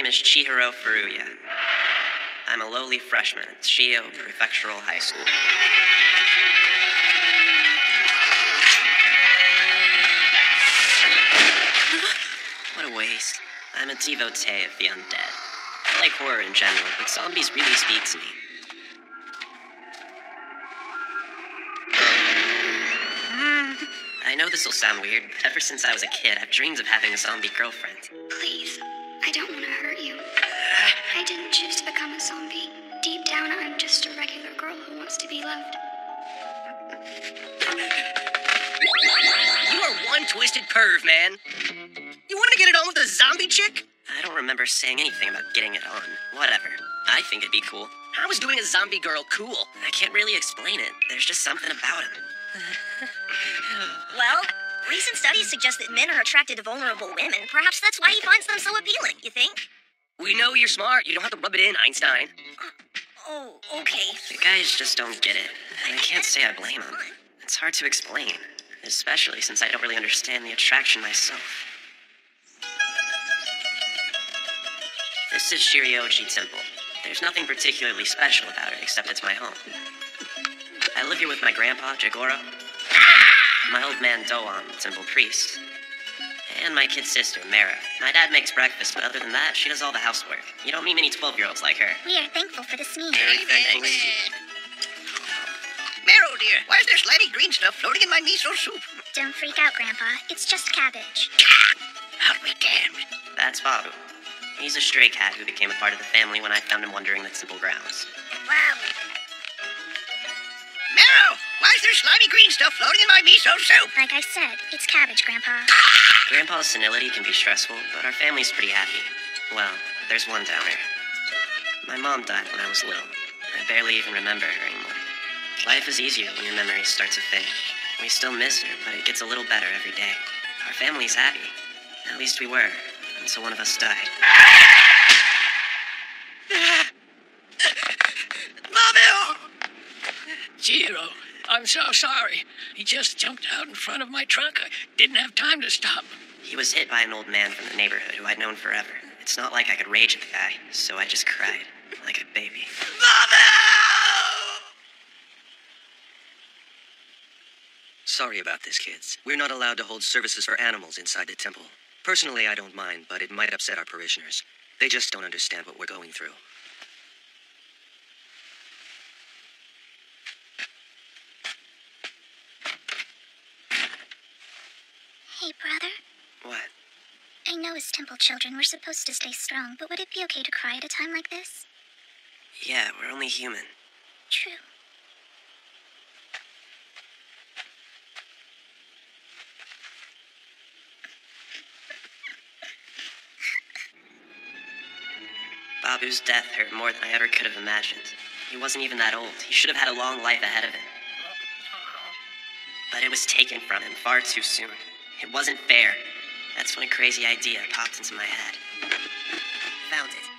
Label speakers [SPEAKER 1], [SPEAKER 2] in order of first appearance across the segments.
[SPEAKER 1] is Chihiro Furuya. I'm a lowly freshman at Shio Prefectural High School. What a waste. I'm a devotee of the undead. I like horror in general, but zombies really speak to me. I know this will sound weird, but ever since I was a kid, I've dreamed of having a zombie girlfriend.
[SPEAKER 2] Please, I don't want to hurt you. I didn't choose to become a zombie. Deep down, I'm just a regular girl who wants to be loved.
[SPEAKER 3] You are one twisted perv, man. You want to get it on with a zombie chick?
[SPEAKER 1] I don't remember saying anything about getting it on. Whatever. I think it'd be cool.
[SPEAKER 3] How is doing a zombie girl cool?
[SPEAKER 1] I can't really explain it. There's just something about him.
[SPEAKER 4] Well, recent studies suggest that men are attracted to vulnerable women. Perhaps that's why he finds them so appealing, you think?
[SPEAKER 3] We know you're smart. You don't have to rub it in, Einstein.
[SPEAKER 4] Oh, okay.
[SPEAKER 1] The guys just don't get it. And I can't say I blame them. It's hard to explain, especially since I don't really understand the attraction myself. This is Shirioji Temple. There's nothing particularly special about it, except it's my home. I live here with my grandpa, Jigoro, my old man, Doan, the temple priest, and my kid sister, Mara. My dad makes breakfast, but other than that, she does all the housework. You don't meet many 12-year-olds like her.
[SPEAKER 4] We are thankful for this meal.
[SPEAKER 1] Very thankful indeed.
[SPEAKER 5] Maro, dear, why is there slimy green stuff floating in my miso soup?
[SPEAKER 4] Don't freak out, Grandpa. It's just cabbage.
[SPEAKER 5] I'll be damned.
[SPEAKER 1] That's Babu. He's a stray cat who became a part of the family when I found him wandering the temple grounds.
[SPEAKER 4] Wow.
[SPEAKER 5] Maro, why is there slimy green stuff floating in my miso soup?
[SPEAKER 4] Like I said, it's cabbage, Grandpa.
[SPEAKER 1] Grandpa's senility can be stressful, but our family's pretty happy. Well, there's one downer. My mom died when I was little. I barely even remember her anymore. Life is easier when your memories start to fade. We still miss her, but it gets a little better every day. Our family's happy. At least we were, until one of us died.
[SPEAKER 5] Mama!
[SPEAKER 6] Chihiro, I'm so sorry. He just jumped out in front of my truck. I didn't have time to stop.
[SPEAKER 1] He was hit by an old man from the neighborhood who I'd known forever. It's not like I could rage at the guy, so I just cried, like a baby.
[SPEAKER 5] Mama!
[SPEAKER 3] Sorry about this, kids. We're not allowed to hold services for animals inside the temple. Personally, I don't mind, but it might upset our parishioners. They just don't understand what we're going through.
[SPEAKER 4] Hey, brother.
[SPEAKER 1] What?
[SPEAKER 4] I know as temple children we're supposed to stay strong, but would it be okay to cry at a time like this?
[SPEAKER 1] Yeah, we're only human.
[SPEAKER 4] True.
[SPEAKER 1] Babu's death hurt more than I ever could have imagined. He wasn't even that old. He should have had a long life ahead of him. But it was taken from him far too soon. It wasn't fair. That's when a crazy idea popped into my head. Found it.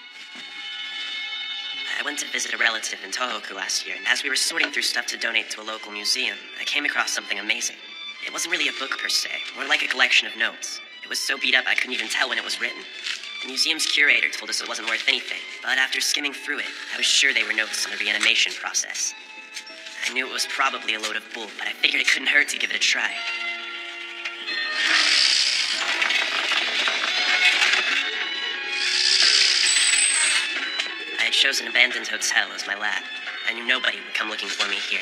[SPEAKER 1] I went to visit a relative in Tohoku last year, and as we were sorting through stuff to donate to a local museum, I came across something amazing. It wasn't really a book per se, more like a collection of notes. It was so beat up I couldn't even tell when it was written. The museum's curator told us it wasn't worth anything, but after skimming through it, I was sure they were notes on the reanimation process. I knew it was probably a load of bull, but I figured it couldn't hurt to give it a try. I had chosen an abandoned hotel as my lab. I knew nobody would come looking for me here.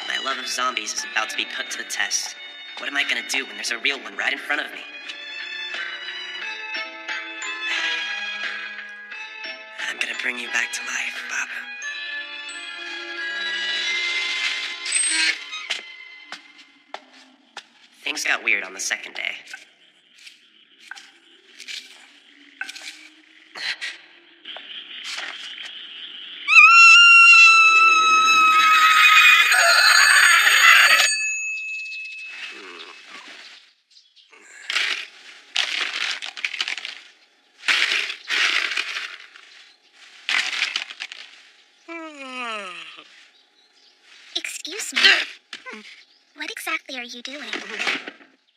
[SPEAKER 1] My love of zombies is about to be put to the test. What am I gonna do when there's a real one right in front of me? I'm gonna bring you back to life, Babu. Things got weird on the second day.
[SPEAKER 4] Excuse me. What exactly are you doing?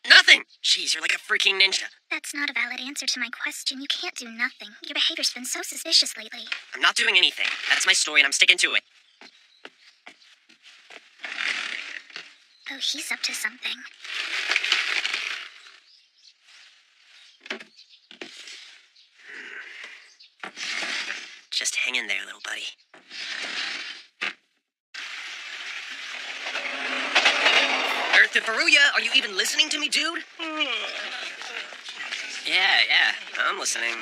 [SPEAKER 5] Nothing.
[SPEAKER 1] nothing. Jeez, you're like a freaking ninja.
[SPEAKER 4] That's not a valid answer to my question. You can't do nothing. Your behavior's been so suspicious lately.
[SPEAKER 1] I'm not doing anything. That's my story and I'm sticking to it.
[SPEAKER 4] Oh, he's up to something.
[SPEAKER 1] Just hang in there, little buddy.
[SPEAKER 3] Earth to Faruya, are you even listening to me, dude?
[SPEAKER 1] Yeah, I'm listening.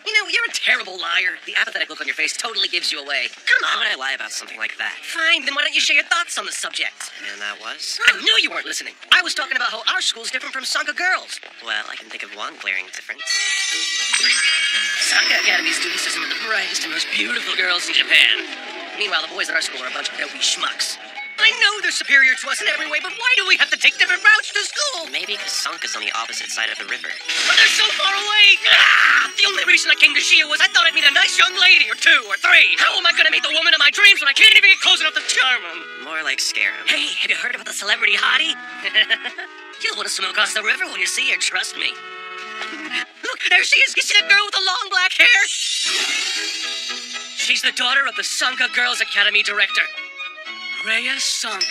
[SPEAKER 3] You know, you're a terrible liar. The apathetic look on your face totally gives you away. Come
[SPEAKER 1] Why
[SPEAKER 3] on.
[SPEAKER 1] would I lie about something like that?
[SPEAKER 3] Fine, then why don't you share your thoughts on the subject?
[SPEAKER 1] And that was?
[SPEAKER 3] I knew you weren't listening. I was talking about how our school's different from Sanka girls.
[SPEAKER 1] Well, I can think of one glaring difference.
[SPEAKER 3] Sanka Academy students are some of the brightest and most beautiful girls in Japan. Meanwhile, the boys at our school are a bunch of dopey schmucks. I know they're superior to us in every way, but why do we have to take different routes to school?
[SPEAKER 1] Maybe because Sanka's on the opposite side of the river.
[SPEAKER 3] But they're so far away! The only reason I came to Shia was I thought I'd meet a nice young lady, or two, or three. How am I gonna meet the woman of my dreams when I can't even get close enough to charm them?
[SPEAKER 1] More like scare him.
[SPEAKER 3] Hey, have you heard about the celebrity hottie? You'll want to swim across the river when you see her, trust me. Look, there she is! You see that girl with the long black hair? She's the daughter of the Sanka Girls Academy director, Rhea Sanka.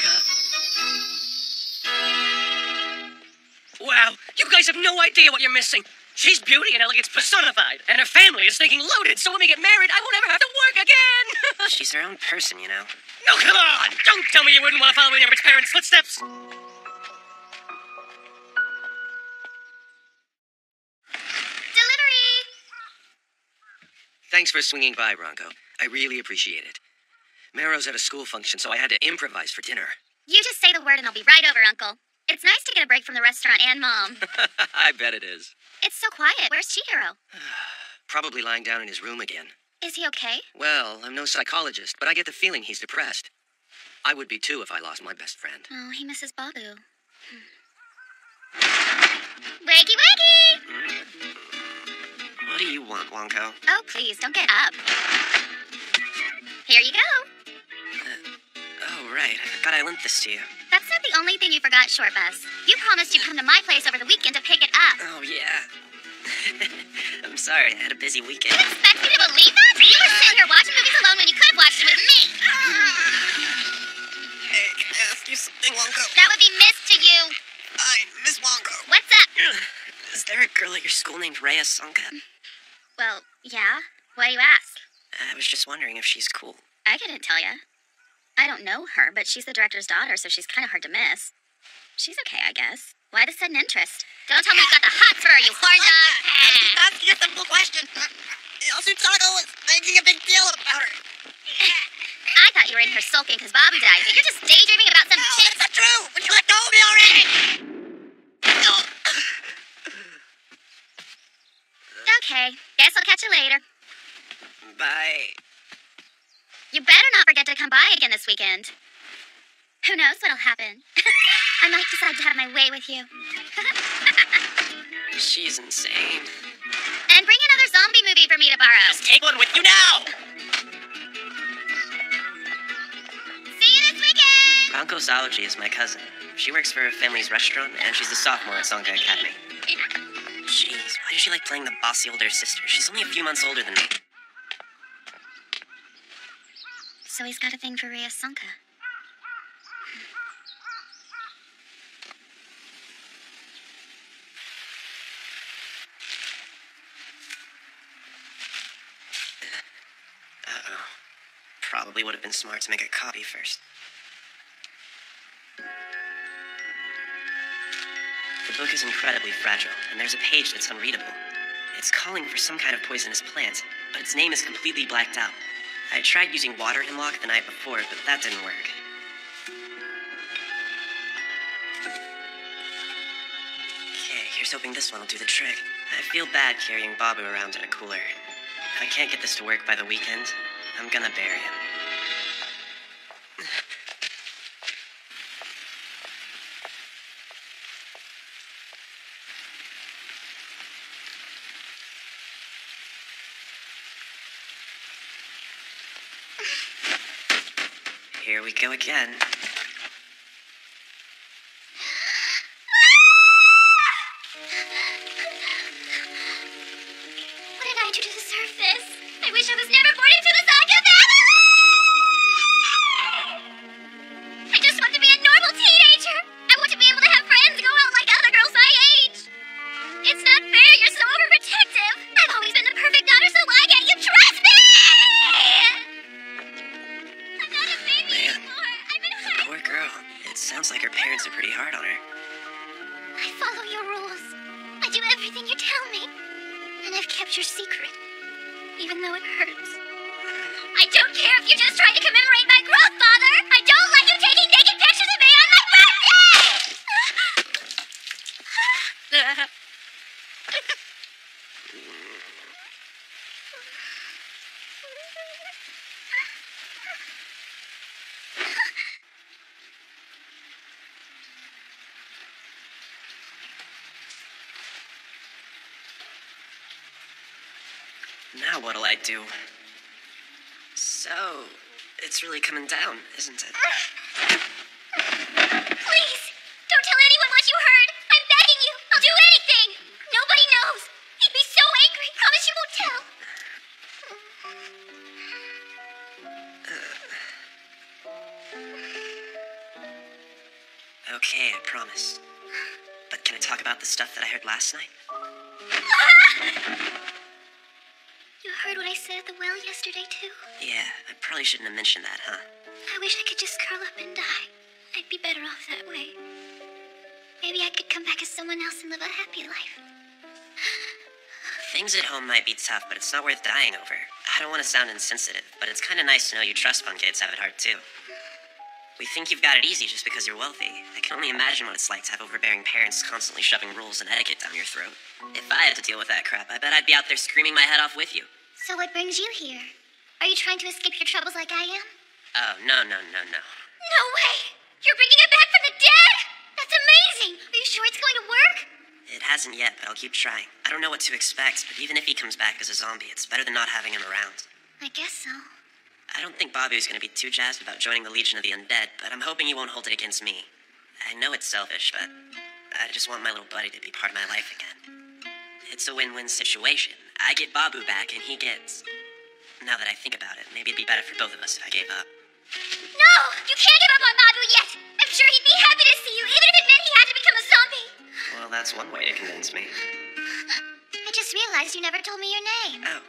[SPEAKER 3] Wow, you guys have no idea what you're missing. She's beauty and elegance personified, and her family is thinking loaded, so when we get married, I won't ever have to work again!
[SPEAKER 1] She's her own person, you know.
[SPEAKER 3] No, come on! Don't tell me you wouldn't want to follow in your rich parents' footsteps!
[SPEAKER 4] Delivery!
[SPEAKER 3] Thanks for swinging by, Bronco. I really appreciate it. Mero's at a school function, so I had to improvise for dinner.
[SPEAKER 4] You just say the word and I'll be right over, Uncle. It's nice to get a break from the restaurant and Mom.
[SPEAKER 3] I bet it is.
[SPEAKER 4] It's so quiet. Where's Chihiro?
[SPEAKER 3] Probably lying down in his room again.
[SPEAKER 4] Is he okay?
[SPEAKER 3] Well, I'm no psychologist, but I get the feeling he's depressed. I would be too if I lost my best friend.
[SPEAKER 4] Oh, he misses Babu. Wakey, wakey!
[SPEAKER 1] What do you want, Wonko?
[SPEAKER 4] Oh, please, don't get up. Here you go.
[SPEAKER 1] Oh, right. I forgot I lent this to you.
[SPEAKER 4] That's not the only thing you forgot, Short Bus. You promised you'd come to my place over the weekend to pick it up.
[SPEAKER 1] Oh, yeah. I'm sorry. I had a busy weekend.
[SPEAKER 4] You expect me to believe that? You were sitting here watching movies alone when you could have watched it with me.
[SPEAKER 1] Hey, can I ask you something, Wonko?
[SPEAKER 4] That would be Miss to you.
[SPEAKER 1] Fine, Miss Wonko.
[SPEAKER 4] What's up?
[SPEAKER 1] Is there a girl at your school named Rhea Sanka?
[SPEAKER 4] Well, yeah. Why do you ask?
[SPEAKER 1] I was just wondering if she's cool.
[SPEAKER 4] I couldn't tell ya. I don't know her, but she's the director's daughter, so she's kind of hard to miss. She's okay, I guess. Why the sudden interest? Don't tell me you got the hots for her, you horn dog!
[SPEAKER 5] That's a simple question. Yosutaro was making a big deal about her.
[SPEAKER 4] I thought you were in here sulking because Bobby died, but you're just daydreaming about some chick.
[SPEAKER 5] That's not true. Would you let go of me already?
[SPEAKER 4] Okay, guess I'll catch you later.
[SPEAKER 1] Bye.
[SPEAKER 4] You better not forget to come by again this weekend. Who knows what'll happen? I might decide to have my way with you.
[SPEAKER 1] She's insane.
[SPEAKER 4] And bring another zombie movie for me to borrow.
[SPEAKER 5] Just take one with you now.
[SPEAKER 4] See you this weekend!
[SPEAKER 1] Bronco Salaji is my cousin. She works for her family's restaurant, and she's a sophomore at Sanka Academy. Jeez, why does she like playing the bossy older sister? She's only a few months older than me.
[SPEAKER 4] So he's got a thing for Rhea Sanka.
[SPEAKER 1] Uh-oh. Probably would have been smart to make a copy first. The book is incredibly fragile, and there's a page that's unreadable. It's calling for some kind of poisonous plant, but its name is completely blacked out. I tried using water hemlock the night before, but that didn't work. Okay, here's hoping this one will do the trick. I feel bad carrying Babu around in a cooler. If I can't get this to work by the weekend, I'm gonna bury him. Here we go again.
[SPEAKER 4] wish I was never born into the Sanka family! I just want to be a normal teenager. I want to be able to have friends and go out like other girls my age. It's not fair, you're so overprotective. I've always been the perfect daughter, so why can't you trust me? I'm not a baby anymore. I've been hurt.
[SPEAKER 1] Poor girl. It sounds like her parents are pretty hard on her.
[SPEAKER 4] I follow your rules. I do everything you tell me. And I've kept your secret. Even though it hurts. I don't care if you're just trying to commemorate my growth, Father! I don't like you taking naked pictures of me on my birthday!
[SPEAKER 1] Now what'll I do? So, it's really coming down, isn't it?
[SPEAKER 4] Please! Don't tell anyone what you heard! I'm begging you! I'll do anything! Nobody knows! He'd be so angry! Promise you won't tell!
[SPEAKER 1] Okay, I promise. But can I talk about the stuff that I heard last night?
[SPEAKER 4] You heard what I said at the well yesterday, too?
[SPEAKER 1] Yeah, I probably shouldn't have mentioned that, huh?
[SPEAKER 4] I wish I could just curl up and die. I'd be better off that way. Maybe I could come back as someone else and live a happy life.
[SPEAKER 1] Things at home might be tough, but it's not worth dying over. I don't want to sound insensitive, but it's kind of nice to know you trust fun kids have it hard, too. We think you've got it easy just because you're wealthy. I can only imagine what it's like to have overbearing parents constantly shoving rules and etiquette down your throat. If I had to deal with that crap, I bet I'd be out there screaming my head off with you.
[SPEAKER 4] So what brings you here? Are you trying to escape your troubles like I am?
[SPEAKER 1] Oh, no.
[SPEAKER 4] No way! You're bringing it back from the dead? That's amazing! Are you sure it's going to work?
[SPEAKER 1] It hasn't yet, but I'll keep trying. I don't know what to expect, but even if he comes back as a zombie, it's better than not having him around.
[SPEAKER 4] I guess so.
[SPEAKER 1] I don't think Babu's gonna be too jazzed about joining the Legion of the Undead, but I'm hoping he won't hold it against me. I know it's selfish, but I just want my little buddy to be part of my life again. It's a win-win situation. I get Babu back, and he gets... Now that I think about it, maybe it'd be better for both of us if I gave up.
[SPEAKER 4] No! You can't give up on Babu yet! I'm sure he'd be happy to see you, even if it meant he had to become a zombie!
[SPEAKER 1] Well, that's one way to convince me.
[SPEAKER 4] I just realized you never told me your name.
[SPEAKER 1] Oh,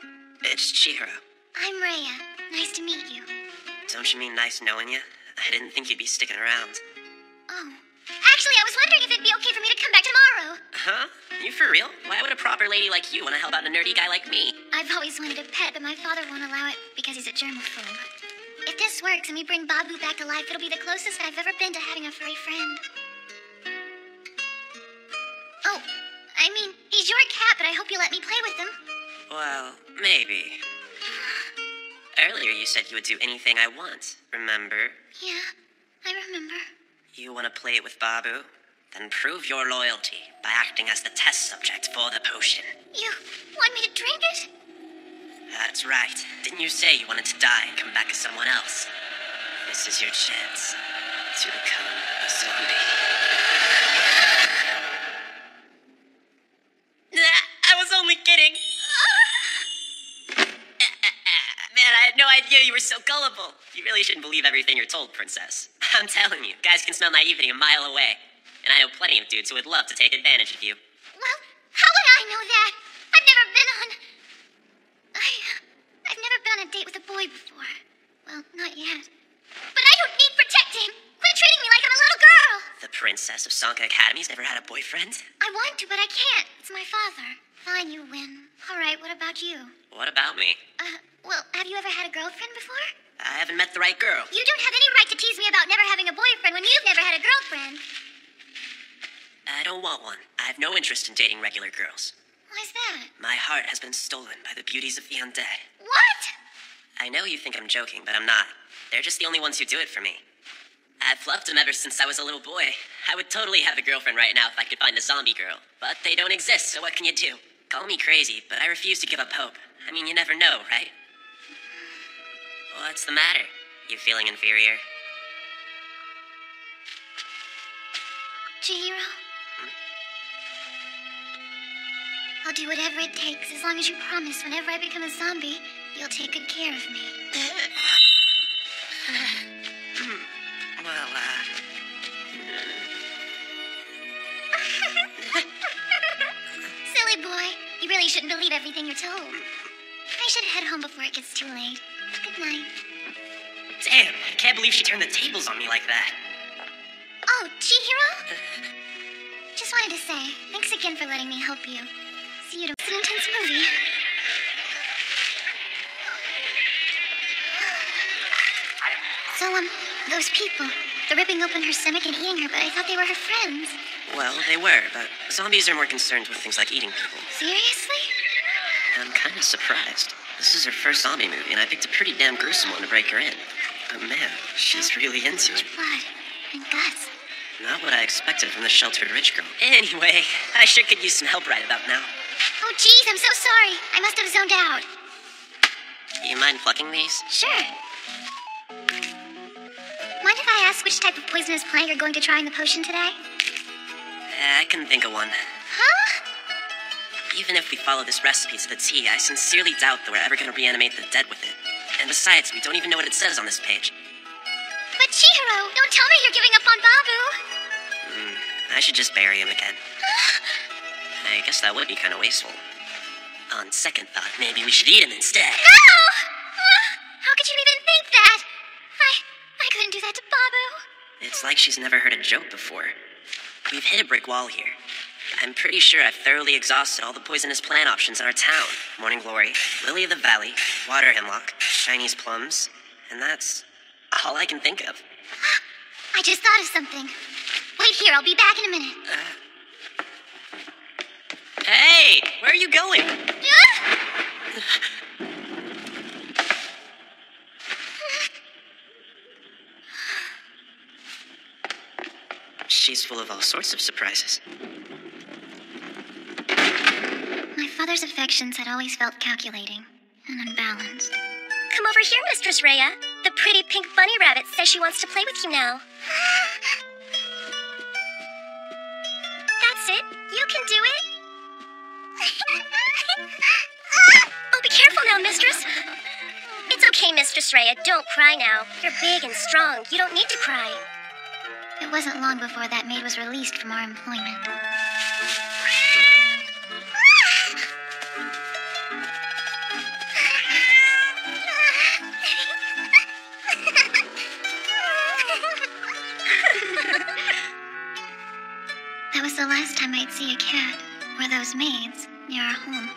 [SPEAKER 1] it's Chihiro.
[SPEAKER 4] I'm Rhea. Nice to meet you.
[SPEAKER 1] Don't you mean nice knowing you? I didn't think you'd be sticking around.
[SPEAKER 4] Oh. Actually, I was wondering if it'd be okay for me to come back tomorrow.
[SPEAKER 1] Huh? You for real? Why would a proper lady like you want to help out a nerdy guy like me?
[SPEAKER 4] I've always wanted a pet, but my father won't allow it because he's a germaphobe. If this works and we bring Babu back to life, it'll be the closest I've ever been to having a furry friend. Oh, I mean, he's your cat, but I hope you let me play with him.
[SPEAKER 1] Well, maybe. Earlier you said you would do anything I want, remember?
[SPEAKER 4] Yeah, I remember.
[SPEAKER 1] You want to play with Babu? Then prove your loyalty by acting as the test subject for the potion.
[SPEAKER 4] You want me to drink it?
[SPEAKER 1] That's right. Didn't you say you wanted to die and come back as someone else? This is your chance to become a zombie. I was only kidding. Man, I had no idea you were so gullible. You really shouldn't believe everything you're told, Princess. I'm telling you, guys can smell naivety a mile away. And I know plenty of dudes who would love to take advantage of you.
[SPEAKER 4] Well, how would I know that? I've never been on... I've never been on a date with a boy before. Well, not yet. But I don't need protecting. Quit treating me like I'm a little girl.
[SPEAKER 1] The Princess of Sanka Academy's never had a boyfriend?
[SPEAKER 4] I want to, but I can't. It's my father. Fine, you win. All right, what about you?
[SPEAKER 1] What about me?
[SPEAKER 4] Well, have you ever had a girlfriend before?
[SPEAKER 1] I haven't met the right girl.
[SPEAKER 4] You don't have any right to tease me about never having a boyfriend when you've never had a girlfriend.
[SPEAKER 1] I don't want one. I have no interest in dating regular girls.
[SPEAKER 4] Why's that?
[SPEAKER 1] My heart has been stolen by the beauties of the undead.
[SPEAKER 4] What?
[SPEAKER 1] I know you think I'm joking, but I'm not. They're just the only ones who do it for me. I've loved them ever since I was a little boy. I would totally have a girlfriend right now if I could find a zombie girl. But they don't exist, so what can you do? Call me crazy, but I refuse to give up hope. I mean, you never know, right? What's the matter? You feeling inferior?
[SPEAKER 4] Chihiro? I'll do whatever it takes, as long as you promise whenever I become a zombie, you'll take good care of me.
[SPEAKER 1] Well,
[SPEAKER 4] Silly boy. You really shouldn't believe everything you're told. I should head home before it gets too late. Good night.
[SPEAKER 1] damn, I can't believe she turned the tables on me like that.
[SPEAKER 4] Oh, Chihiro? Just wanted to say, thanks again for letting me help you. See you tomorrow. It's an intense movie. So, those people, they're ripping open her stomach and eating her, but I thought they were her friends.
[SPEAKER 1] Well, they were, but zombies are more concerned with things like eating people.
[SPEAKER 4] Seriously?
[SPEAKER 1] I'm kind of surprised. This is her first zombie movie, and I picked a pretty damn gruesome one to break her in. But man, she's really into it.
[SPEAKER 4] Blood and guts.
[SPEAKER 1] Not what I expected from the sheltered rich girl. Anyway, I sure could use some help right about now.
[SPEAKER 4] Oh, geez, I'm so sorry. I must have zoned out.
[SPEAKER 1] You mind plucking these?
[SPEAKER 4] Sure. Mind if I ask which type of poisonous plant you're going to try in the potion today?
[SPEAKER 1] I can think of one.
[SPEAKER 4] Huh?
[SPEAKER 1] Even if we follow this recipe to the T, I sincerely doubt that we're ever going to reanimate the dead with it. And besides, we don't even know what it says on this page.
[SPEAKER 4] But Chihiro, don't tell me you're giving up on Babu.
[SPEAKER 1] I should just bury him again. I guess that would be kind of wasteful. On second thought, maybe we should eat him instead.
[SPEAKER 4] No! How could you even think that? I couldn't do that to Babu.
[SPEAKER 1] It's like she's never heard a joke before. We've hit a brick wall here. I'm pretty sure I've thoroughly exhausted all the poisonous plant options in our town. Morning Glory, Lily of the Valley, Water Hemlock, Chinese plums, and that's all I can think of.
[SPEAKER 4] I just thought of something. Wait here, I'll be back in a minute.
[SPEAKER 1] Hey, where are you going? She's full of all sorts of surprises.
[SPEAKER 4] My father's affections had always felt calculating and unbalanced.
[SPEAKER 7] Come over here, Mistress Rhea. The pretty pink bunny rabbit says she wants to play with you now. That's it. You can do it. Oh, be careful now, Mistress. It's okay, Mistress Rhea. Don't cry now. You're big and strong. You don't need to cry.
[SPEAKER 4] It wasn't long before that maid was released from our employment. That was the last time I'd see a cat, or those maids, near our home.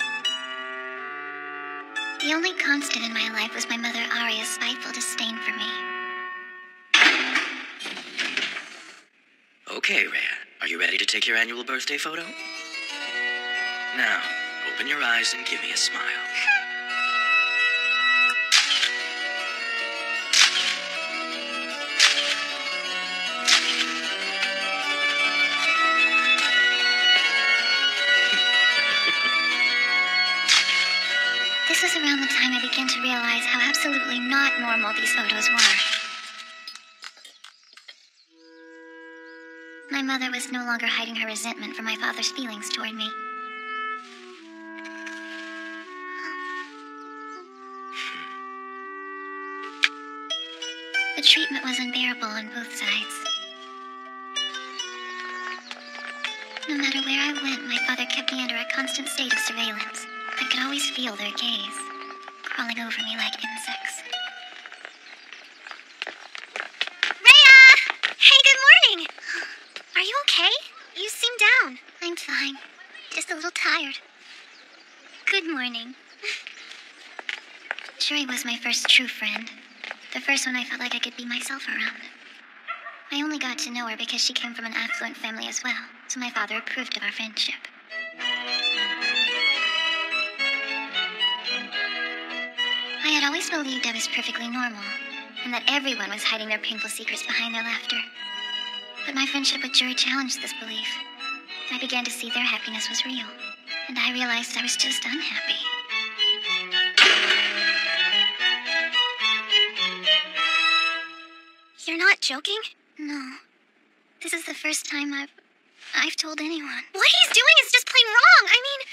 [SPEAKER 4] The only constant in my life was my mother Aria's spiteful disdain for me.
[SPEAKER 8] Okay, Rhea. Are you ready to take your annual birthday photo? Now, open your eyes and give me a smile.
[SPEAKER 4] This was around the time I began to realize how absolutely not normal these photos were. My mother was no longer hiding her resentment for my father's feelings toward me. The treatment was unbearable on both sides. No matter where I went, my father kept me under a constant state of surveillance. I could always feel their gaze, crawling over me like insects.
[SPEAKER 7] Rhea! Hey, good morning. Are you okay? You seem down.
[SPEAKER 4] I'm fine. Just a little tired. Good morning. Shuri was my first true friend. The first one I felt like I could be myself around. I only got to know her because she came from an affluent family as well, so my father approved of our friendship. I had always believed I was perfectly normal, and that everyone was hiding their painful secrets behind their laughter. But my friendship with Juri challenged this belief. I began to see their happiness was real, and I realized I was just unhappy.
[SPEAKER 7] You're not joking?
[SPEAKER 4] No. This is the first time I've told anyone.
[SPEAKER 7] What he's doing is just plain wrong. I mean,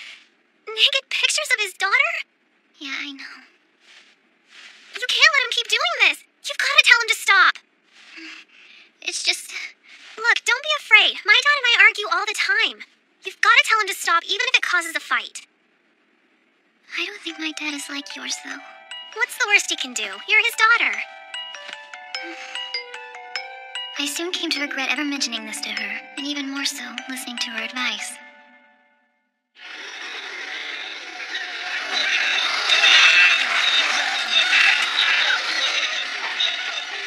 [SPEAKER 7] naked pictures of his daughter?
[SPEAKER 4] Yeah, I know.
[SPEAKER 7] You can't let him keep doing this. You've got to tell him to stop. It's just... Look, don't be afraid. My dad and I argue all the time. You've got to tell him to stop, even if it causes a fight.
[SPEAKER 4] I don't think my dad is like yours, though.
[SPEAKER 7] What's the worst he can do? You're his daughter.
[SPEAKER 4] I soon came to regret ever mentioning this to her, and even more so, listening to her advice.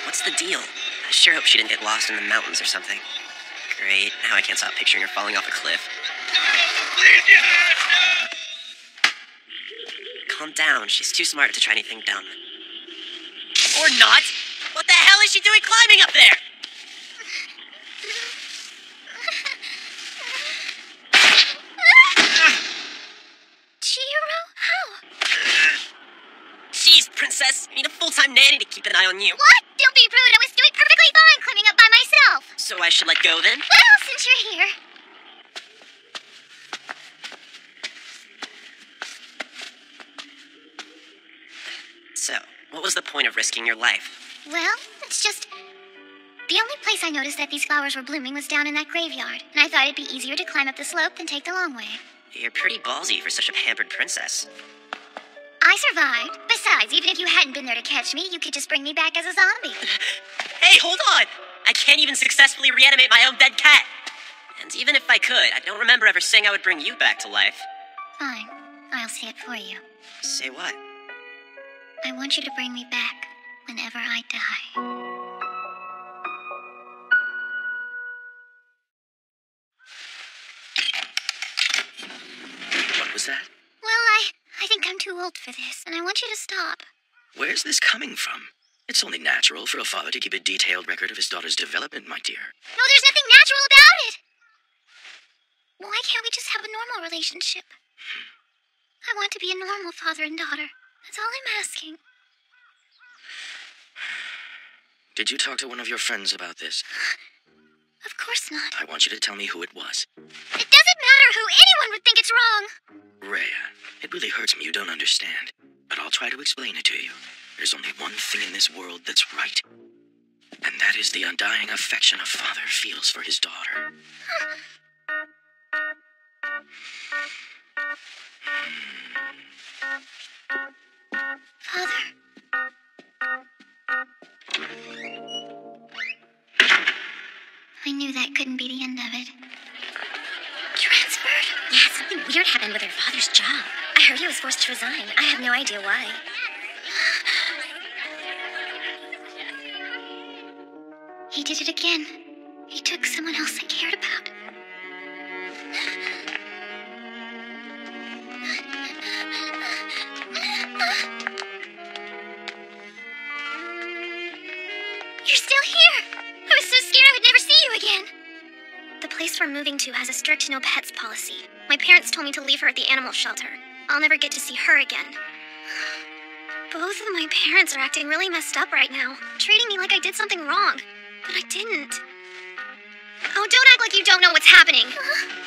[SPEAKER 1] What's the deal? I sure hope she didn't get lost in the mountains or something. Great, now I can't stop picturing her falling off a cliff. Calm down, she's too smart to try anything dumb.
[SPEAKER 3] Or not? What the hell is she doing climbing up there?
[SPEAKER 7] Chihiro? How?
[SPEAKER 1] Jeez, princess, I need a full-time nanny to keep an eye on you.
[SPEAKER 7] What? Don't be rude. I was doing perfectly fine climbing up by myself.
[SPEAKER 1] So I should let go then?
[SPEAKER 7] Well, since you're here.
[SPEAKER 1] So, what was the point of risking your life?
[SPEAKER 7] Well, it's just... The only place I noticed that these flowers were blooming was down in that graveyard, and I thought it'd be easier to climb up the slope than take the long way.
[SPEAKER 1] You're pretty ballsy for such a pampered princess.
[SPEAKER 7] I survived. Besides, even if you hadn't been there to catch me, you could just bring me back as a zombie.
[SPEAKER 1] Hey, hold on! I can't even successfully reanimate my own dead cat! And even if I could, I don't remember ever saying I would bring you back to life.
[SPEAKER 4] Fine. I'll say it for you.
[SPEAKER 1] Say what?
[SPEAKER 4] I want you to bring me back whenever I die.
[SPEAKER 8] What was that?
[SPEAKER 7] Well, I think I'm too old for this, and I want you to stop.
[SPEAKER 8] Where's this coming from? It's only natural for a father to keep a detailed record of his daughter's development, my dear.
[SPEAKER 7] No, there's nothing natural about it. Why can't we just have a normal relationship? I want to be a normal father and daughter. That's all I'm asking.
[SPEAKER 8] Did you talk to one of your friends about this?
[SPEAKER 7] Of course not.
[SPEAKER 8] I want you to tell me who it was.
[SPEAKER 7] It doesn't matter who. Anyone would think it's wrong.
[SPEAKER 8] Rhea, it really hurts me you don't understand, but I'll try to explain it to you. There's only one thing in this world that's right, and that is the undying affection a father feels for his daughter.
[SPEAKER 7] Father.
[SPEAKER 4] I knew that couldn't be the end of it.
[SPEAKER 7] Transferred?
[SPEAKER 4] Yeah, something weird happened with her father's job. I heard he was forced to resign. I have no idea why.
[SPEAKER 7] He did it again. He took someone else I cared about. You're still here! I was so scared I would never see you again! The place we're moving to has a strict no pets policy. My parents told me to leave her at the animal shelter. I'll never get to see her again. Both of my parents are acting really messed up right now, treating me like I did something wrong. But I didn't. Oh, don't act like you don't know what's happening.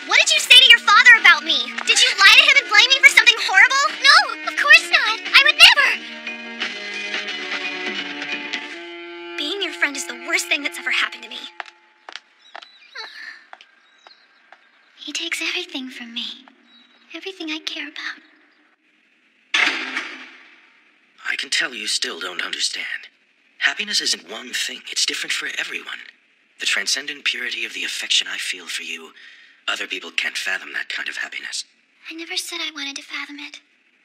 [SPEAKER 7] What did you say to your father about me? Did you lie to him and blame me for something horrible? No, of course not. I would never. Being your friend is the worst thing that's ever happened to me.
[SPEAKER 4] He takes everything from me. Everything I care about.
[SPEAKER 8] I can tell you still don't understand. Happiness isn't one thing, it's different for everyone. The transcendent purity of the affection I feel for you, other people can't fathom that kind of happiness.
[SPEAKER 4] I never said I wanted to fathom it.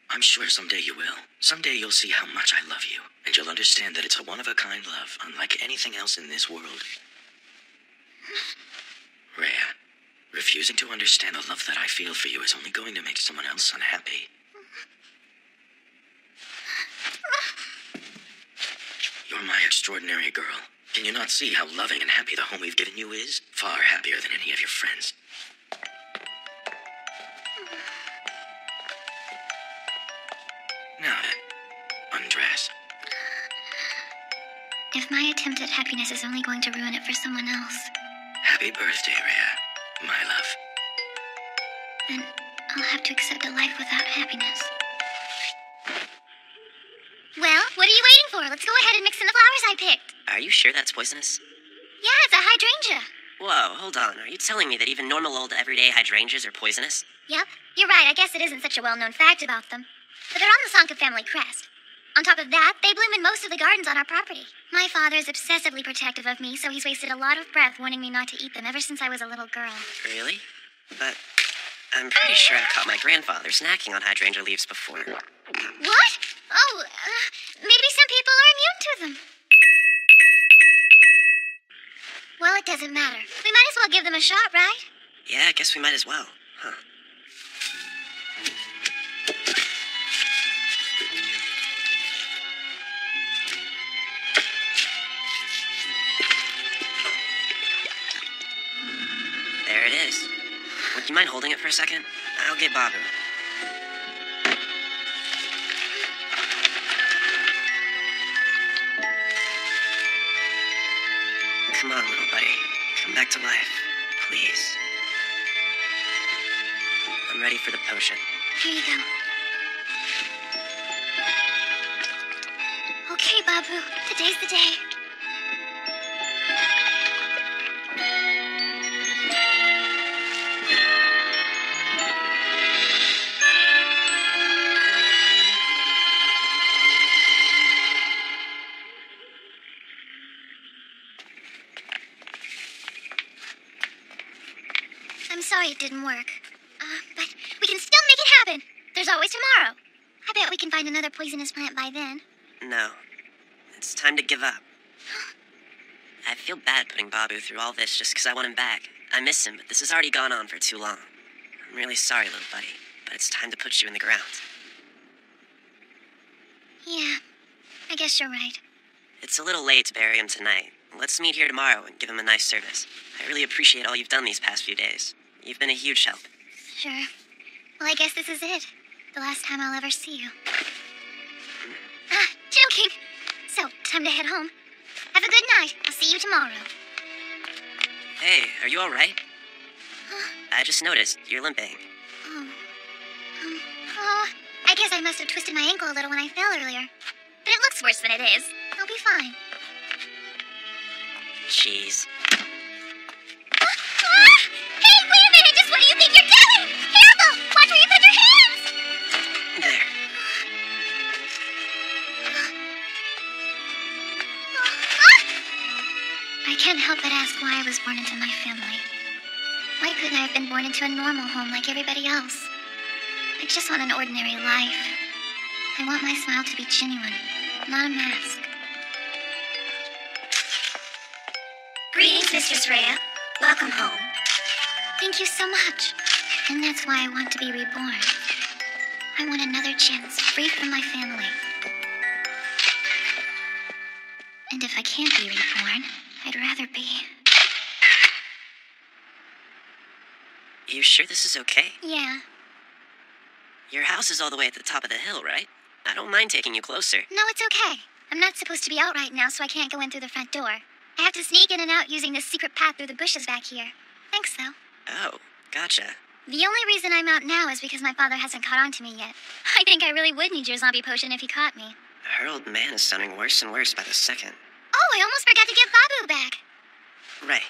[SPEAKER 8] I'm sure someday you will. Someday you'll see how much I love you, and you'll understand that it's a one-of-a-kind love, unlike anything else in this world. Rhea, refusing to understand the love that I feel for you is only going to make someone else unhappy. You're my extraordinary girl. Can you not see how loving and happy the home we've given you is? Far happier than any of your friends. Now then, undress.
[SPEAKER 4] If my attempt at happiness is only going to ruin it for someone else,
[SPEAKER 8] Happy birthday, Rhea. My love.
[SPEAKER 4] then I'll have to accept a life without happiness.
[SPEAKER 7] Well, what are you waiting Sure, let's go ahead and mix in the flowers I picked.
[SPEAKER 1] Are you sure that's poisonous?
[SPEAKER 7] Yeah, it's a hydrangea.
[SPEAKER 1] Whoa, hold on. Are you telling me that even normal old everyday hydrangeas are poisonous?
[SPEAKER 7] Yep, you're right. I guess it isn't such a well-known fact about them. But they're on the Sanka family crest. On top of that, they bloom in most of the gardens on our property. My father is obsessively protective of me, so he's wasted a lot of breath warning me not to eat them ever since I was a little girl.
[SPEAKER 1] Really? But I'm pretty sure I've caught my grandfather snacking on hydrangea leaves before.
[SPEAKER 7] What? Oh, maybe some people are immune to them. Well, it doesn't matter. We might as well give them a shot, right?
[SPEAKER 1] Yeah, I guess we might as well. Huh. There it is. Would you mind holding it for a second? I'll get Babu. Come on, little buddy. Come back to life. Please. I'm ready for the potion.
[SPEAKER 7] Here you go. Okay, Babu. Today's the day. I'm sorry it didn't work. But we can still make it happen. There's always tomorrow. I bet we can find another poisonous plant by then.
[SPEAKER 1] No. It's time to give up. I feel bad putting Babu through all this just because I want him back. I miss him, but this has already gone on for too long. I'm really sorry, little buddy, but it's time to put you in the ground.
[SPEAKER 7] Yeah, I guess you're right.
[SPEAKER 1] It's a little late to bury him tonight. Let's meet here tomorrow and give him a nice service. I really appreciate all you've done these past few days. You've been a huge help.
[SPEAKER 7] Sure. Well, I guess this is it. The last time I'll ever see you. Joking. So, time to head home. Have a good night. I'll see you tomorrow.
[SPEAKER 1] Hey, are you alright? I just noticed you're limping.
[SPEAKER 7] I guess I must have twisted my ankle a little when I fell earlier. But it looks worse than it is. I'll be fine.
[SPEAKER 1] Jeez.
[SPEAKER 7] Hey, wait a minute! Just what do you think you're doing? Careful! Watch where you put your hands!
[SPEAKER 1] There.
[SPEAKER 7] I can't help but ask why I was born into my family. Why couldn't I have been born into a normal home like everybody else? I just want an ordinary life. I want my smile to be genuine, not a mask. Greetings, Mistress Rhea. Welcome home. Thank you so much. And that's why I want to be reborn. I want another chance, free from my family. And if I can't be reborn, I'd rather be...
[SPEAKER 1] You sure this is okay?
[SPEAKER 7] Yeah.
[SPEAKER 1] Your house is all the way at the top of the hill, right? I don't mind taking you closer.
[SPEAKER 7] No, it's okay. I'm not supposed to be out right now, so I can't go in through the front door. I have to sneak in and out using this secret path through the bushes back here. Thanks, though.
[SPEAKER 1] Oh, gotcha.
[SPEAKER 7] The only reason I'm out now is because my father hasn't caught on to me yet. I think I really would need your zombie potion if he caught me.
[SPEAKER 1] Her old man is sounding worse and worse by the second.
[SPEAKER 7] Oh, I almost forgot to give Babu back.
[SPEAKER 1] Right.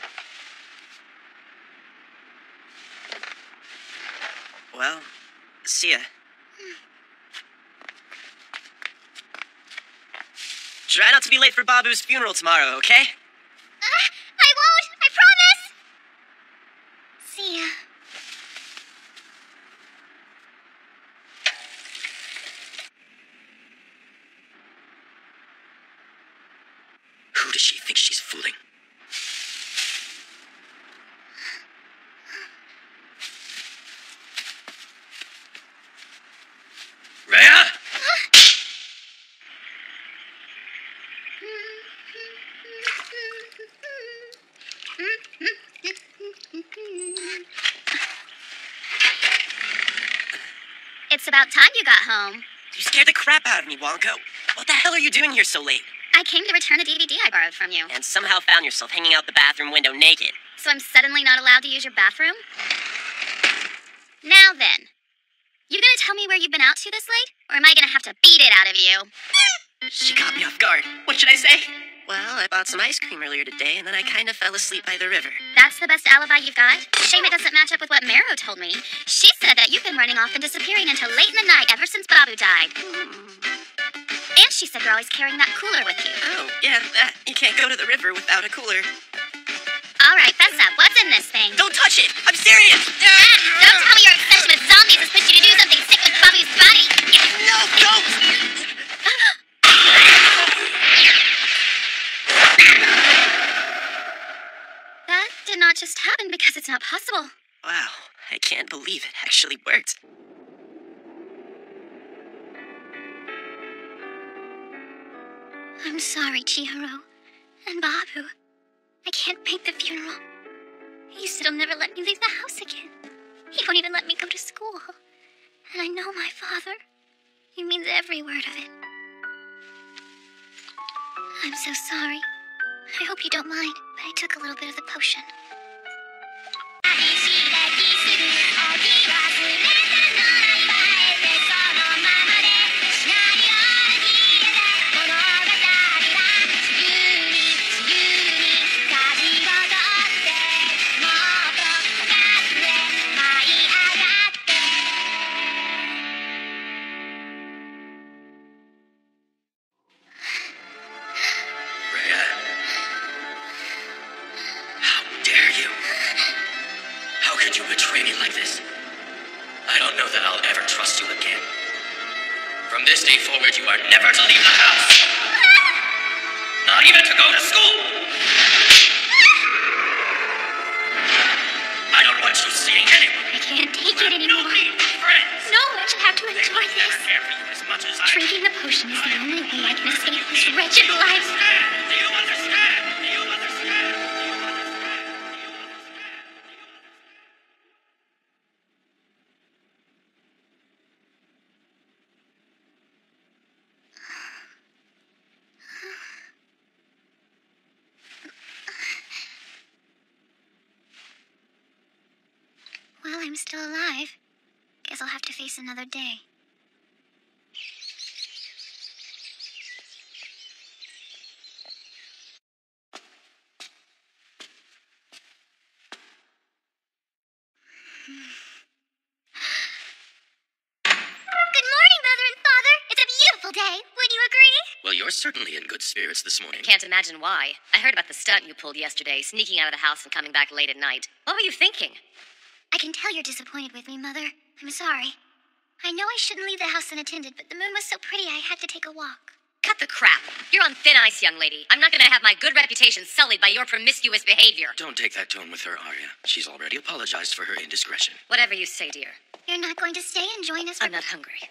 [SPEAKER 1] Well, see ya. Try not to be late for Babu's funeral tomorrow, okay?
[SPEAKER 7] I won't! I promise! See ya.
[SPEAKER 8] Who does she think she's fooling?
[SPEAKER 6] Rhea?
[SPEAKER 7] It's about time you got home.
[SPEAKER 1] You scared the crap out of me, Wonko. What the hell are you doing here so late?
[SPEAKER 7] I came to return a DVD I borrowed from you.
[SPEAKER 1] And somehow found yourself hanging out the bathroom window naked.
[SPEAKER 7] So I'm suddenly not allowed to use your bathroom? Now then, you gonna tell me where you've been out to this late? Or am I gonna have to beat it out of you?
[SPEAKER 1] She caught me off guard. What should I say? Well, I bought some ice cream earlier today, and then I kind of fell asleep by the river.
[SPEAKER 7] That's the best alibi you've got? Shame it doesn't match up with what Marrow told me. She said that you've been running off and disappearing until late in the night ever since Babu died. And she said you're always carrying that cooler with you.
[SPEAKER 1] Oh, yeah, that. You can't go to the river without a cooler.
[SPEAKER 7] All right, fess up. What's in this thing?
[SPEAKER 1] Don't touch it! I'm serious!
[SPEAKER 7] Don't tell me your obsession with zombies has pushed you to do something sick with Babu's body.
[SPEAKER 1] No, don't!
[SPEAKER 7] That did not just happen because it's not possible.
[SPEAKER 1] Wow, I can't believe it actually worked.
[SPEAKER 7] I'm sorry, Chihiro. And Babu. I can't make the funeral. He said he'll never let me leave the house again. He won't even let me go to school. And I know my father. He means every word of it. I'm so sorry. I hope you don't mind, but I took a little bit of the potion.
[SPEAKER 8] From this day forward, you are never to leave the house. Not even to go to school. I don't want you seeing anyone.
[SPEAKER 7] I can't take it anymore.
[SPEAKER 8] No need for friends.
[SPEAKER 7] No one should have to enjoy
[SPEAKER 8] I
[SPEAKER 7] this.
[SPEAKER 8] care for you as much as I
[SPEAKER 7] Drinking the potion is the only way I can escape this wretched life.
[SPEAKER 8] Do you understand? Do you understand? Do you understand?
[SPEAKER 7] Well, I'm still alive. Guess I'll have to face another day. Good morning, Mother and Father. It's a beautiful day. Would you agree?
[SPEAKER 8] Well, you're certainly in good spirits this morning.
[SPEAKER 9] Can't imagine why. I heard about the stunt you pulled yesterday, sneaking out of the house and coming back late at night. What were you thinking?
[SPEAKER 7] I can tell you're disappointed with me, Mother. I'm sorry. I know I shouldn't leave the house unattended, but the moon was so pretty I had to take a walk.
[SPEAKER 9] Cut the crap. You're on thin ice, young lady. I'm not going to have my good reputation sullied by your promiscuous behavior.
[SPEAKER 8] Don't take that tone with her, Arya. She's already apologized for her indiscretion.
[SPEAKER 9] Whatever you say, dear.
[SPEAKER 7] You're not going to stay and join us for...
[SPEAKER 9] I'm not hungry.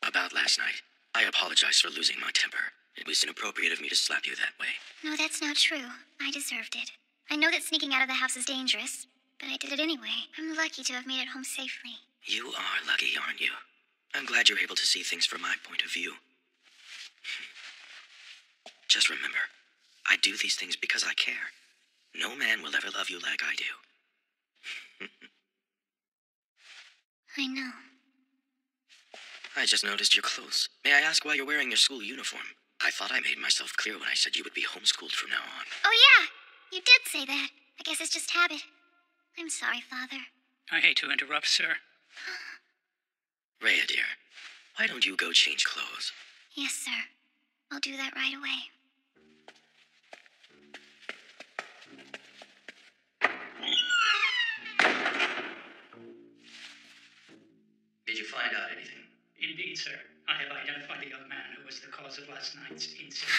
[SPEAKER 8] About last night, I apologize for losing my temper. It was inappropriate of me to slap you that way.
[SPEAKER 7] No, that's not true. I deserved it. I know that sneaking out of the house is dangerous, but I did it anyway. I'm lucky to have made it home safely.
[SPEAKER 8] You are lucky, aren't you? I'm glad you're able to see things from my point of view. Just remember, I do these things because I care. No man will ever love you like I do.
[SPEAKER 7] I know.
[SPEAKER 8] I just noticed your clothes. May I ask why you're wearing your school uniform? I thought I made myself clear when I said you would be homeschooled from now on.
[SPEAKER 7] Oh, yeah. You did say that. I guess it's just habit. I'm sorry, Father.
[SPEAKER 6] I hate to interrupt, sir.
[SPEAKER 8] Rhea, dear, why don't you go change clothes?
[SPEAKER 7] Yes, sir. I'll do that right away.
[SPEAKER 8] Did you find out anything?
[SPEAKER 6] Indeed, sir. I have identified the young man who was the cause of last night's incident.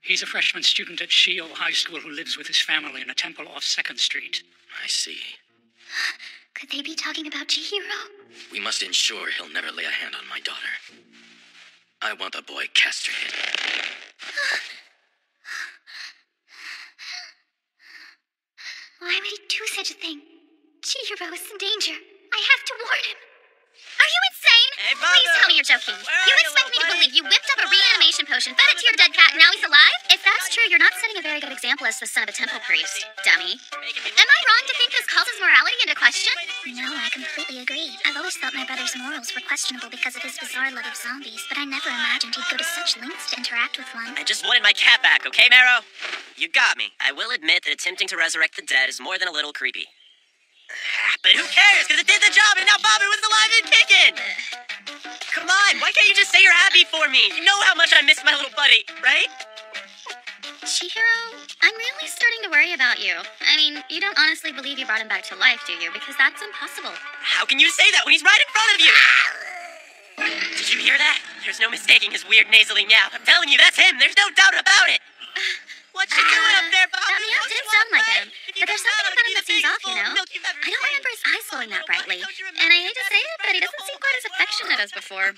[SPEAKER 6] He's a freshman student at Shio High School who lives with his family in a temple off 2nd Street.
[SPEAKER 8] I see.
[SPEAKER 7] Could they be talking about Chihiro?
[SPEAKER 8] We must ensure he'll never lay a hand on my daughter. I want the boy castrated.
[SPEAKER 7] Why would he do such a thing? Chihiro is in danger. I have to warn him. Are you insane?
[SPEAKER 3] Hey, Bobo.
[SPEAKER 7] Please tell me you're joking. You expect me to believe you whipped up a reanimation potion, fed it to your dead cat, and now he's alive? If that's true, you're not setting a very good example as the son of a temple priest, dummy. Am I wrong to think this calls his morality into question?
[SPEAKER 4] No, I completely agree. I've always thought my brother's morals were questionable because of his bizarre love of zombies, but I never imagined he'd go to such lengths to interact with one.
[SPEAKER 1] I just wanted my cat back, okay, Marrow? You got me. I will admit that attempting to resurrect the dead is more than a little creepy. But who cares, because it did the job, and now Bobby was alive and kicking! Come on, why can't you just say you're happy for me? You know how much I miss my little buddy, right?
[SPEAKER 7] Chihiro, I'm really starting to worry about you. I mean, you don't honestly believe you brought him back to life, do you? Because that's impossible.
[SPEAKER 1] How can you say that when he's right in front of you? Did you hear that? There's no mistaking his weird nasally meow. I'm telling you, that's him. There's no doubt about it. What you doing up there, Bobby?
[SPEAKER 7] That meow did sound like him, but there's something about him that seems off, you know? I don't remember his eyes glowing that brightly, and I hate to say it, but he doesn't seem quite as affectionate as before.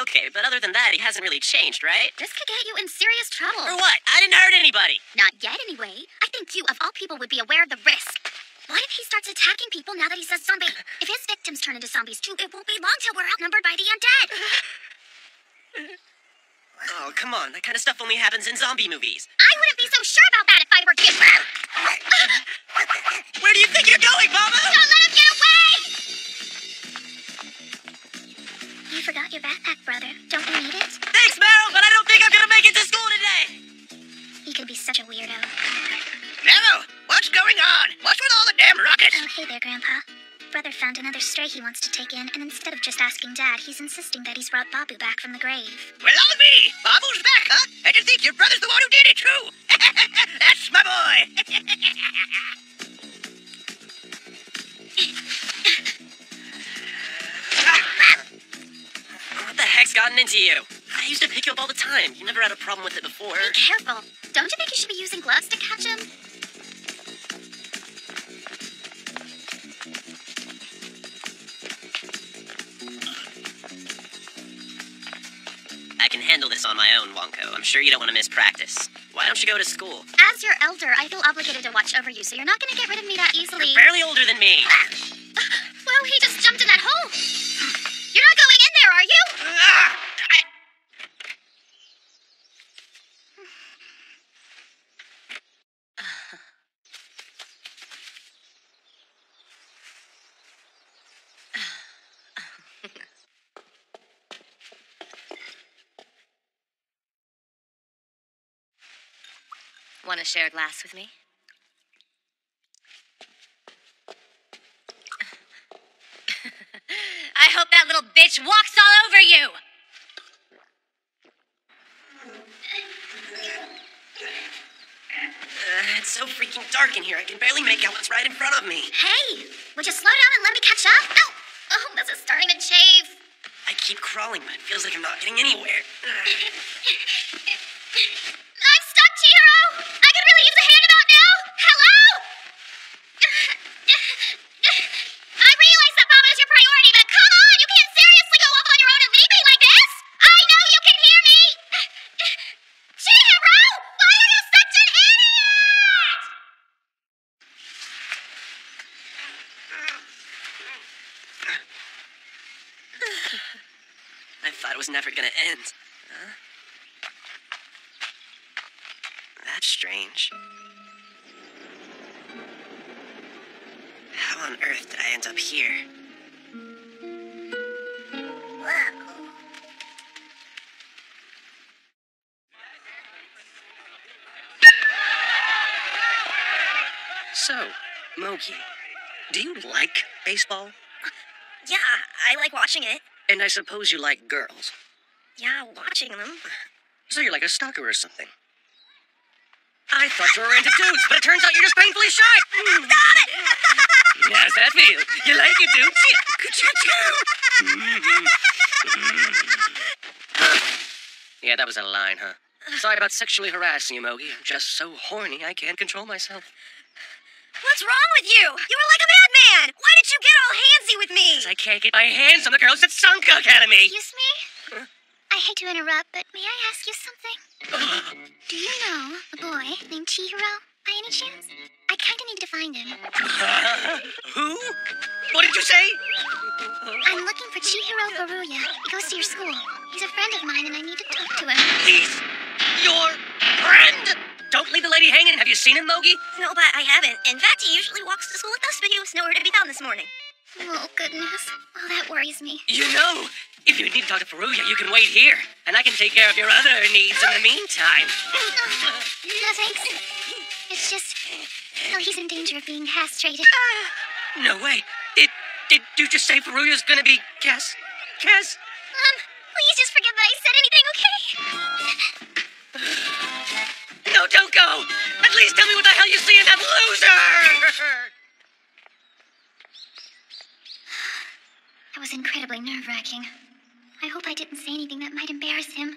[SPEAKER 1] Okay, but other than that, he hasn't really changed, right?
[SPEAKER 7] This could get you in serious trouble.
[SPEAKER 1] For what? I didn't hurt anybody.
[SPEAKER 7] Not yet, anyway. I think you, of all people, would be aware of the risk. What if he starts attacking people now that he's a zombie? If his victims turn into zombies too, it won't be long till we're outnumbered by the undead.
[SPEAKER 1] Oh, come on. That kind of stuff only happens in zombie movies.
[SPEAKER 7] I wouldn't be so sure about that if I were you.
[SPEAKER 1] Where do you think you're going, Mama?
[SPEAKER 7] Don't let him get away!
[SPEAKER 4] You forgot your backpack, brother. Don't you need it?
[SPEAKER 1] Thanks, Meryl, but I don't think I'm gonna make it to school today.
[SPEAKER 4] He could be such a weirdo.
[SPEAKER 5] Nero, what's going on? What's with all the damn ruckus?
[SPEAKER 4] Oh, hey there, Grandpa. Brother found another stray he wants to take in, and instead of just asking Dad, he's insisting that he's brought Babu back from the grave.
[SPEAKER 5] Well, on me. Babu's back, huh? And to think your brother's the one who did it, too. That's my boy.
[SPEAKER 1] What the heck's gotten into you? I used to pick you up all the time. You never had a problem with it before.
[SPEAKER 7] Be careful. Don't you think you should be using gloves to catch him?
[SPEAKER 1] I can handle this on my own, Wonko. I'm sure you don't want to miss practice. Why don't you go to school?
[SPEAKER 7] As your elder, I feel obligated to watch over you, so you're not going to get rid of me that easily.
[SPEAKER 1] You're barely older than me.
[SPEAKER 7] Well, he just jumped in that hole. You're not going in there, are you?
[SPEAKER 9] Want to share a glass with me? I hope that little bitch walks all over you!
[SPEAKER 1] It's so freaking dark in here, I can barely make out what's right in front of me.
[SPEAKER 7] Hey, would you slow down and let me catch up? Ow! Oh, this is starting to chafe.
[SPEAKER 1] I keep crawling, but it feels like I'm not getting anywhere.
[SPEAKER 7] I'm stuck, Chihiro! I could really use a hand about now! Hello? I realize that Mama's your priority, but come on! You can't seriously go off on your own and leave me like this! I know you can hear me! Chihiro! Why are you such an idiot?
[SPEAKER 1] I thought it was never gonna end. Huh? That's strange. How on earth did I end up here?
[SPEAKER 3] So, Mogi, do you like baseball?
[SPEAKER 10] Yeah, I like watching it.
[SPEAKER 3] And I suppose you like girls.
[SPEAKER 10] Yeah, watching them.
[SPEAKER 3] So you're like a stalker or something. I thought you were into dudes, but it turns out you're just painfully shy.
[SPEAKER 10] Got it!
[SPEAKER 3] How's that feel? You like it, dude? Yeah, that was a line, huh? Sorry about sexually harassing you, Mogi. I'm just so horny I can't control myself.
[SPEAKER 10] What's wrong with you? You were like a madman! Why did you get all handsy with me?
[SPEAKER 3] 'Cause I can't get my hands on the girls at Sankarea Academy.
[SPEAKER 4] Excuse me? I hate to interrupt, but may I ask you something? Do you know a boy named Chihiro?
[SPEAKER 7] by any chance? I kinda need to find him.
[SPEAKER 3] Who? What did you say?
[SPEAKER 7] I'm looking for Chihiro Furuya. He goes to your school. He's a friend of mine and I need to talk to him.
[SPEAKER 3] He's your friend? Don't leave the lady hanging. Have you seen him, Mogi?
[SPEAKER 10] No, but I haven't. In fact, he usually walks to school with us, but he was nowhere to be found this morning.
[SPEAKER 7] Oh, goodness. Well, that worries me.
[SPEAKER 3] You know, if you need to talk to Furuya, you can wait here, and I can take care of your other needs in the meantime.
[SPEAKER 7] No, thanks. It's just... Well, he's in danger of being castrated.
[SPEAKER 3] No way. Did you just say Furuya's gonna be Cass?
[SPEAKER 7] Please just forget that I said anything, okay?
[SPEAKER 3] No, don't go! At least tell me what the hell you see in that loser!
[SPEAKER 7] That was incredibly nerve-wracking. I hope I didn't say anything that might embarrass him.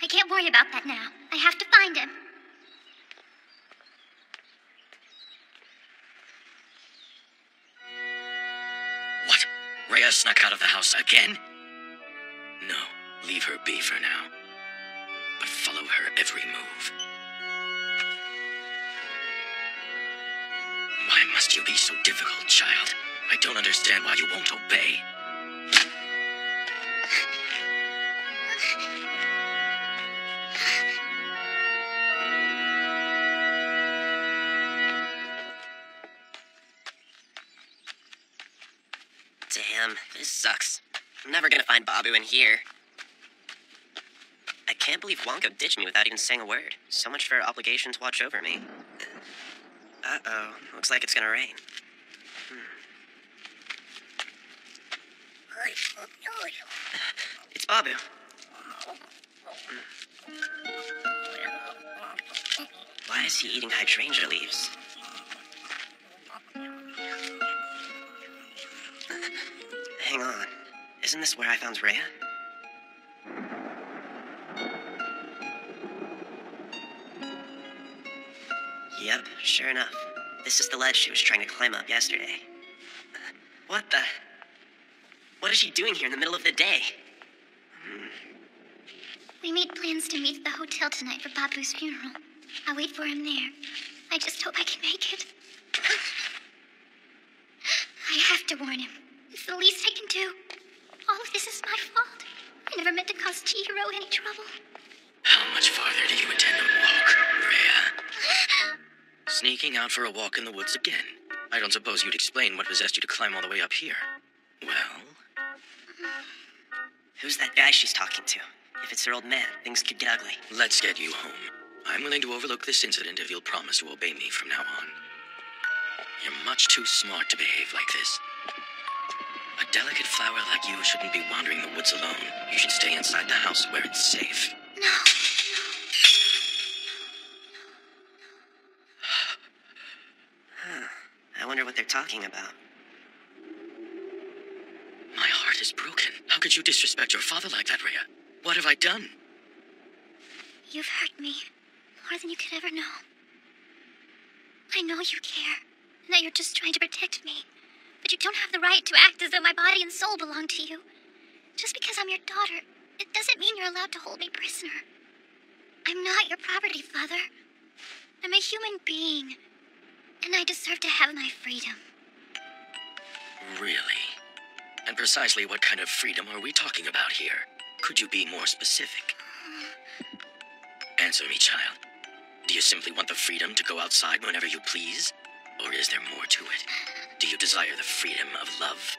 [SPEAKER 7] I can't worry about that now. I have to find him.
[SPEAKER 8] What? Rhea snuck out of the house again? No, leave her be for now. But follow her every move. Why must you be so difficult, child? I don't understand why you won't obey.
[SPEAKER 1] Damn, this sucks. I'm never gonna find Babu in here. I can't believe Wonko ditched me without even saying a word. So much for obligation to watch over me. Uh-oh, looks like it's gonna rain. It's Babu. Why is he eating hydrangea leaves? Hang on. Isn't this where I found Rhea? Yep, sure enough. This is the ledge she was trying to climb up yesterday. What the... What is she doing here in the middle of the day?
[SPEAKER 7] We made plans to meet at the hotel tonight for Babu's funeral. I'll wait for him there. I just hope I can make it. I have to warn him. It's the least I can do. All of this is my fault. I never meant to cause Chihiro any trouble.
[SPEAKER 8] How much farther do you intend to walk, Rhea? Sneaking out for a walk in the woods again? I don't suppose you'd explain what possessed you to climb all the way up here. Well?
[SPEAKER 1] Who's that guy she's talking to? If it's her old man, things could get ugly.
[SPEAKER 8] Let's get you home. I'm willing to overlook this incident if you'll promise to obey me from now on. You're much too smart to behave like this. A delicate flower like you shouldn't be wandering the woods alone. You should stay inside the house where it's safe.
[SPEAKER 7] No.
[SPEAKER 1] I wonder what they're talking about.
[SPEAKER 8] My heart is broken. How could you disrespect your father like that, Rhea? What have I done?
[SPEAKER 7] You've hurt me more than you could ever know. I know you care, and that you're just trying to protect me. But you don't have the right to act as though my body and soul belong to you. Just because I'm your daughter, it doesn't mean you're allowed to hold me prisoner. I'm not your property, Father. I'm a human being, and I deserve to have my freedom.
[SPEAKER 8] Really? And precisely what kind of freedom are we talking about here? Could you be more specific? Answer me, child. Do you simply want the freedom to go outside whenever you please? Or is there more to it? Do you desire the freedom of love?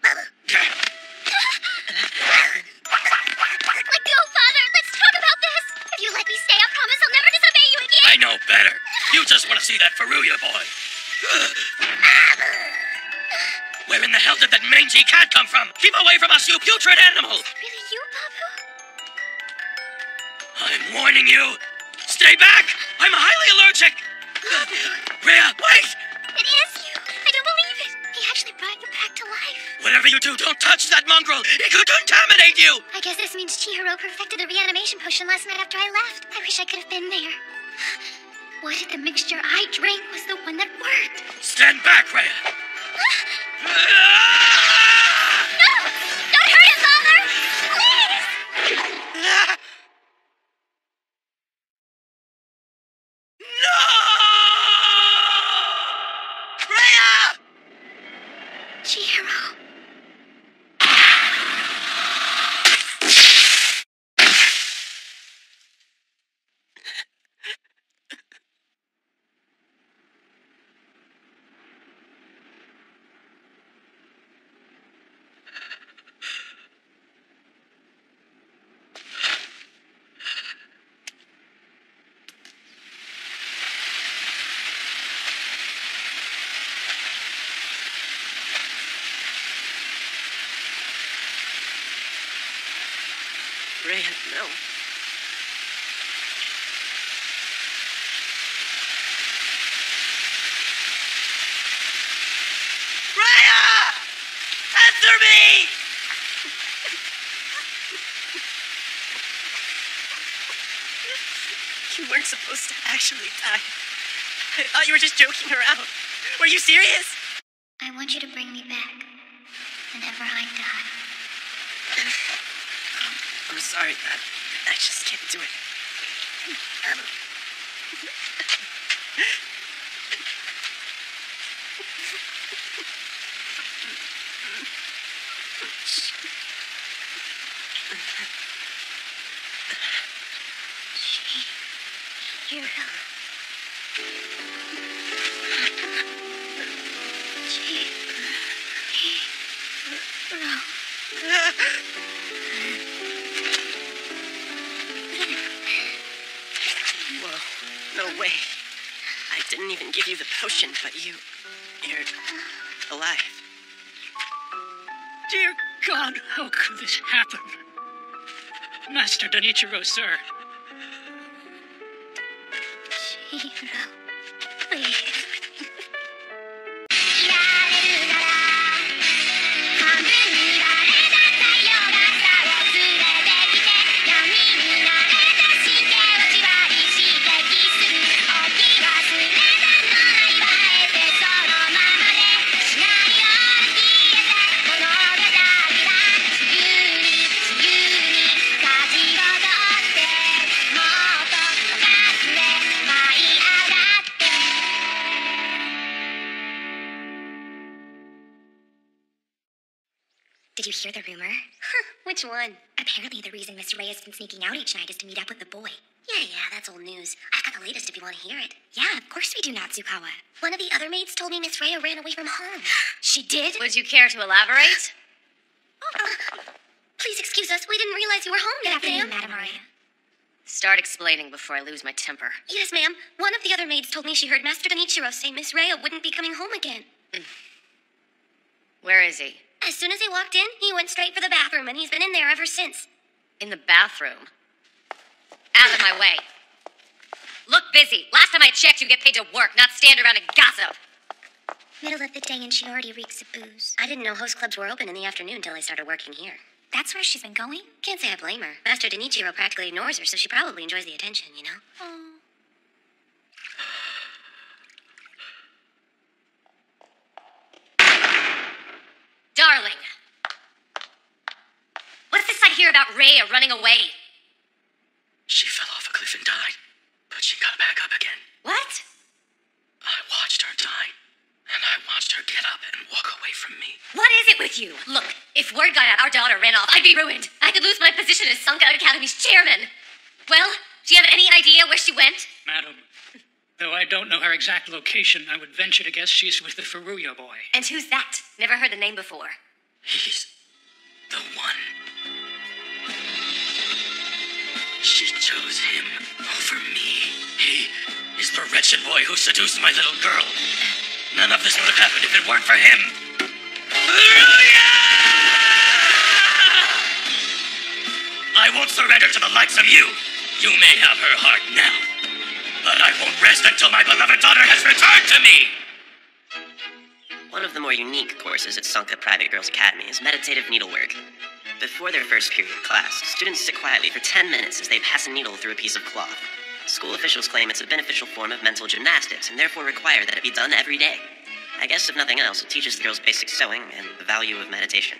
[SPEAKER 7] Let go, Father! Let's talk about this! If you let me stay, I promise I'll never disobey you again!
[SPEAKER 8] I know better. You just want to see that Furuya boy. Where in the hell did that mangy cat come from? Keep away from us, you putrid animal!
[SPEAKER 7] Is that really you, Babu?
[SPEAKER 8] I'm warning you. Stay back! I'm highly allergic! Rhea, wait!
[SPEAKER 7] It is you! I don't believe it! He actually brought you back to life.
[SPEAKER 8] Whatever you do, don't touch that mongrel! It could contaminate you!
[SPEAKER 7] I guess this means Chihiro perfected the reanimation potion last night after I left. I wish I could have been there. What if the mixture I drank was the one that worked?
[SPEAKER 8] Stand back, Rhea!
[SPEAKER 7] No! Don't hurt him, Father! Please!
[SPEAKER 1] Rhea, no.
[SPEAKER 5] Rhea! Answer me!
[SPEAKER 1] You weren't supposed to actually die. I thought you were just joking around. Were you serious?
[SPEAKER 2] I want you to bring me back whenever I die.
[SPEAKER 1] I'm sorry, Dad. I just can't do it.
[SPEAKER 2] Hero.
[SPEAKER 1] Whoa, no way. I didn't even give you the potion, but you're alive.
[SPEAKER 6] Dear God, how could this happen? Master Denichiro, sir.
[SPEAKER 2] Hero, please.
[SPEAKER 7] Did you hear the rumor?
[SPEAKER 4] Which one?
[SPEAKER 7] Apparently the reason Miss Rhea's been sneaking out each night is to meet up with the boy.
[SPEAKER 4] Yeah, that's old news. I've got the latest if you want to hear it.
[SPEAKER 7] Yeah, of course we do, Natsukawa.
[SPEAKER 4] One of the other maids told me Miss Rhea ran away from home.
[SPEAKER 7] She did?
[SPEAKER 9] Would you care to elaborate?
[SPEAKER 4] Please excuse us. We didn't realize you were home
[SPEAKER 7] Good
[SPEAKER 4] yet,
[SPEAKER 7] afternoon,
[SPEAKER 4] ma'am.
[SPEAKER 7] Madam Rhea.
[SPEAKER 9] Start explaining before I lose my temper.
[SPEAKER 4] Yes, ma'am. One of the other maids told me she heard Master Denichiro say Miss Rhea wouldn't be coming home again.
[SPEAKER 9] Where is he?
[SPEAKER 4] As soon as he walked in, he went straight for the bathroom, and he's been in there ever since.
[SPEAKER 9] In the bathroom. Out of my way. Look busy. Last time I checked, you get paid to work, not stand around and gossip.
[SPEAKER 7] Middle of the day and she already reeks of booze.
[SPEAKER 4] I didn't know host clubs were open in the afternoon until I started working here.
[SPEAKER 7] That's where she's been going?
[SPEAKER 4] Can't say I blame her. Master Denichiro practically ignores her, so she probably enjoys the attention, you know?
[SPEAKER 7] Oh.
[SPEAKER 9] Darling. What's this I hear about Rhea running away?
[SPEAKER 8] She fell off a cliff and died, but she got back up again.
[SPEAKER 9] What?
[SPEAKER 8] I watched her die, and I watched her get up and walk away from me.
[SPEAKER 9] What is it with you? Look, if word got out our daughter ran off, I'd be ruined. I could lose my position as Sankarea Academy's chairman. Well, do you have any idea where she went?
[SPEAKER 6] Madam, though I don't know her exact location, I would venture to guess she's with the Furuya boy.
[SPEAKER 9] And who's that? Never heard the name before.
[SPEAKER 8] He's the one. She chose him over me. He is the wretched boy who seduced my little girl. None of this would have happened if it weren't for him. I won't surrender to the likes of you. You may have her heart now, but I won't rest until my beloved daughter has returned to me.
[SPEAKER 1] One of the more unique courses at Sanka Private Girls Academy is meditative needlework. Before their first period of class, students sit quietly for 10 minutes as they pass a needle through a piece of cloth. School officials claim it's a beneficial form of mental gymnastics and therefore require that it be done every day. I guess if nothing else, it teaches the girls basic sewing and the value of meditation.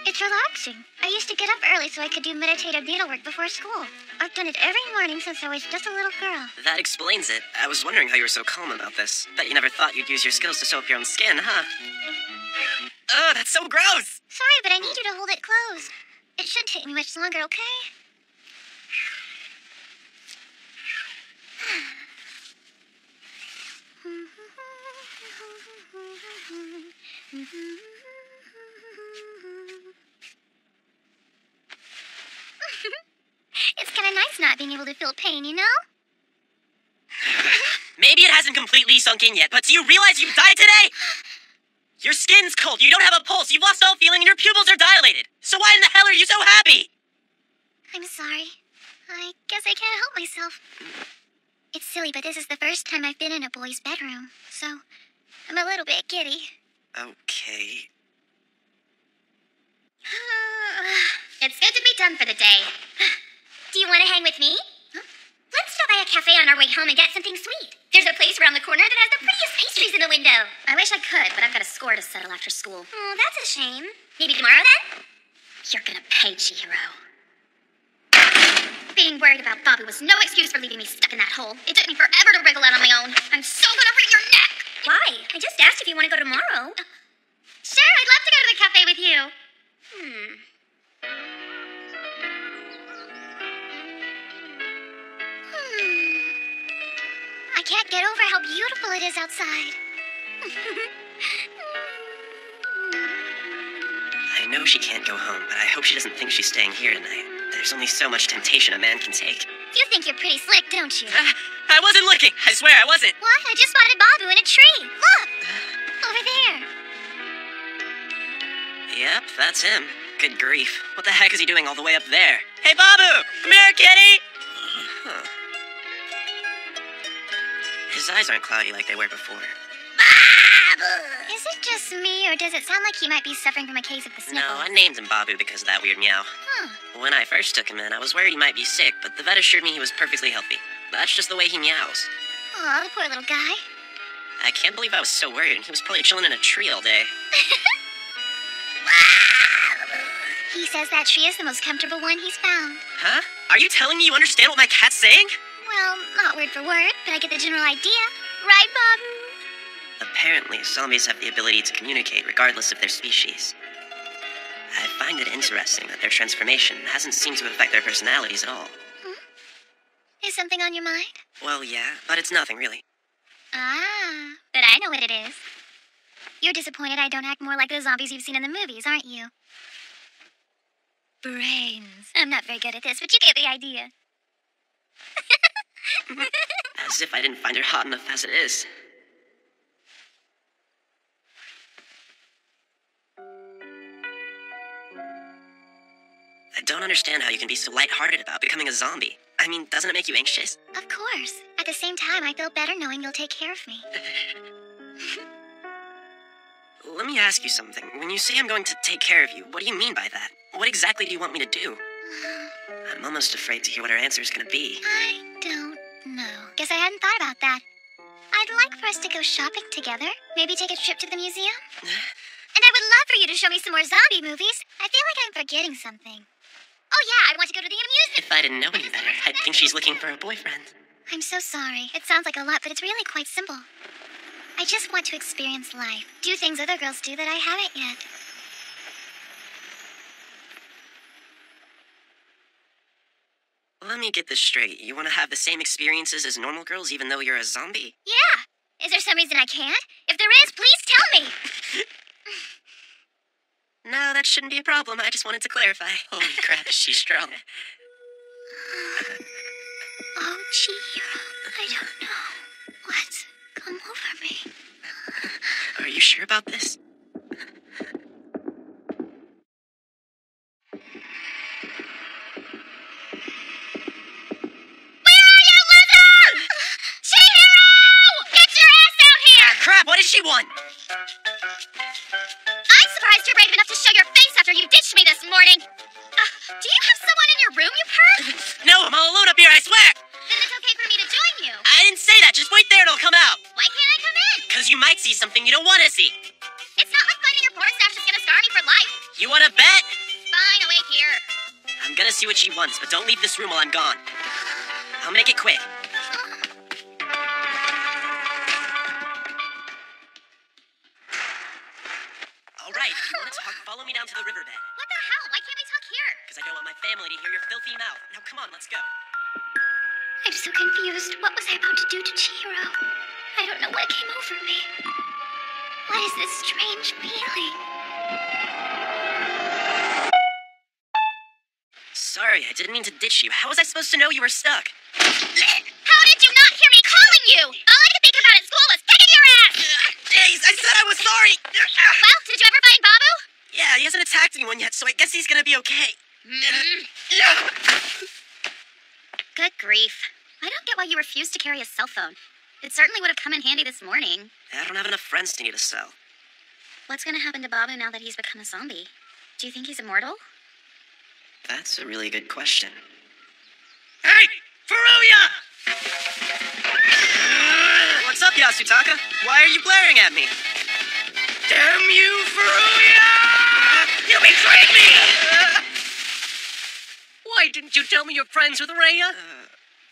[SPEAKER 2] It's relaxing. I used to get up early so I could do meditative needlework before school. I've done it every morning since I was just a little girl.
[SPEAKER 1] That explains it. I was wondering how you were so calm about this. Bet you never thought you'd use your skills to sew up your own skin, huh? Ugh, that's so gross!
[SPEAKER 2] Sorry, but I need you to hold it closed. It shouldn't take me much longer, okay? It's kind of nice not being able to feel pain, you know?
[SPEAKER 1] Maybe it hasn't completely sunk in yet, but do you realize you died today? Your skin's cold, you don't have a pulse, you've lost all feeling, and your pupils are dilated. So why in the hell are you so happy?
[SPEAKER 7] I'm sorry. I guess I can't help myself. It's silly, but this is the first time I've been in a boy's bedroom, so I'm a little bit giddy.
[SPEAKER 1] Okay.
[SPEAKER 7] It's good to be done for the day. Do you want to hang with me? Let's stop by a cafe on our way home and get something sweet. There's a place around the corner that has the prettiest pastries in the window. I wish I could, but I've got a score to settle after school. Oh, that's a shame. Maybe tomorrow then? You're gonna pay, Chihiro. Being worried about Babu was no excuse for leaving me stuck in that hole. It took me forever to wriggle out on my own. I'm so gonna wring your neck! Why? I just asked if you want to go tomorrow. Sure, I'd love to go to the cafe with you. I can't get over how beautiful it is outside.
[SPEAKER 1] I know she can't go home, but I hope she doesn't think she's staying here tonight. There's only so much temptation a man can take.
[SPEAKER 7] You think you're pretty slick, don't you?
[SPEAKER 1] I wasn't looking! I swear I wasn't!
[SPEAKER 7] What? I just spotted Babu in a tree. Look! Over there.
[SPEAKER 1] Yep, that's him. Good grief. What the heck is he doing all the way up there? Hey, Babu! Come here, kitty! Huh. His eyes aren't cloudy like they were before.
[SPEAKER 7] Is it just me, or does it sound like he might be suffering from a case of the sniffles?
[SPEAKER 1] No, I named him Babu because of that weird meow. When I first took him in, I was worried he might be sick, but the vet assured me he was perfectly healthy. That's just the way he meows.
[SPEAKER 7] Aw, the poor little guy.
[SPEAKER 1] I can't believe I was so worried. He was probably chilling in a tree all day.
[SPEAKER 7] He says that tree is the most comfortable one he's found.
[SPEAKER 1] Huh? Are you telling me you understand what my cat's saying?
[SPEAKER 7] Well, not word for word, but I get the general idea. Right, Babu?
[SPEAKER 1] Apparently, zombies have the ability to communicate regardless of their species. I find it interesting that their transformation hasn't seemed to affect their personalities at all.
[SPEAKER 7] Is something on your mind?
[SPEAKER 1] Well, yeah, but it's nothing really.
[SPEAKER 7] Ah, but I know what it is. You're disappointed I don't act more like the zombies you've seen in the movies, aren't you? Brains. I'm not very good at this, but you get the idea.
[SPEAKER 1] As if I didn't find her hot enough as it is. I don't understand how you can be so lighthearted about becoming a zombie. I mean, doesn't it make you anxious?
[SPEAKER 7] Of course. At the same time, I feel better knowing you'll take care of me.
[SPEAKER 1] Let me ask you something. When you say I'm going to take care of you, what do you mean by that? What exactly do you want me to do? I'm almost afraid to hear what her answer is going to be.
[SPEAKER 7] I don't know. Guess I hadn't thought about that. I'd like for us to go shopping together. Maybe take a trip to the museum. And I would love for you to show me some more zombie movies. I feel like I'm forgetting something. Oh yeah, I want to go to the amusement.
[SPEAKER 1] If I didn't know any better, I'd think she's looking for a boyfriend.
[SPEAKER 7] I'm so sorry. It sounds like a lot, but it's really quite simple. I just want to experience life. Do things other girls do that I haven't yet.
[SPEAKER 1] Let me get this straight. You want to have the same experiences as normal girls even though you're a zombie?
[SPEAKER 7] Yeah. Is there some reason I can't? If there is, please tell me.
[SPEAKER 1] No, that shouldn't be a problem. I just wanted to clarify. Holy crap, she's strong.
[SPEAKER 7] Oh, Chihiro, I don't know what's come over me.
[SPEAKER 1] Are you sure about this? Crap, what did she want?
[SPEAKER 7] I'm surprised you're brave enough to show your face after you ditched me this morning. Do you have someone in your room, you perv?
[SPEAKER 1] No, I'm all alone up here, I swear!
[SPEAKER 7] Then it's okay for me to join you.
[SPEAKER 1] I didn't say that, just wait there, it'll come out.
[SPEAKER 7] Why can't I come in?
[SPEAKER 1] Because you might see something you don't want to see.
[SPEAKER 7] It's not like finding your porn stash is gonna scar me for life.
[SPEAKER 1] You want to bet?
[SPEAKER 7] Fine, I'll wait here.
[SPEAKER 1] I'm gonna see what she wants, but don't leave this room while I'm gone. I'll make it quick. Alright, if you want to talk, follow me down to the riverbed.
[SPEAKER 7] What the hell? Why can't we talk here?
[SPEAKER 1] Because I don't want my family to hear your filthy mouth. Now come on, let's go.
[SPEAKER 7] I'm so confused. What was I about to do to Chihiro? I don't know what came over me. What is this strange feeling?
[SPEAKER 1] Sorry, I didn't mean to ditch you. How was I supposed to know you were stuck?
[SPEAKER 7] How did you not hear me calling you? All I could think about at school was kicking your ass!
[SPEAKER 1] Jeez, I said I was sorry!
[SPEAKER 7] Well, did you ever find Babu?
[SPEAKER 1] Yeah, he hasn't attacked anyone yet, so I guess he's gonna be okay.
[SPEAKER 7] Good grief. I don't get why you refused to carry a cell phone. It certainly would have come in handy this morning.
[SPEAKER 1] I don't have enough friends to need a cell.
[SPEAKER 7] What's gonna happen to Babu now that he's become a zombie? Do you think he's immortal?
[SPEAKER 1] That's a really good question.
[SPEAKER 5] Hey, Furuya!
[SPEAKER 1] What's up, Yasutaka? Why are you glaring at me?
[SPEAKER 5] Damn you, Furuya! You betrayed me!
[SPEAKER 3] Why didn't you tell me you're friends with Rhea?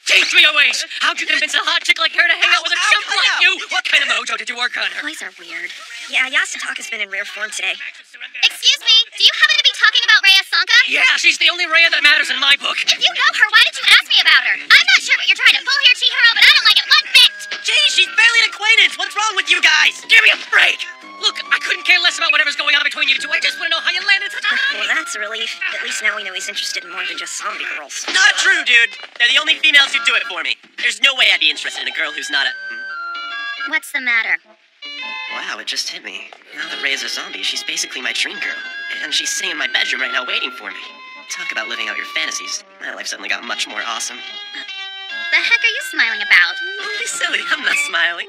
[SPEAKER 3] Teach me your ways! How'd you convince a hot chick like her to hang out with a chump like you? What kind of mojo did you work on her?
[SPEAKER 7] Boys are weird.
[SPEAKER 10] Yeah, Yasutaka's been in rare form today.
[SPEAKER 7] Excuse me, do you happen to be talking about Rhea Sanka?
[SPEAKER 3] Yeah, she's the only Rhea that matters in my book.
[SPEAKER 7] If you know her, why did you ask me about her? I'm not sure what you're trying to pull here, Chihiro, but I don't like it one bit!
[SPEAKER 1] Gee, she's barely an acquaintance. What's wrong with you guys?
[SPEAKER 3] Give me a break! Look, I couldn't care less about whatever's going on between you two. I just want to know how you landed such a...
[SPEAKER 10] Well, that's a relief. At least now we know he's interested in more than just zombie girls.
[SPEAKER 1] Not true, dude. They're the only females who do it for me. There's no way I'd be interested in a girl who's not a...
[SPEAKER 7] What's the matter?
[SPEAKER 1] Wow, it just hit me. Now that Rhea's a zombie, she's basically my dream girl. And she's sitting in my bedroom right now waiting for me. Talk about living out your fantasies. My life suddenly got much more awesome.
[SPEAKER 7] The heck are you smiling about?
[SPEAKER 1] Don't be silly, I'm not smiling.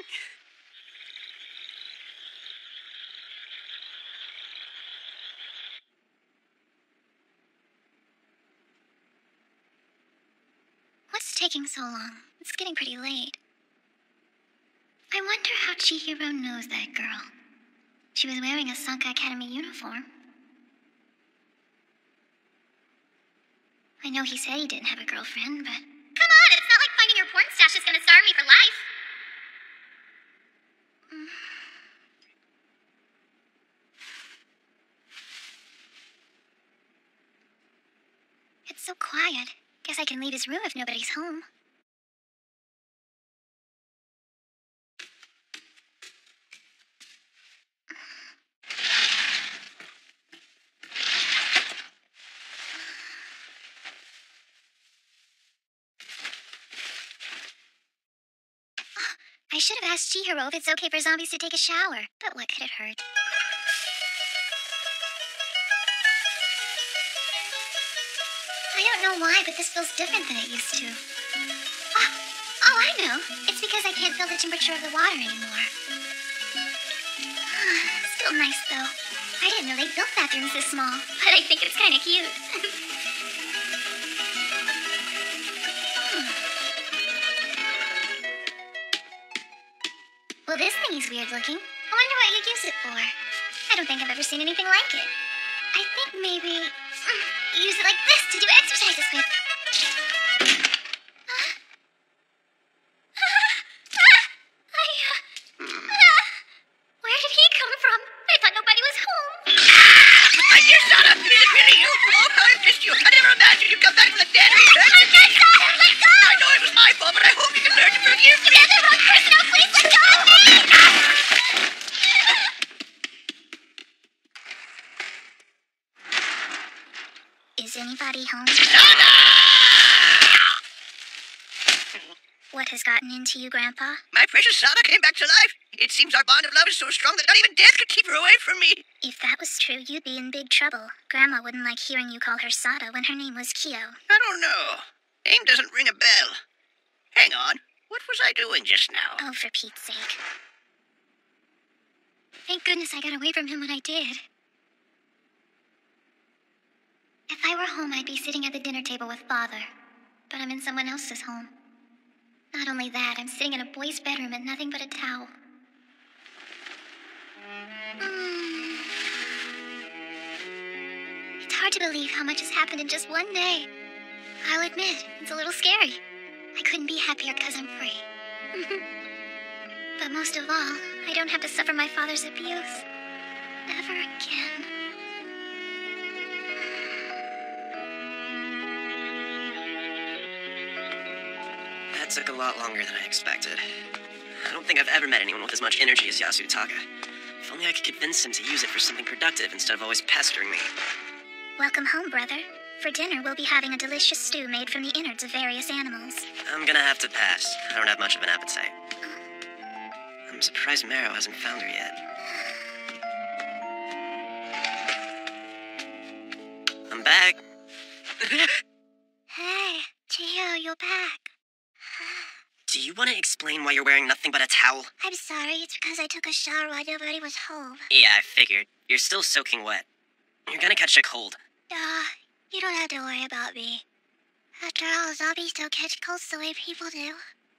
[SPEAKER 7] What's taking so long? It's getting pretty late. I wonder how Chihiro knows that girl. She was wearing a Sanka Academy uniform. I know he said he didn't have a girlfriend, but... Come on, it's not like finding your porn stash is gonna star me for life. It's so quiet. Guess I can leave his room if nobody's home. I should have asked Chihiro if it's okay for zombies to take a shower, but what could it hurt? I don't know why, but this feels different than it used to. Oh, I know. It's because I can't feel the temperature of the water anymore. Still nice, though. I didn't know they built bathrooms this small, but I think it's kind of cute. Well, this thing is weird looking. I wonder what you'd use it for. I don't think I've ever seen anything like it. I think maybe use it like this to do exercises with. Where did he come from? I thought nobody was home.
[SPEAKER 5] My dear Sana, is it really you? Oh, how I missed you. I never imagined you'd come back from the dead.
[SPEAKER 7] I'm not sorry. Let go!
[SPEAKER 5] I know it was my fault, but I hope you can learn to forgive me.
[SPEAKER 7] You're the wrong person. Now, please let go of me! Is anybody home? What has gotten into you, Grandpa?
[SPEAKER 5] My precious Sana came back to life. It seems our bond of love is so strong that not even death could keep her away from me.
[SPEAKER 7] If that was true, you'd be in big trouble. Grandma wouldn't like hearing you call her Sada when her name was Kyo.
[SPEAKER 5] I don't know. Name doesn't ring a bell. Hang on. What was I doing just now?
[SPEAKER 7] Oh, for Pete's sake. Thank goodness I got away from him when I did. If I were home, I'd be sitting at the dinner table with Father. But I'm in someone else's home. Not only that, I'm sitting in a boy's bedroom in nothing but a towel. It's hard to believe how much has happened in just one day. I'll admit, it's a little scary. I couldn't be happier because I'm free. But most of all, I don't have to suffer my father's abuse. Ever again.
[SPEAKER 1] That took a lot longer than I expected. I don't think I've ever met anyone with as much energy as Yasutaka. If only I could convince him to use it for something productive instead of always pestering me.
[SPEAKER 7] Welcome home, brother. For dinner, we'll be having a delicious stew made from the innards of various animals.
[SPEAKER 1] I'm gonna have to pass. I don't have much of an appetite. I'm surprised Mero hasn't found her yet. I'm back.
[SPEAKER 4] Hey, Chihiro, you're back.
[SPEAKER 1] Do you want to explain why you're wearing nothing but a towel?
[SPEAKER 4] I'm sorry, it's because I took a shower while nobody was home.
[SPEAKER 1] Yeah, I figured. You're still soaking wet. You're gonna catch a cold.
[SPEAKER 4] You don't have to worry about me. After all, zombies don't catch colds the way people do.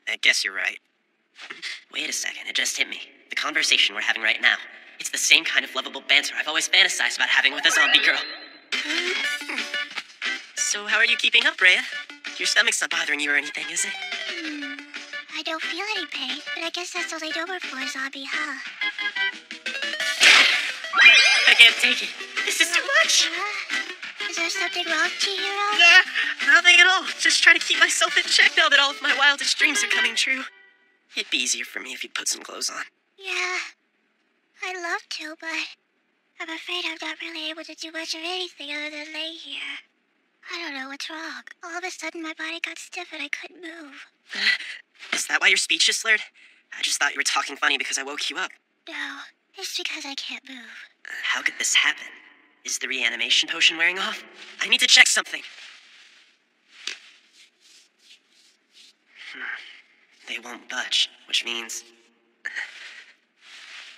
[SPEAKER 1] I guess you're right. Wait a second, it just hit me. The conversation we're having right now. It's the same kind of lovable banter I've always fantasized about having with a zombie girl. So how are you keeping up, Rhea? Your stomach's not bothering you or anything, is it?
[SPEAKER 4] I don't feel any pain, but I guess that's only over for a zombie, huh?
[SPEAKER 1] I can't take it. This is too much.
[SPEAKER 4] Is there something wrong, Chihiro?
[SPEAKER 1] Nah, nothing at all. Just trying to keep myself in check now that all of my wildest dreams are coming true. It'd be easier for me if you'd put some clothes on.
[SPEAKER 4] Yeah, I'd love to, but I'm afraid I'm not really able to do much of anything other than lay here. I don't know what's wrong. All of a sudden, my body got stiff and I couldn't move.
[SPEAKER 1] Is that why your speech is slurred? I just thought you were talking funny because I woke you up.
[SPEAKER 4] No, it's because I can't move.
[SPEAKER 1] How could this happen? Is the reanimation potion wearing off? I need to check something. They won't budge, which means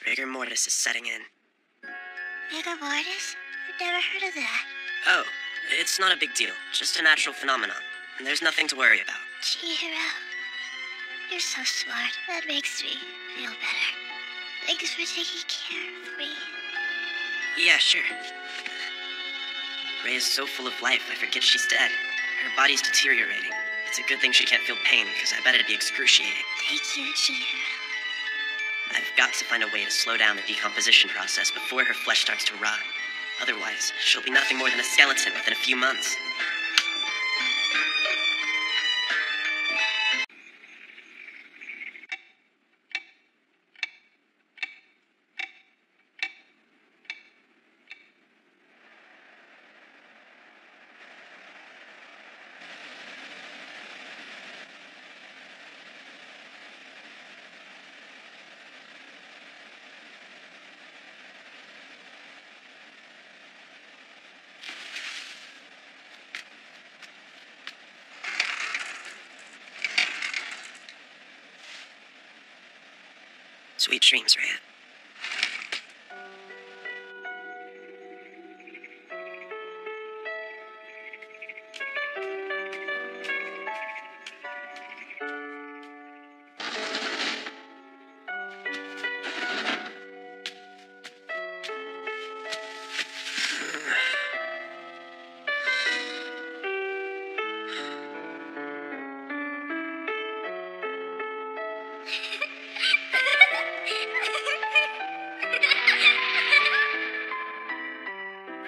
[SPEAKER 1] rigor mortis is setting in.
[SPEAKER 4] Rigor mortis? I've never heard of that.
[SPEAKER 1] Oh, it's not a big deal. Just a natural phenomenon. And there's nothing to worry about.
[SPEAKER 4] Chihiro, you're so smart. That makes me feel better. Thanks for taking care of me.
[SPEAKER 1] Yeah, sure. Ray is so full of life, I forget she's dead. Her body's deteriorating. It's a good thing she can't feel pain, because I bet it'd be excruciating.
[SPEAKER 4] Thank you, Chihiro.
[SPEAKER 1] I've got to find a way to slow down the decomposition process before her flesh starts to rot. Otherwise, she'll be nothing more than a skeleton within a few months. Sweet dreams, Rhea.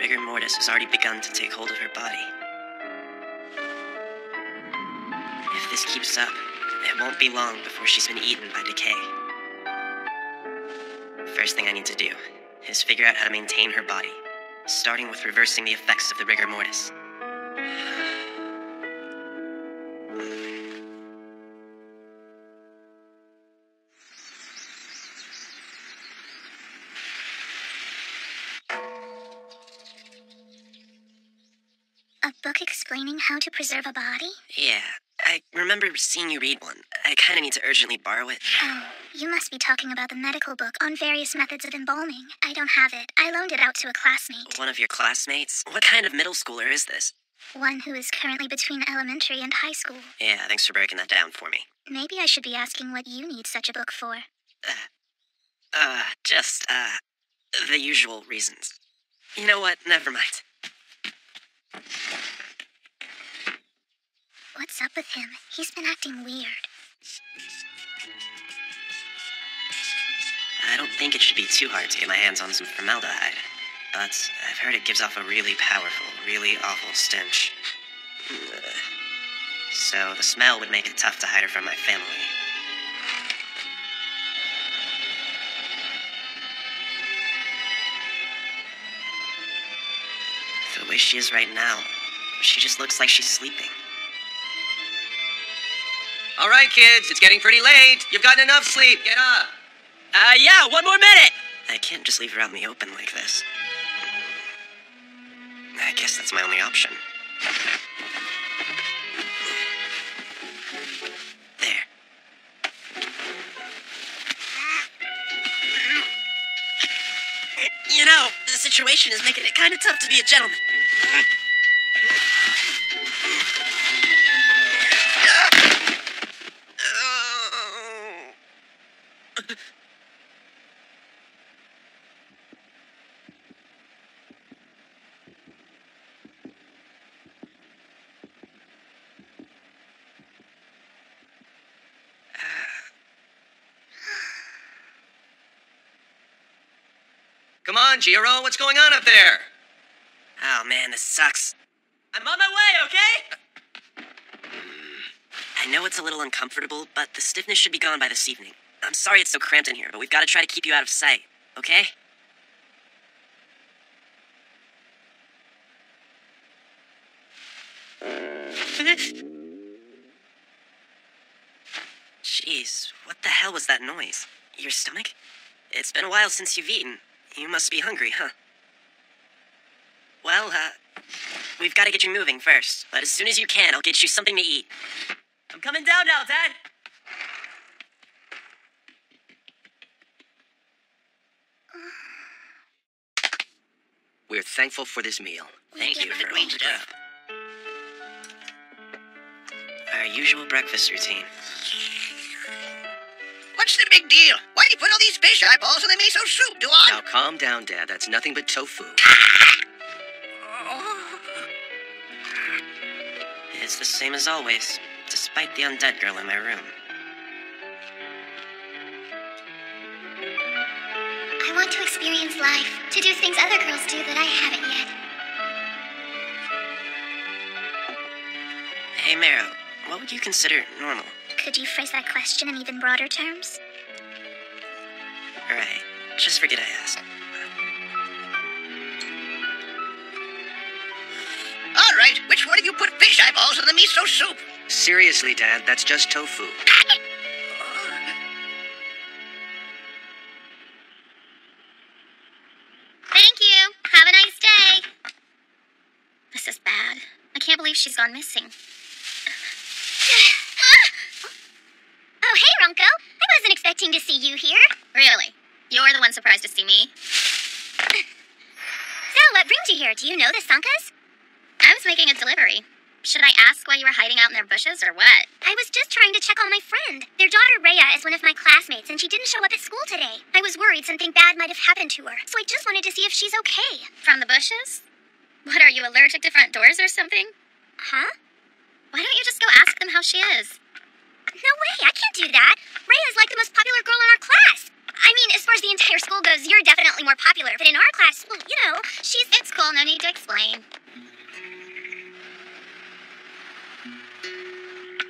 [SPEAKER 1] Rigor mortis has already begun to take hold of her body. If this keeps up, it won't be long before she's been eaten by decay. First thing I need to do is figure out how to maintain her body, starting with reversing the effects of the rigor mortis.
[SPEAKER 4] A book explaining how to preserve a body?
[SPEAKER 1] Yeah, I remember seeing you read one. I kinda need to urgently borrow it.
[SPEAKER 4] Oh, you must be talking about the medical book on various methods of embalming. I don't have it. I loaned it out to a classmate.
[SPEAKER 1] One of your classmates? What kind of middle schooler is this?
[SPEAKER 4] One who is currently between elementary and high school.
[SPEAKER 1] Yeah, thanks for breaking that down for me.
[SPEAKER 4] Maybe I should be asking what you need such a book for.
[SPEAKER 1] Just the usual reasons. You know what? Never mind.
[SPEAKER 4] What's up with him? He's been acting weird.
[SPEAKER 1] I don't think it should be too hard to get my hands on some formaldehyde. But I've heard it gives off a really powerful, really awful stench. So the smell would make it tough to hide her from my family. The way she is right now, she just looks like she's sleeping.
[SPEAKER 3] All right, kids, it's getting pretty late. You've gotten enough sleep. Get up.
[SPEAKER 1] Yeah, one more minute! I can't just leave her out in the open like this. I guess that's my only option. There.
[SPEAKER 3] You know, the situation is making it kind of tough to be a gentleman.
[SPEAKER 8] Come on, Jiro, what's going on up there?
[SPEAKER 1] Oh man, this sucks.
[SPEAKER 3] I'm on my way, okay?
[SPEAKER 1] I know it's a little uncomfortable, but the stiffness should be gone by this evening. I'm sorry it's so cramped in here, but we've got to try to keep you out of sight, okay? Jeez, what the hell was that noise? Your stomach? It's been a while since you've eaten. You must be hungry, huh? Well, we've got to get you moving first, but as soon as you can, I'll get you something to eat.
[SPEAKER 3] I'm coming down now, Dad.
[SPEAKER 8] We're thankful for this meal.
[SPEAKER 1] Thank you for all
[SPEAKER 3] great
[SPEAKER 1] the
[SPEAKER 3] stuff.
[SPEAKER 1] Our usual breakfast routine.
[SPEAKER 5] What's the big deal? Why do you put all these fish eyeballs in the miso soup, Duan?
[SPEAKER 8] Now calm down, Dad. That's nothing but tofu.
[SPEAKER 1] It's the same as always, despite the undead girl in my room.
[SPEAKER 7] I want to experience life, to do things other girls do that I haven't yet.
[SPEAKER 1] Hey, Mero, what would you consider normal?
[SPEAKER 7] Could you phrase that question in even broader terms?
[SPEAKER 1] Alright, just forget I asked.
[SPEAKER 5] All right, which one of you put fish eyeballs in the miso soup?
[SPEAKER 8] Seriously, Dad, that's just tofu.
[SPEAKER 7] Thank you. Have a nice day. This is bad. I can't believe she's gone missing. Oh, hey, Ronco. I wasn't expecting to see you here. Really? You're the one surprised to see me. So, what brings you here? Do you know the Sankas? I was making a delivery. Should I ask why you were hiding out in their bushes or what? I was just trying to check on my friend. Their daughter Rhea is one of my classmates, and she didn't show up at school today. I was worried something bad might have happened to her, so I just wanted to see if she's okay. From the bushes? What, are you allergic to front doors or something? Huh? Why don't you just go ask them how she is? No way, I can't do that. Rhea's like the most popular girl in our class. I mean, as far as the entire school goes, you're definitely more popular, but in our class, well, you know, it's cool, no need to explain.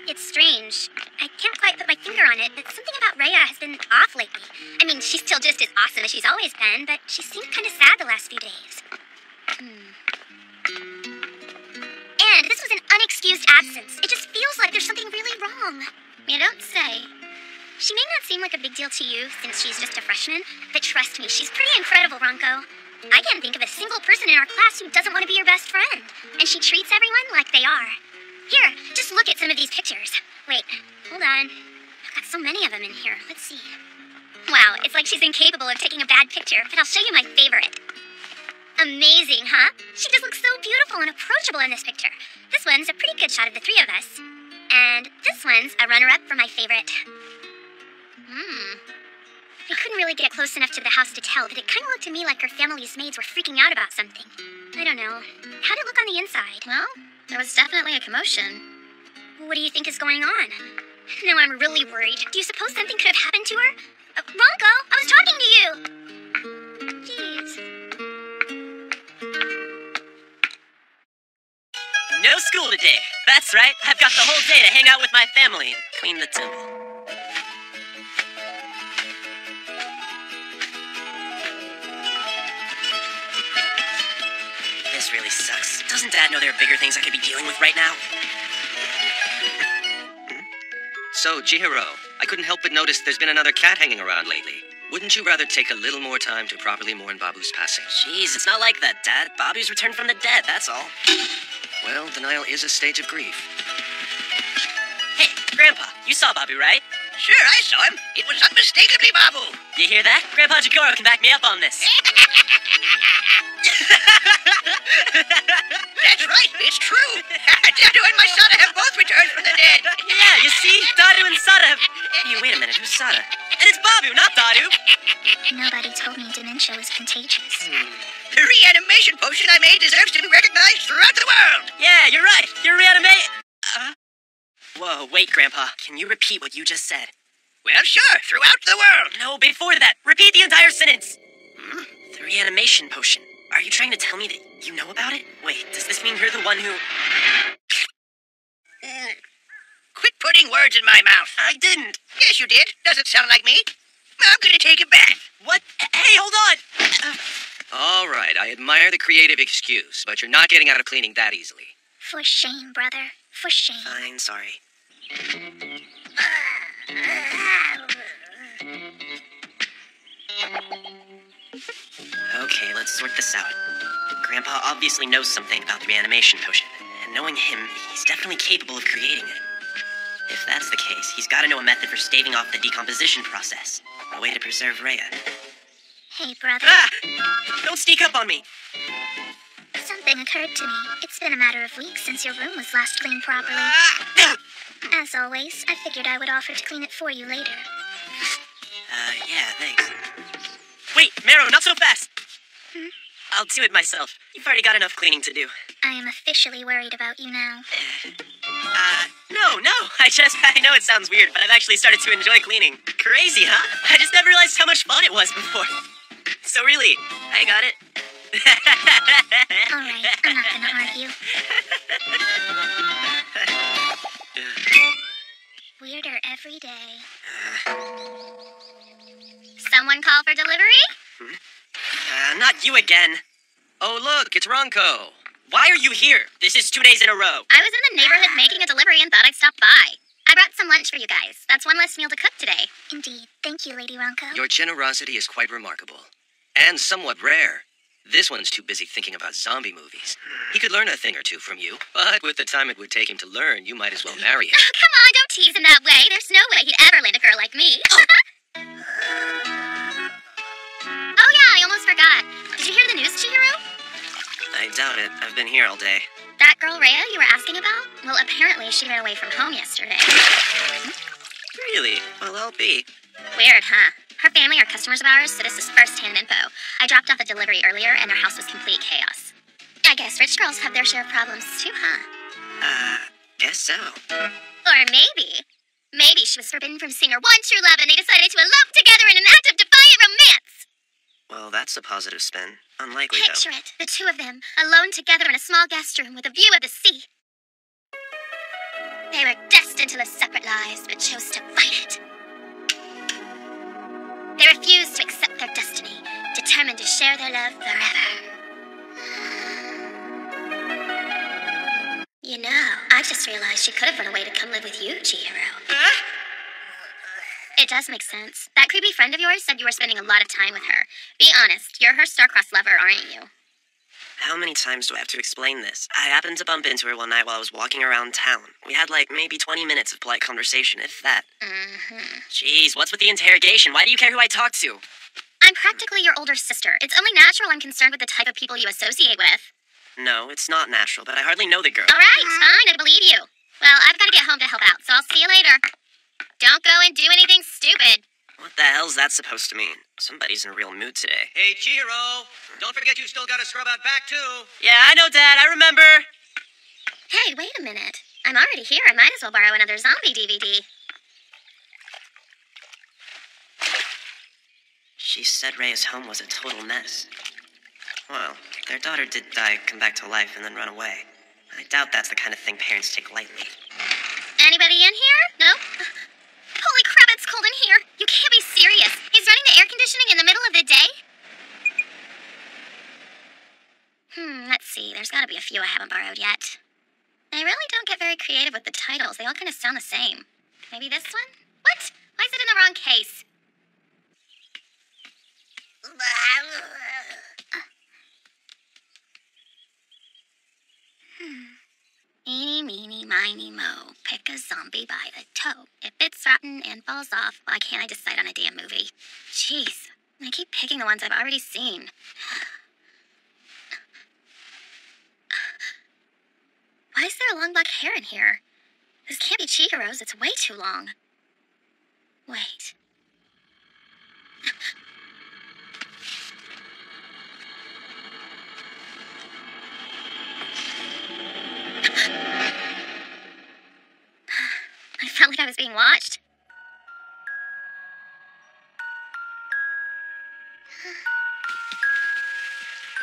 [SPEAKER 7] It's strange. I can't quite put my finger on it, but something about Rhea has been off lately. I mean, she's still just as awesome as she's always been, but she seemed kind of sad the last few days. And this was an unexcused absence. It just feels like there's something really wrong. You don't say. She may not seem like a big deal to you, since she's just a freshman, but trust me, she's pretty incredible, Ronco. I can't think of a single person in our class who doesn't want to be your best friend, and she treats everyone like they are. Here, just look at some of these pictures. Wait, hold on. I've got so many of them in here. Let's see. Wow, it's like she's incapable of taking a bad picture, but I'll show you my favorite. Amazing, huh? She just looks so beautiful and approachable in this picture. This one's a pretty good shot of the three of us. And this one's a runner-up for my favorite. I couldn't really get close enough to the house to tell, but it kind of looked to me like her family's maids were freaking out about something. I don't know. How'd it look on the inside? Well, there was definitely a commotion. What do you think is going on? Now I'm really worried. Do you suppose something could have happened to her? Ronco, I was talking to you! Jeez.
[SPEAKER 1] No school today. That's right. I've got the whole day to hang out with my family and clean the temple. This really sucks. Doesn't Dad know there are bigger things I could be dealing with right now?
[SPEAKER 8] So, Chihiro, I couldn't help but notice there's been another cat hanging around lately. Wouldn't you rather take a little more time to properly mourn Babu's passing?
[SPEAKER 1] Jeez, it's not like that, Dad. Babu's returned from the dead, that's all.
[SPEAKER 8] Well, denial is a stage of grief.
[SPEAKER 1] Hey, Grandpa, you saw Babu, right?
[SPEAKER 5] Sure, I saw him. It was unmistakably Babu.
[SPEAKER 1] You hear that? Grandpa Jagoro can back me up on this.
[SPEAKER 5] That's right, it's true. Dadu and my Sada have both returned from the dead.
[SPEAKER 1] Yeah, you see? Dadu and Sada have... Hey, wait a minute, who's Sada? And it's Babu, not Dadu.
[SPEAKER 7] Nobody told me dementia was contagious.
[SPEAKER 5] The reanimation potion I made deserves to be recognized throughout the world.
[SPEAKER 1] Yeah, you're right. You're reanimate... Whoa, wait, Grandpa. Can you repeat what you just said?
[SPEAKER 5] Well, sure, throughout the world.
[SPEAKER 1] No, before that. Repeat the entire sentence. The reanimation potion. Are you trying to tell me that you know about it? Wait, does this mean you're the one who...
[SPEAKER 5] Quit putting words in my mouth.
[SPEAKER 1] I didn't.
[SPEAKER 5] Yes, you did. Doesn't sound like me. I'm gonna take it back.
[SPEAKER 1] What? Hey, hold on!
[SPEAKER 8] All right, I admire the creative excuse, but you're not getting out of cleaning that easily.
[SPEAKER 7] For shame, brother. For shame.
[SPEAKER 1] Fine, sorry. Okay, let's sort this out. Grandpa obviously knows something about the reanimation potion, and knowing him, he's definitely capable of creating it. If that's the case, he's got to know a method for staving off the decomposition process. A way to preserve Rhea.
[SPEAKER 7] Hey, brother.
[SPEAKER 1] Ah! Don't sneak up on me!
[SPEAKER 7] Something occurred to me. It's been a matter of weeks since your room was last cleaned properly. As always, I figured I would offer to clean it for you later.
[SPEAKER 1] Yeah, thanks. Wait, Mero, not so fast! I'll do it myself. You've already got enough cleaning to do.
[SPEAKER 7] I am officially worried about you now.
[SPEAKER 1] No. I know it sounds weird, but I've actually started to enjoy cleaning. Crazy, huh? I just never realized how much fun it was before. So really, I got it.
[SPEAKER 7] Alright, I'm not gonna argue. Weirder every day.
[SPEAKER 4] Someone call for delivery?
[SPEAKER 1] Not you again.
[SPEAKER 8] Oh, look, it's Ronco.
[SPEAKER 1] Why are you here? This is 2 days in a row.
[SPEAKER 4] I was in the neighborhood making a delivery and thought I'd stop by. I brought some lunch for you guys. That's one less meal to cook today.
[SPEAKER 7] Indeed. Thank you, Lady Ronco.
[SPEAKER 8] Your generosity is quite remarkable. And somewhat rare. This one's too busy thinking about zombie movies. He could learn a thing or two from you, but with the time it would take him to learn, you might as well marry him.
[SPEAKER 4] Oh, come on, don't tease him that way. There's no way he'd ever land a girl like me. Oh yeah, I almost forgot. Did you hear the news, Chihiro?
[SPEAKER 1] I doubt it. I've been here all day.
[SPEAKER 4] That girl Rhea you were asking about? Well, apparently she ran away from home yesterday.
[SPEAKER 1] Really? Well, I'll be.
[SPEAKER 4] Weird, huh? Her family are customers of ours, so this is first-hand info. I dropped off a delivery earlier, and their house was complete chaos. I guess rich girls have their share of problems too, huh?
[SPEAKER 1] Guess so.
[SPEAKER 4] Or maybe she was forbidden from seeing her one true love, and they decided to elope together in an act of defiant romance.
[SPEAKER 1] Well, that's a positive spin. Unlikely,
[SPEAKER 4] Picture it, the two of them, alone together in a small guest room with a view of the sea. They were destined to live separate lives, but chose to fight it. They refused to accept their destiny, determined to share their love forever. You know, I just realized she could have run away to come live with you, Chihiro.
[SPEAKER 1] Huh?
[SPEAKER 4] It does make sense. That creepy friend of yours said you were spending a lot of time with her. Be honest, you're her star-crossed lover, aren't you?
[SPEAKER 1] How many times do I have to explain this? I happened to bump into her one night while I was walking around town. We had maybe 20 minutes of polite conversation, if that. Jeez, what's with the interrogation? Why do you care who I talk to?
[SPEAKER 4] I'm practically your older sister. It's only natural I'm concerned with the type of people you associate with.
[SPEAKER 1] No, it's not natural, but I hardly know the girl.
[SPEAKER 4] All right, fine, I believe you. Well, I've got to get home to help out, so I'll see you later. Don't go and do anything stupid.
[SPEAKER 1] What the hell's that supposed to mean? Somebody's in a real mood today.
[SPEAKER 5] Hey, Chihiro, don't forget you still gotta scrub out back, too.
[SPEAKER 1] Yeah, I know, Dad. I remember.
[SPEAKER 4] Hey, wait a minute. I'm already here. I might as well borrow another zombie DVD.
[SPEAKER 1] She said Rhea's home was a total mess. Well, their daughter did die, come back to life, and then run away. I doubt that's the kind of thing parents take lightly.
[SPEAKER 4] Anybody in here? No? Holy crap, it's cold in here. You can't be serious. He's running the air conditioning in the middle of the day? Let's see. There's got to be a few I haven't borrowed yet. They really don't get very creative with the titles. They all kind of sound the same. Maybe this one? What? Why is it in the wrong case?
[SPEAKER 7] meeny, miny, mo. Pick a zombie by the toe. If it's rotten and falls off, why can't I decide on a damn movie? Jeez, I keep picking the ones I've already seen. Why is there a long black hair in here? This can't be Chihiro's, it's way too long. Wait. I felt like I was being watched.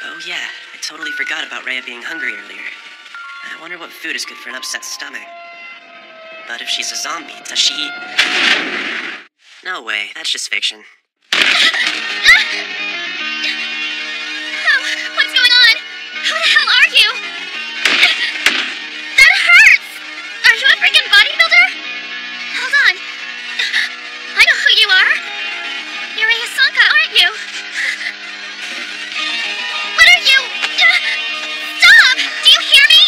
[SPEAKER 1] Oh yeah, I totally forgot about Rhea being hungry earlier. I wonder what food is good for an upset stomach. But if she's a zombie, does she eat... No way, that's just fiction.
[SPEAKER 7] Oh, what's going on? Who the hell are you? That hurts! Are you a freaking bodybuilder? Hold on. I know who you are. You're Rhea Sanka, aren't you? What are you... Stop! Do you hear me?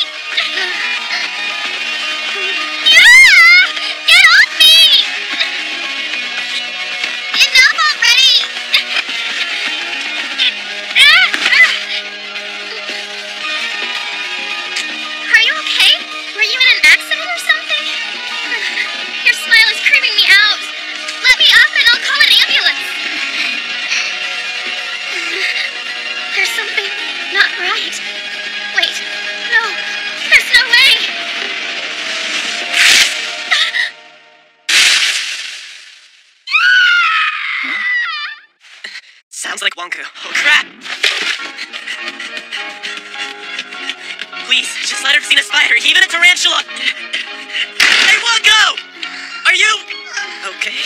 [SPEAKER 7] Get off me! Enough already! Are you okay? Were you in an accident or something? Your smile is creeping me out. Let me up and I'll call an ambulance. There's something not right. Wait, no, there's no way.
[SPEAKER 1] Sounds like Wonka. Oh crap! Please, just let her see a spider, even a tarantula! Hey, Wonko! Are you... okay?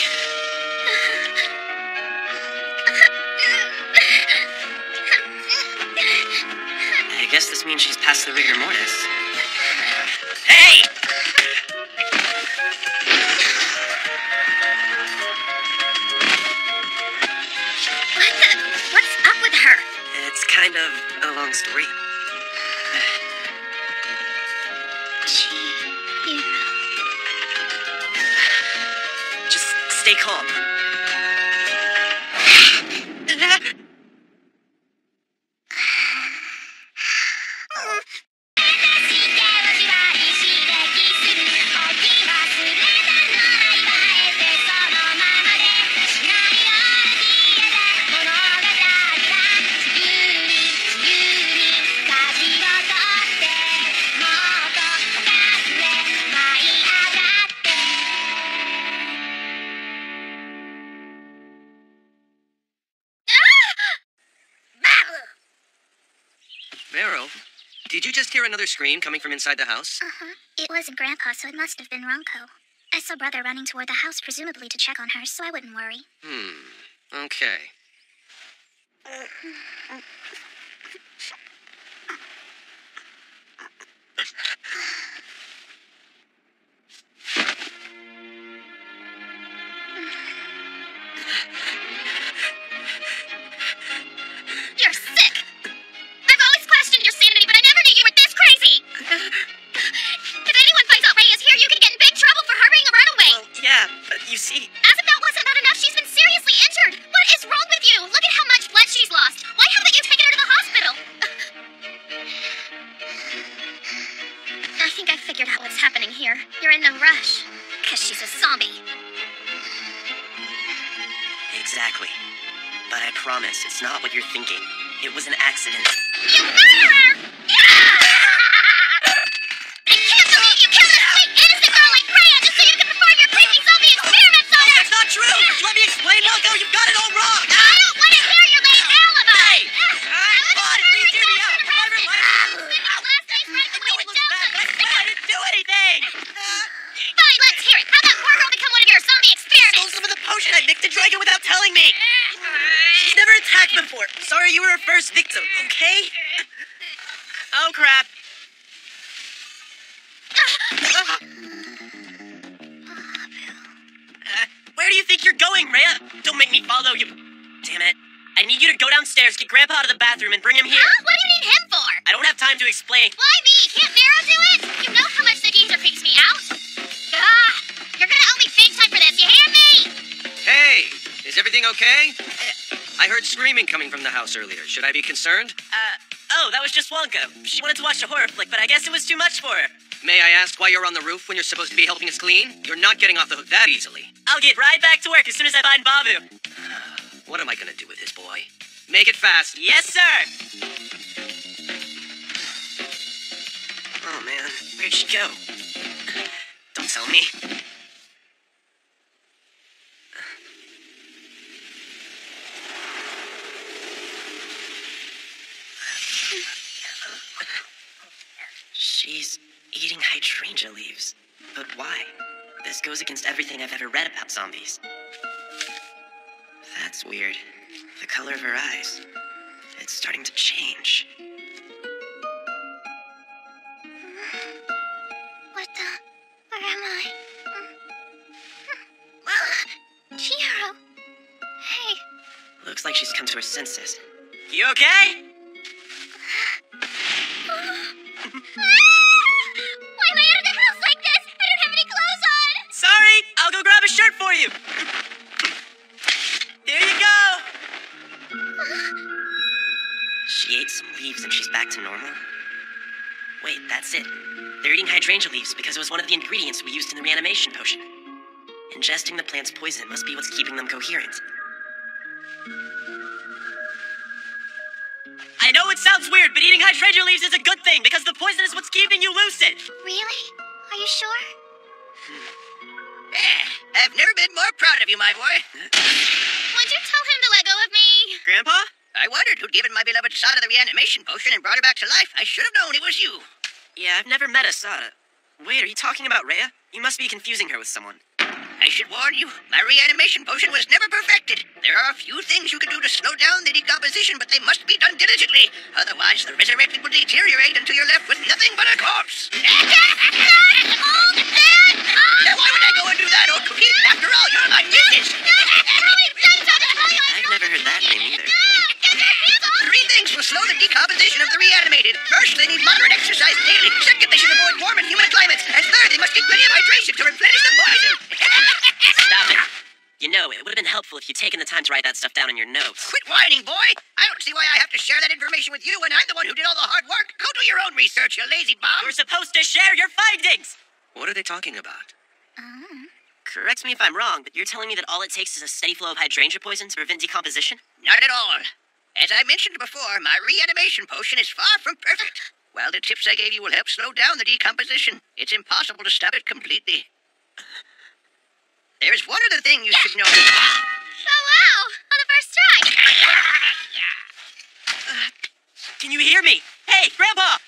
[SPEAKER 1] I guess this means she's past the rigor mortis. Hey!
[SPEAKER 7] What's up with her?
[SPEAKER 1] It's kind of a long story. Just stay calm. Vero, did you just hear another scream coming from inside the house?
[SPEAKER 7] Uh-huh. It wasn't Grandpa, so it must have been Ronco. I saw Brother running toward the house, presumably to check on her, so I wouldn't worry.
[SPEAKER 1] Okay.
[SPEAKER 7] You're sick! I've always questioned your sanity, but I never knew you were this crazy! If anyone finds out Ray is here, you could get in big trouble for harboring a runaway!
[SPEAKER 1] Well, yeah, but you see...
[SPEAKER 7] As if that wasn't bad enough, she's been seriously injured! What is wrong with you? Look at how much blood she's lost! Why haven't you taken her to the hospital? I think I figured out what's happening here. You're in no rush. 'Cause she's a zombie.
[SPEAKER 1] Exactly. But I promise, it's not what you're thinking. It was an accident.
[SPEAKER 7] You murderer! I can't believe you killed a sweet, innocent girl like Freya just so you can perform your creepy zombie experiments on her!
[SPEAKER 1] That's not true! Let me explain, Malco! You've got it all wrong!
[SPEAKER 7] I don't want to hear your lame alibi!
[SPEAKER 1] Come on, please hear me out! My driver's license! I know it looks bad, but I swear I didn't do anything!
[SPEAKER 7] Fine, let's hear it. How'd that poor girl become one of your zombie experiments?
[SPEAKER 1] Stole some of the potion I mixed and drank it without telling me! She's never attacked before. Sorry you were her first victim, okay? Oh, crap. Where do you think you're going, Rhea? Don't make me follow you. Damn it. I need you to go downstairs, get Grandpa out of the bathroom, and bring him here.
[SPEAKER 7] Huh? What do you need him for?
[SPEAKER 1] I don't have time to explain.
[SPEAKER 7] Why me? Can't Vero do it? You know how much the
[SPEAKER 3] Hey, is everything okay? I heard screaming coming from the house earlier. Should I be concerned?
[SPEAKER 1] Oh, that was just Wonka. She wanted to watch a horror flick, but I guess it was too much for her.
[SPEAKER 3] May I ask why you're on the roof when you're supposed to be helping us clean? You're not getting off the hook that easily.
[SPEAKER 1] I'll get right back to work as soon as I find Babu.
[SPEAKER 3] What am I gonna do with this boy? Make it fast.
[SPEAKER 1] Yes, sir! Oh, man. Where'd she go? Don't tell me. She's eating hydrangea leaves. But why? This goes against everything I've ever read about zombies. That's weird. The color of her eyes. It's starting to change.
[SPEAKER 7] What the? Where am I? Chihiro! Hey.
[SPEAKER 1] Looks like she's come to her senses. You okay?
[SPEAKER 7] Why am I out of the house like this? I don't have any clothes on!
[SPEAKER 1] Sorry, I'll go grab a shirt for you. Here you go. She ate some leaves and she's back to normal? Wait, that's it. They're eating hydrangea leaves because it was one of the ingredients we used in the reanimation potion. Ingesting the plant's poison must be what's keeping them coherent. I know it sounds weird, but eating hydrangea leaves is a good thing because the poison is what's keeping you lucid.
[SPEAKER 7] Really? Are you sure?
[SPEAKER 5] I've never been more proud of you, my boy.
[SPEAKER 7] Would you tell him to let go of me?
[SPEAKER 1] Grandpa?
[SPEAKER 5] I wondered who'd given my beloved Sada the reanimation potion and brought her back to life. I should have known it was you.
[SPEAKER 1] Yeah, I've never met a Sada. Wait, are you talking about Rhea? You must be confusing her with someone.
[SPEAKER 5] I should warn you, my reanimation potion was never perfected. There are a few things you can do to slow down the decomposition, but they must be done diligently. Otherwise, the resurrected will deteriorate until you're left with nothing but a corpse. Now, why would I go and do that, old cookie? After all, you're my missus.
[SPEAKER 1] I've never heard that name either.
[SPEAKER 5] 3 things will slow the decomposition of the reanimated. First, they need moderate exercise daily. Second, they should avoid warm and humid climates. And third, they must get plenty of hydration to replenish the poison.
[SPEAKER 1] Stop it. You know, it would have been helpful if you'd taken the time to write that stuff down in your notes.
[SPEAKER 5] Quit whining, boy. I don't see why I have to share that information with you when I'm the one who did all the hard work. Go do your own research, you lazy bum.
[SPEAKER 1] You're supposed to share your findings!
[SPEAKER 3] What are they talking about?
[SPEAKER 1] Correct me if I'm wrong, but you're telling me that all it takes is a steady flow of hydrangea poison to prevent decomposition?
[SPEAKER 5] Not at all. As I mentioned before, my reanimation potion is far from perfect. While the tips I gave you will help slow down the decomposition, it's impossible to stop it completely. There's one other thing you should know.
[SPEAKER 7] Oh, wow! On the first try!
[SPEAKER 1] Can you hear me? Hey, Grandpa!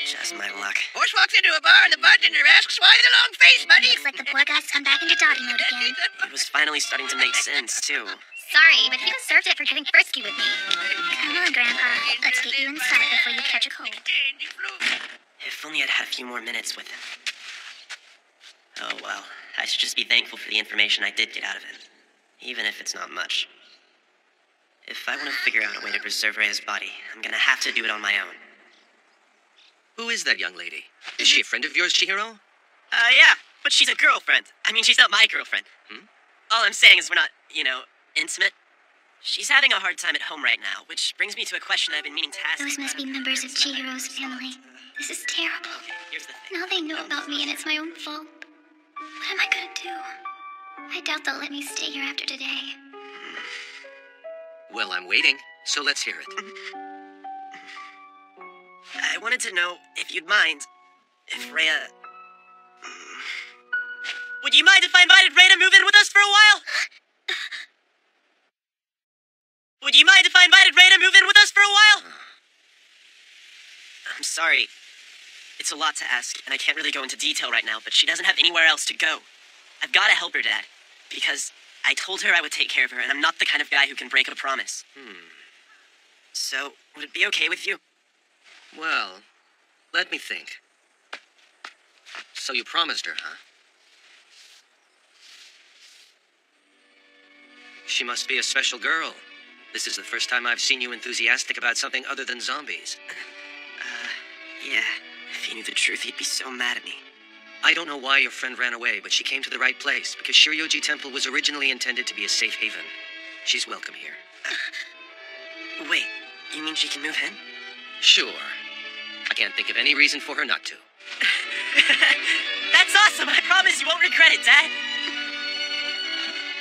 [SPEAKER 1] Just my luck.
[SPEAKER 5] Horse walks into a bar and the bartender asks, "Why the long face, buddy?"
[SPEAKER 7] Looks like the poor guy's come back into dotty mode again.
[SPEAKER 1] It was finally starting to make sense, too.
[SPEAKER 7] Sorry, but he deserved it for getting frisky with me. Come on, Grandpa. Let's get you inside before you catch a cold.
[SPEAKER 1] If only I'd had a few more minutes with him. Oh, well. I should just be thankful for the information I did get out of him. Even if it's not much. If I want to figure out a way to preserve Rhea's body, I'm gonna have to do it on my own.
[SPEAKER 3] Who is that young lady? Is she a friend of yours, Chihiro?
[SPEAKER 1] Yeah, but she's a girlfriend. I mean, she's not my girlfriend. All I'm saying is we're not, intimate. She's having a hard time at home right now, which brings me to a question I've been meaning to ask.
[SPEAKER 7] Those must be members of Chihiro's family. This is terrible.
[SPEAKER 1] Here's the thing.
[SPEAKER 7] Now they know about me and it's my own fault. What am I gonna do? I doubt they'll let me stay here after today.
[SPEAKER 3] Well, I'm waiting, so let's hear it.
[SPEAKER 1] I wanted to know if you'd mind if Rhea... Would you mind if I invited Rhea to move in with us for a while? Would you mind if I invited Rhea to move in with us for a while? I'm sorry. It's a lot to ask, and I can't really go into detail right now, but she doesn't have anywhere else to go. I've got to help her, Dad, because I told her I would take care of her, and I'm not the kind of guy who can break a promise. So, would it be okay with you?
[SPEAKER 3] Well, let me think. So you promised her, huh? She must be a special girl. This is the first time I've seen you enthusiastic about something other than zombies.
[SPEAKER 1] Yeah. If he knew the truth, he'd be so mad at me.
[SPEAKER 8] I don't know why your friend ran away, but she came to the right place, because Shiryoji Temple was originally intended to be a safe haven. She's welcome here.
[SPEAKER 1] Wait, you mean she can move in?
[SPEAKER 8] Sure. I can't think of any reason for her not to.
[SPEAKER 1] That's awesome! I promise you won't regret it, Dad!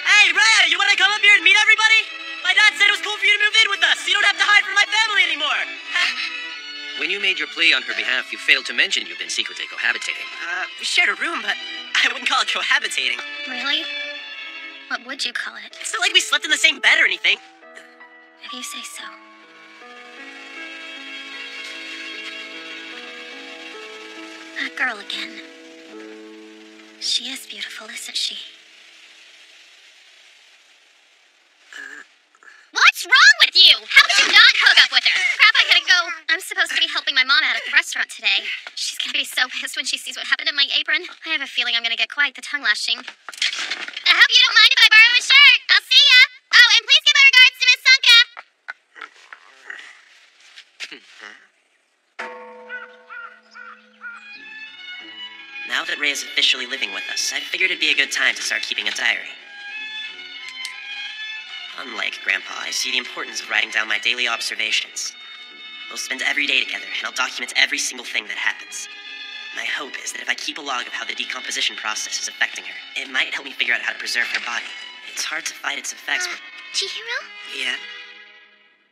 [SPEAKER 1] Hey, Rhea, you wanna come up here and meet everybody? My dad said it was cool for you to move in with us, so you don't have to hide from my family anymore!
[SPEAKER 8] When you made your plea on her behalf, you failed to mention you've been secretly cohabitating.
[SPEAKER 1] We shared a room, but I wouldn't call it cohabitating.
[SPEAKER 7] Really? What would you call it?
[SPEAKER 1] It's not like we slept in the same bed or anything.
[SPEAKER 7] If you say so. That girl again. She is beautiful, isn't she? What's wrong with you? How could you not hook up with her? Crap, I gotta go. I'm supposed to be helping my mom out at the restaurant today. She's gonna be so pissed when she sees what happened in my apron. I have a feeling I'm gonna get quite the tongue lashing. I hope you don't mind if I borrow a shirt. I'll see ya. Oh, and please give my regards to Miss Sanka.
[SPEAKER 1] Now that Ray is officially living with us, I figured it'd be a good time to start keeping a diary. Unlike Grandpa, I see the importance of writing down my daily observations. We'll spend every day together, and I'll document every single thing that happens. My hope is that if I keep a log of how the decomposition process is affecting her, it might help me figure out how to preserve her body. It's hard to fight its effects, but...
[SPEAKER 7] Chihiro?
[SPEAKER 1] Yeah?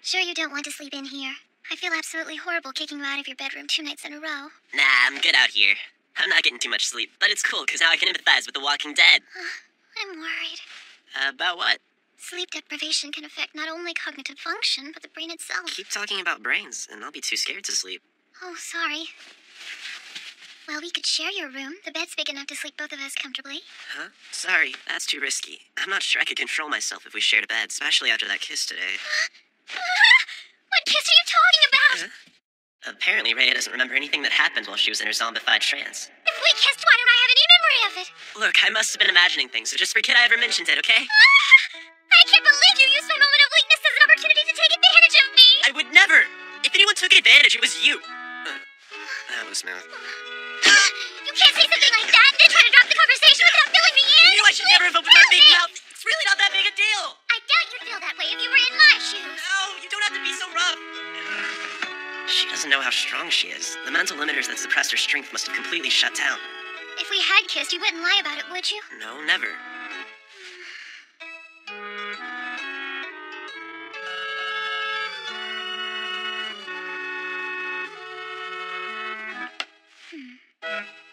[SPEAKER 7] Sure you don't want to sleep in here? I feel absolutely horrible kicking you out of your bedroom 2 nights in a row.
[SPEAKER 1] Nah, I'm good out here. I'm not getting too much sleep, but it's cool, because now I can empathize with the Walking Dead.
[SPEAKER 7] I'm worried.
[SPEAKER 1] About what?
[SPEAKER 7] Sleep deprivation can affect not only cognitive function, but the brain itself.
[SPEAKER 1] Keep talking about brains, and I'll be too scared to sleep.
[SPEAKER 7] Oh, sorry. Well, we could share your room. The bed's big enough to sleep both of us comfortably.
[SPEAKER 1] Huh? Sorry, that's too risky. I'm not sure I could control myself if we shared a bed, especially after that kiss today.
[SPEAKER 7] What kiss are you talking about?
[SPEAKER 1] Apparently, Rhea doesn't remember anything that happened while she was in her zombified trance.
[SPEAKER 7] If we kissed, why don't I have any memory of it?
[SPEAKER 1] Look, I must have been imagining things, so just forget I ever mentioned it, okay?
[SPEAKER 7] I can't believe you used my moment of weakness as an opportunity to take advantage of me!
[SPEAKER 1] I would never! If anyone took advantage, it was you! That was smooth.
[SPEAKER 7] You can't say something like that and then try to drop the conversation without filling me in!
[SPEAKER 1] You knew I should never have opened my big mouth! It's really not that big a deal!
[SPEAKER 7] I doubt you'd feel that way if you were in my shoes!
[SPEAKER 1] No, you don't have to be so rough! She doesn't know how strong she is. The mental limiters that suppressed her strength must have completely shut down.
[SPEAKER 7] If we had kissed, you wouldn't lie about it, would you?
[SPEAKER 1] No, never.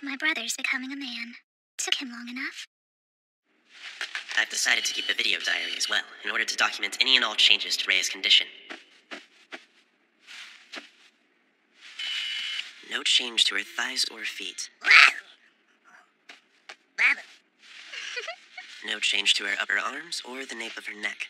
[SPEAKER 7] My brother's becoming a man. Took him long enough.
[SPEAKER 1] I've decided to keep a video diary as well, in order to document any and all changes to Rhea's condition. No change to her thighs or feet. No change to her upper arms or the nape of her neck.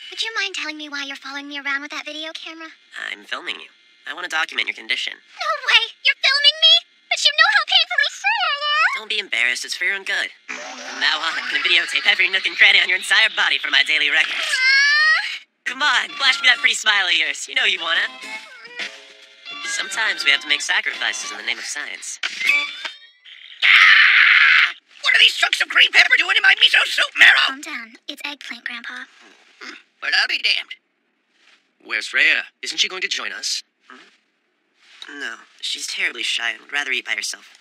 [SPEAKER 7] Would you mind telling me why you're following me around with that video camera?
[SPEAKER 1] I'm filming you. I want to document your condition.
[SPEAKER 7] No way! You're filming me? But you know how painfully sure I am!
[SPEAKER 1] Don't be embarrassed, it's for your own good. From now on, I'm going to videotape every nook and cranny on your entire body for my daily records. Come on, flash me that pretty smile of yours. You know you want it. Sometimes we have to make sacrifices in the name of science.
[SPEAKER 5] What are these chunks of green pepper doing in my miso soup, Marrow?
[SPEAKER 7] Calm down. It's eggplant, Grandpa.
[SPEAKER 5] Well, I'll be damned.
[SPEAKER 8] Where's Rhea? Isn't she going to join us?
[SPEAKER 1] No, she's terribly shy and would rather eat by herself.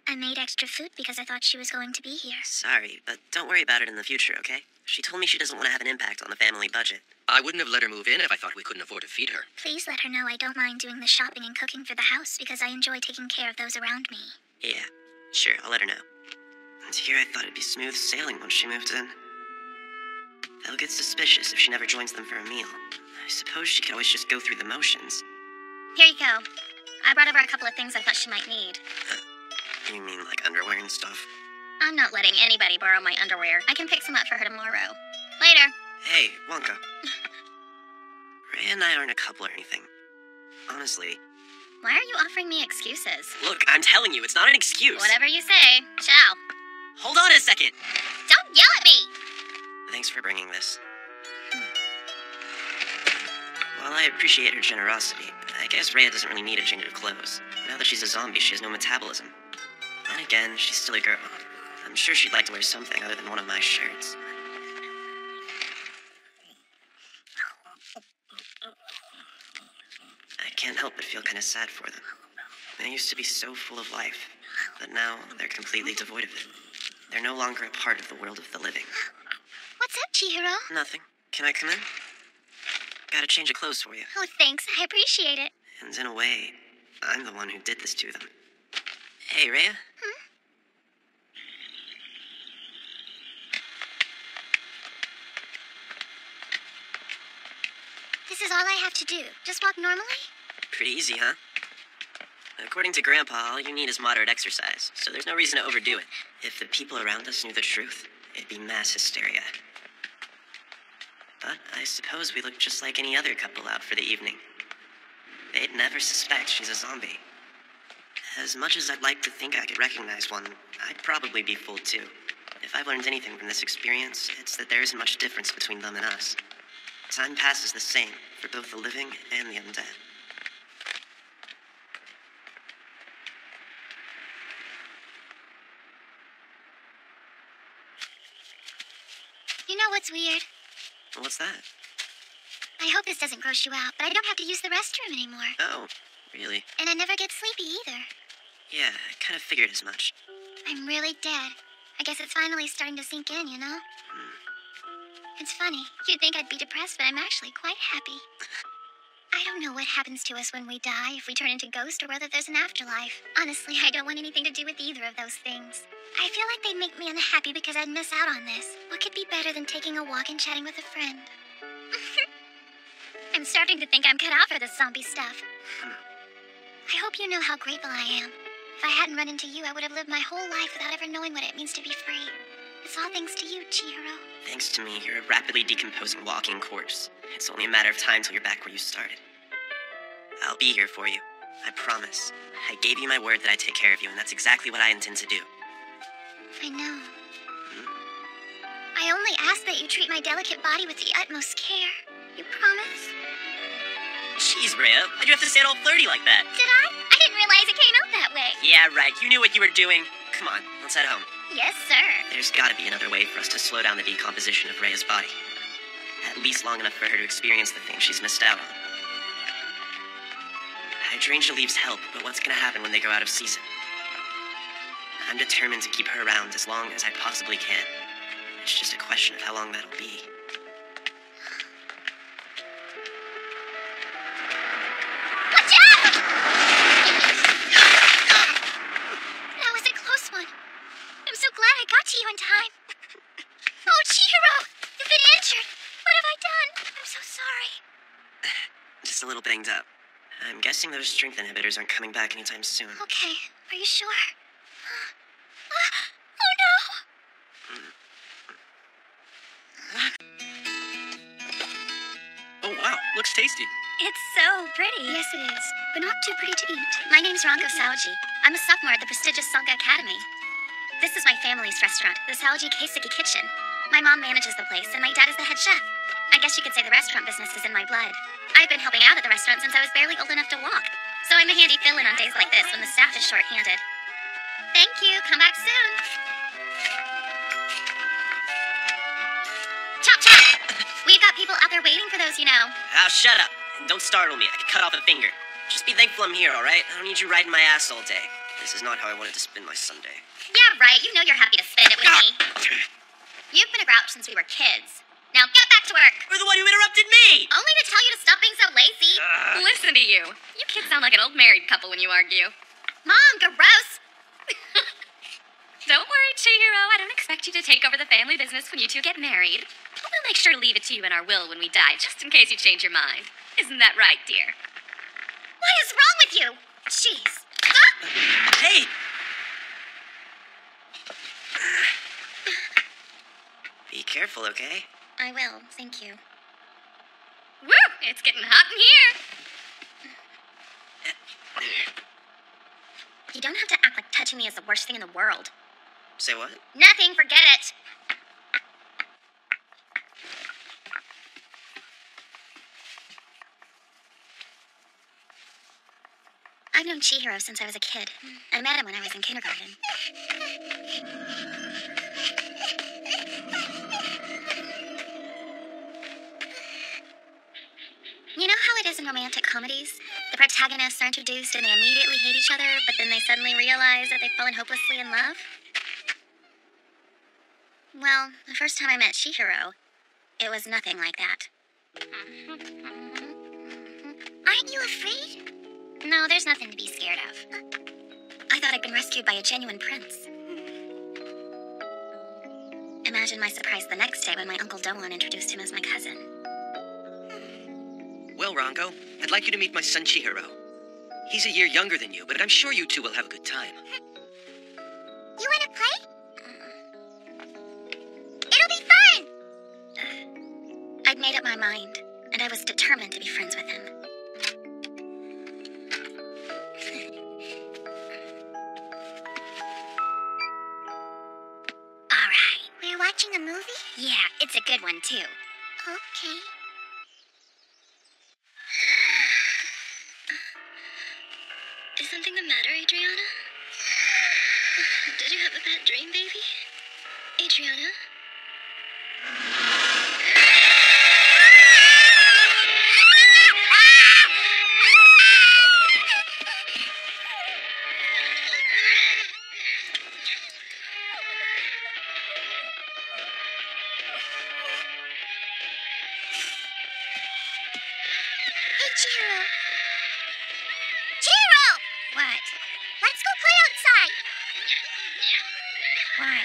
[SPEAKER 7] I made extra food because I thought she was going to be here.
[SPEAKER 1] Sorry, but don't worry about it in the future, okay? She told me she doesn't want to have an impact on the family budget.
[SPEAKER 8] I wouldn't have let her move in if I thought we couldn't afford to feed her.
[SPEAKER 7] Please let her know I don't mind doing the shopping and cooking for the house because I enjoy taking care of those around me.
[SPEAKER 1] Yeah, sure, I'll let her know. And here I thought it'd be smooth sailing once she moved in. They'll get suspicious if she never joins them for a meal. I suppose she could always just go through the motions.
[SPEAKER 7] Here you go. I brought over a couple of things I thought she might need.
[SPEAKER 1] You mean like underwear and stuff?
[SPEAKER 7] I'm not letting anybody borrow my underwear. I can pick some up for her tomorrow. Later.
[SPEAKER 1] Hey, Wonka. Ray and I aren't a couple or anything. Honestly.
[SPEAKER 7] Why are you offering me excuses?
[SPEAKER 1] Look, I'm telling you, it's not an excuse.
[SPEAKER 7] Whatever you say. Ciao.
[SPEAKER 1] Hold on a second.
[SPEAKER 7] Don't yell at me!
[SPEAKER 1] Thanks for bringing this. While I appreciate her generosity, but I guess Rhea doesn't really need a change of clothes. Now that she's a zombie, she has no metabolism. Then again, she's still a girl. I'm sure she'd like to wear something other than one of my shirts. I can't help but feel kind of sad for them. They used to be so full of life, but now they're completely devoid of it. They're no longer a part of the world of the living.
[SPEAKER 7] What's up, Chihiro?
[SPEAKER 1] Nothing. Can I come in? Got a change of clothes for you.
[SPEAKER 7] Oh, thanks. I appreciate it.
[SPEAKER 1] And in a way, I'm the one who did this to them. Hey, Rhea.
[SPEAKER 7] This is all I have to do. Just walk normally?
[SPEAKER 1] Pretty easy, huh? According to Grandpa, all you need is moderate exercise, so there's no reason to overdo it. If the people around us knew the truth, it'd be mass hysteria. But I suppose we look just like any other couple out for the evening. They'd never suspect she's a zombie. As much as I'd like to think I could recognize one, I'd probably be fooled too. If I've learned anything from this experience, it's that there isn't much difference between them and us. Time passes the same for both the living and the undead.
[SPEAKER 7] You know what's weird?
[SPEAKER 1] What's that?
[SPEAKER 7] I hope this doesn't gross you out, but I don't have to use the restroom anymore.
[SPEAKER 1] Oh, really?
[SPEAKER 7] And I never get sleepy either.
[SPEAKER 1] Yeah, I kind of figured as much.
[SPEAKER 7] I'm really dead. I guess it's finally starting to sink in, you know? It's funny. You'd think I'd be depressed, but I'm actually quite happy. I don't know what happens to us when we die, if we turn into ghosts, or whether there's an afterlife. Honestly, I don't want anything to do with either of those things. I feel like they'd make me unhappy because I'd miss out on this. What could be better than taking a walk and chatting with a friend? I'm starting to think I'm cut out for this zombie stuff. I hope you know how grateful I am. If I hadn't run into you, I would have lived my whole life without ever knowing what it means to be free. It's all thanks to you, Chihiro.
[SPEAKER 1] Thanks to me, you're a rapidly decomposing walking corpse. It's only a matter of time till you're back where you started. I'll be here for you. I promise. I gave you my word that I'd take care of you, and that's exactly what I intend to do.
[SPEAKER 7] I know. I only ask that you treat my delicate body with the utmost care. You promise?
[SPEAKER 1] Jeez, Rhea, why'd you have to say it all flirty like that?
[SPEAKER 7] Did I? I didn't realize it came out that way.
[SPEAKER 1] Yeah, right. You knew what you were doing. Come on, let's head home.
[SPEAKER 7] Yes, sir.
[SPEAKER 1] There's gotta be another way for us to slow down the decomposition of Rhea's body. At least long enough for her to experience the things she's missed out on. Hydrangea leaves help, but what's gonna happen when they go out of season? I'm determined to keep her around as long as I possibly can. It's just a question of how long that'll be.
[SPEAKER 7] Watch out! That was a close one. I'm so glad I got to you in time. Oh, Chihiro! You've been injured. What have I done? I'm so sorry.
[SPEAKER 1] Just a little banged up. I'm guessing those strength inhibitors aren't coming back anytime soon.
[SPEAKER 7] Okay, are you sure? Oh no!
[SPEAKER 11] Oh wow, looks tasty.
[SPEAKER 7] It's so pretty. Yes, it is, but not too pretty to eat. My name's Ranko Saoji. I'm a sophomore at the prestigious Sankarea Academy. This is my family's restaurant, the Saoji Keisuke Kitchen. My mom manages the place, and my dad is the head chef. I guess you could say the restaurant business is in my blood. I've been helping out at the restaurant since I was barely old enough to walk, so I'm a handy fill-in on days like this when the staff is short-handed. Thank you. Come back soon. Chop, chop! We've got people out there waiting for those, you know.
[SPEAKER 1] Ah, shut up. And don't startle me. I could cut off a finger. Just be thankful I'm here, alright? I don't need you riding my ass all day. This is not how I wanted to spend my Sunday.
[SPEAKER 7] Yeah, right. You know you're happy to spend it with me. You've been a grouch since we were kids. Now get back to work.
[SPEAKER 1] You're the one who interrupted me!
[SPEAKER 7] Only to tell you to stop being so lazy.
[SPEAKER 9] Listen to you. You kids sound like an old married couple when you argue.
[SPEAKER 7] Mom, gross.
[SPEAKER 9] Don't worry, Chihiro. I don't expect you to take over the family business when you two get married. But we'll make sure to leave it to you in our will when we die, just in case you change your mind. Isn't that right, dear?
[SPEAKER 7] What is wrong with you? Jeez.
[SPEAKER 1] Hey! Be careful, okay?
[SPEAKER 7] I will, thank you.
[SPEAKER 9] Woo! It's getting hot in here.
[SPEAKER 7] You don't have to act like touching me is the worst thing in the world.
[SPEAKER 1] Say what?
[SPEAKER 7] Nothing, forget it. I've known Chihiro since I was a kid. I met him when I was in kindergarten. You know how it is in romantic comedies? The protagonists are introduced and they immediately hate each other, but then they suddenly realize that they've fallen hopelessly in love? Well, the first time I met Chihiro, it was nothing like that.
[SPEAKER 4] Aren't you afraid?
[SPEAKER 7] No, there's nothing to be scared of. I thought I'd been rescued by a genuine prince. Imagine my surprise the next day when my Uncle Doan introduced him as my cousin.
[SPEAKER 11] Well, Rongo, I'd like you to meet my son Chihiro. He's a year younger than you, but I'm sure you two will have a good time.
[SPEAKER 4] You want to play? It'll be fun!
[SPEAKER 7] I'd made up my mind, and I was determined to be friends with him.
[SPEAKER 4] Alright. We're watching a movie?
[SPEAKER 7] Yeah, it's a good one, too.
[SPEAKER 4] Okay.
[SPEAKER 7] Is something the matter, Adriana? Did you have a bad dream, baby? Adriana?
[SPEAKER 4] Hey, Chihiro. Chihiro!
[SPEAKER 7] What?
[SPEAKER 4] Let's go play outside.
[SPEAKER 7] Why?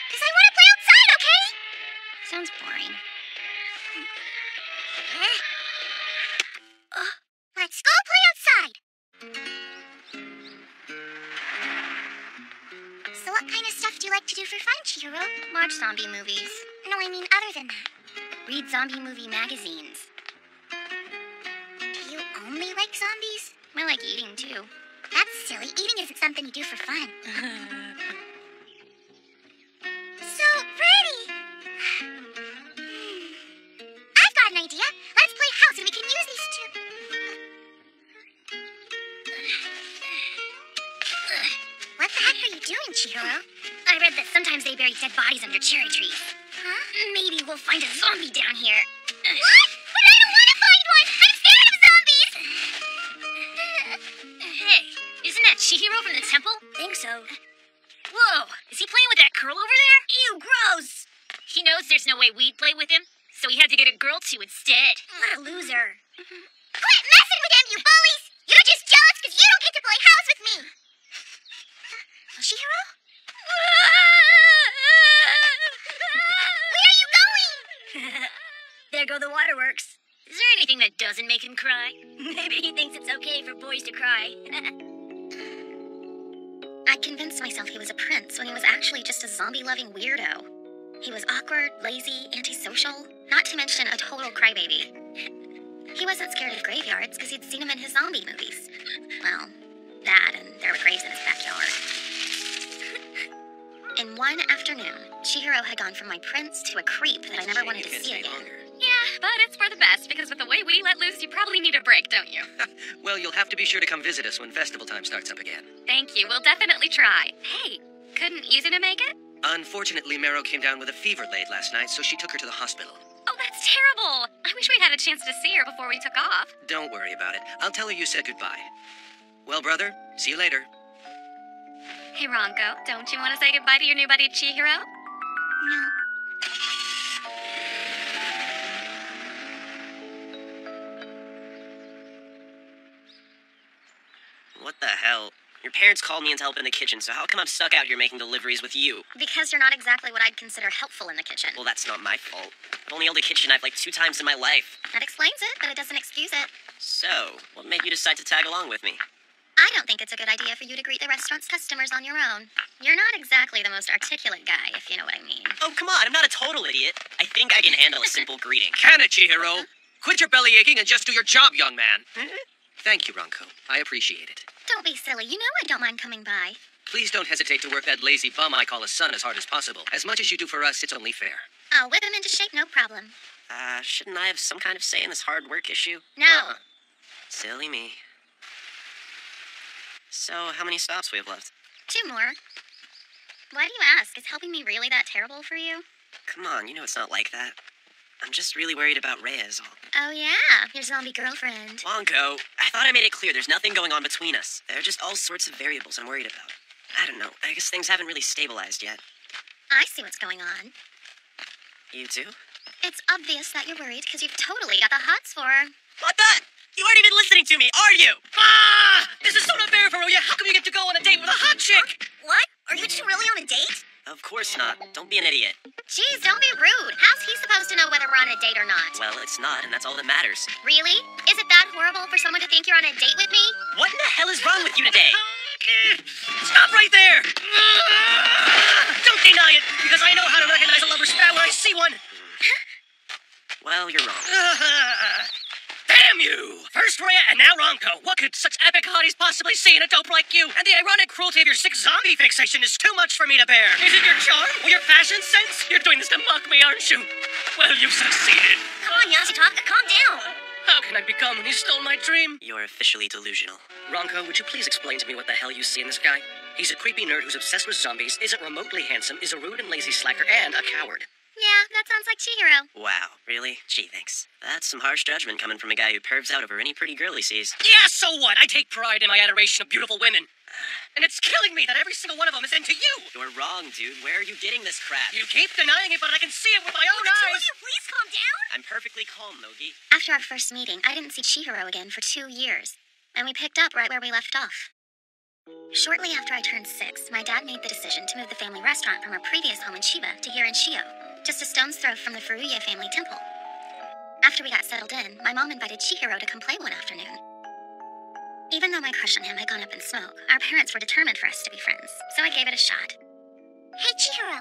[SPEAKER 4] Because I want to play outside, okay?
[SPEAKER 7] Sounds boring.
[SPEAKER 4] Let's go play outside. So what kind of stuff do you like to do for fun, Chihiro?
[SPEAKER 7] Watch zombie movies.
[SPEAKER 4] No, I mean other than that.
[SPEAKER 7] Read zombie movie magazines.
[SPEAKER 4] Do you only like zombies?
[SPEAKER 7] I like eating, too.
[SPEAKER 4] That's silly. Eating isn't something you do for fun. So pretty. I've got an idea. Let's play house and we can use these two. What the heck are you doing, Chihiro?
[SPEAKER 7] I read that sometimes they bury dead bodies under cherry trees.
[SPEAKER 4] Huh?
[SPEAKER 7] Maybe we'll find a zombie down here.
[SPEAKER 4] What? But I don't want to find one. I'm scared of zombies.
[SPEAKER 9] Hey, isn't that Chihiro from the temple?
[SPEAKER 7] Think so.
[SPEAKER 9] Whoa, is he playing with that girl over there?
[SPEAKER 10] Ew, gross!
[SPEAKER 9] He knows there's no way we'd play with him, so he had to get a girl to instead.
[SPEAKER 7] What a loser.
[SPEAKER 4] Quit messing with him, you bullies! You're just jealous because you don't get to play house with me. Chihiro? Where are you going?
[SPEAKER 10] There go the waterworks.
[SPEAKER 9] Is there anything that doesn't make him cry?
[SPEAKER 10] Maybe he thinks it's okay for boys to cry.
[SPEAKER 7] I convinced myself he was a prince when he was actually just a zombie-loving weirdo. He was awkward, lazy, antisocial, not to mention a total crybaby. He wasn't scared of graveyards because he'd seen him in his zombie movies. Well, that, and there were graves in his backyard. In one afternoon, Chihiro had gone from my prince to a creep that I never wanted to see again.
[SPEAKER 9] Yeah, but it's for the best, because with the way we let loose, you probably need a break, don't you?
[SPEAKER 11] Well, you'll have to be sure to come visit us when festival time starts up again.
[SPEAKER 9] Thank you, we'll definitely try. Hey, couldn't Izuna make it?
[SPEAKER 11] Unfortunately, Mero came down with a fever late last night, so she took her to the hospital.
[SPEAKER 9] Oh, that's terrible. I wish we'd had a chance to see her before we took off.
[SPEAKER 11] Don't worry about it. I'll tell her you said goodbye. Well, brother, see you later.
[SPEAKER 9] Hey, Ronko, don't you want to say goodbye to your new buddy, Chihiro?
[SPEAKER 4] No.
[SPEAKER 1] What the hell? Your parents called me in to help in the kitchen, so how come I'm stuck out here making deliveries with you?
[SPEAKER 7] Because you're not exactly what I'd consider helpful in the kitchen.
[SPEAKER 1] Well, that's not my fault. I've only held a kitchen knife like 2 times in my life.
[SPEAKER 7] That explains it, but it doesn't excuse it.
[SPEAKER 1] So, what made you decide to tag along with me?
[SPEAKER 7] I don't think it's a good idea for you to greet the restaurant's customers on your own. You're not exactly the most articulate guy, if you know what I mean.
[SPEAKER 1] Oh, come on, I'm not a total idiot. I think I can handle a simple greeting.
[SPEAKER 11] Can it, Chihiro? Quit your belly aching and just do your job, young man. Thank you, Ronko. I appreciate it.
[SPEAKER 7] Don't be silly. You know I don't mind coming by.
[SPEAKER 11] Please don't hesitate to work that lazy bum I call a son as hard as possible. As much as you do for us, it's only fair.
[SPEAKER 7] I'll whip him into shape, no problem.
[SPEAKER 1] Shouldn't I have some kind of say in this hard work issue?
[SPEAKER 7] No.
[SPEAKER 1] Silly me. So, how many stops we have left?
[SPEAKER 7] 2 more. Why do you ask? Is helping me really that terrible for you?
[SPEAKER 1] Come on, you know it's not like that. I'm just really worried about Rhea is all.
[SPEAKER 7] Oh yeah, your zombie girlfriend.
[SPEAKER 1] Longo, I thought I made it clear there's nothing going on between us. There are just all sorts of variables I'm worried about. I don't know, I guess things haven't really stabilized yet.
[SPEAKER 7] I see what's going on.
[SPEAKER 1] You too?
[SPEAKER 7] It's obvious that you're worried because you've totally got the hots for her.
[SPEAKER 1] What the? You aren't even listening to me, are you?
[SPEAKER 3] Ah! This is so not fair, Veruya. How come you get to go on a date with a hot chick?
[SPEAKER 10] What? Are you two really on a date?
[SPEAKER 1] Of course not. Don't be an idiot.
[SPEAKER 7] Jeez, don't be rude. How's he supposed to know whether we're on a date or not?
[SPEAKER 1] Well, it's not, and that's all that matters.
[SPEAKER 7] Really? Is it that horrible for someone to think you're on a date with me?
[SPEAKER 1] What in the hell is wrong with you today?
[SPEAKER 3] Stop right there! Don't deny it, because I know how to recognize a lover's spat when I see one.
[SPEAKER 1] Well, you're wrong.
[SPEAKER 3] Damn you! First Rhea and now Ronco. What could such epic hotties possibly see in a dope like you? And the ironic cruelty of your sick zombie fixation is too much for me to bear. Is it your charm or your fashion sense? You're doing this to mock me, aren't you? Well, you've succeeded.
[SPEAKER 10] Come on, Yashitaka, calm down.
[SPEAKER 3] How can I become when you stole my dream?
[SPEAKER 1] You're officially delusional.
[SPEAKER 3] Ronco, would you please explain to me what the hell you see in this guy? He's a creepy nerd who's obsessed with zombies, isn't remotely handsome, is a rude and lazy slacker, and a coward.
[SPEAKER 7] Yeah, that sounds like Chihiro.
[SPEAKER 1] Wow, really? Gee, thanks. That's some harsh judgment coming from a guy who pervs out over any pretty girl he sees.
[SPEAKER 3] Yeah, so what? I take pride in my adoration of beautiful women. And it's killing me that every single one of them is into you.
[SPEAKER 1] You're wrong, dude. Where are you getting this crap?
[SPEAKER 3] You keep denying it, but I can see it with my own eyes.
[SPEAKER 10] Please calm down.
[SPEAKER 1] I'm perfectly calm, Nogi.
[SPEAKER 7] After our first meeting, I didn't see Chihiro again for 2 years, and we picked up right where we left off. Shortly after I turned 6, my dad made the decision to move the family restaurant from our previous home in Chiba to here in Shio, just a stone's throw from the Furuya family temple. After we got settled in, my mom invited Chihiro to come play one afternoon. Even though my crush on him had gone up in smoke, our parents were determined for us to be friends, so I gave it a shot.
[SPEAKER 4] Hey, Chihiro.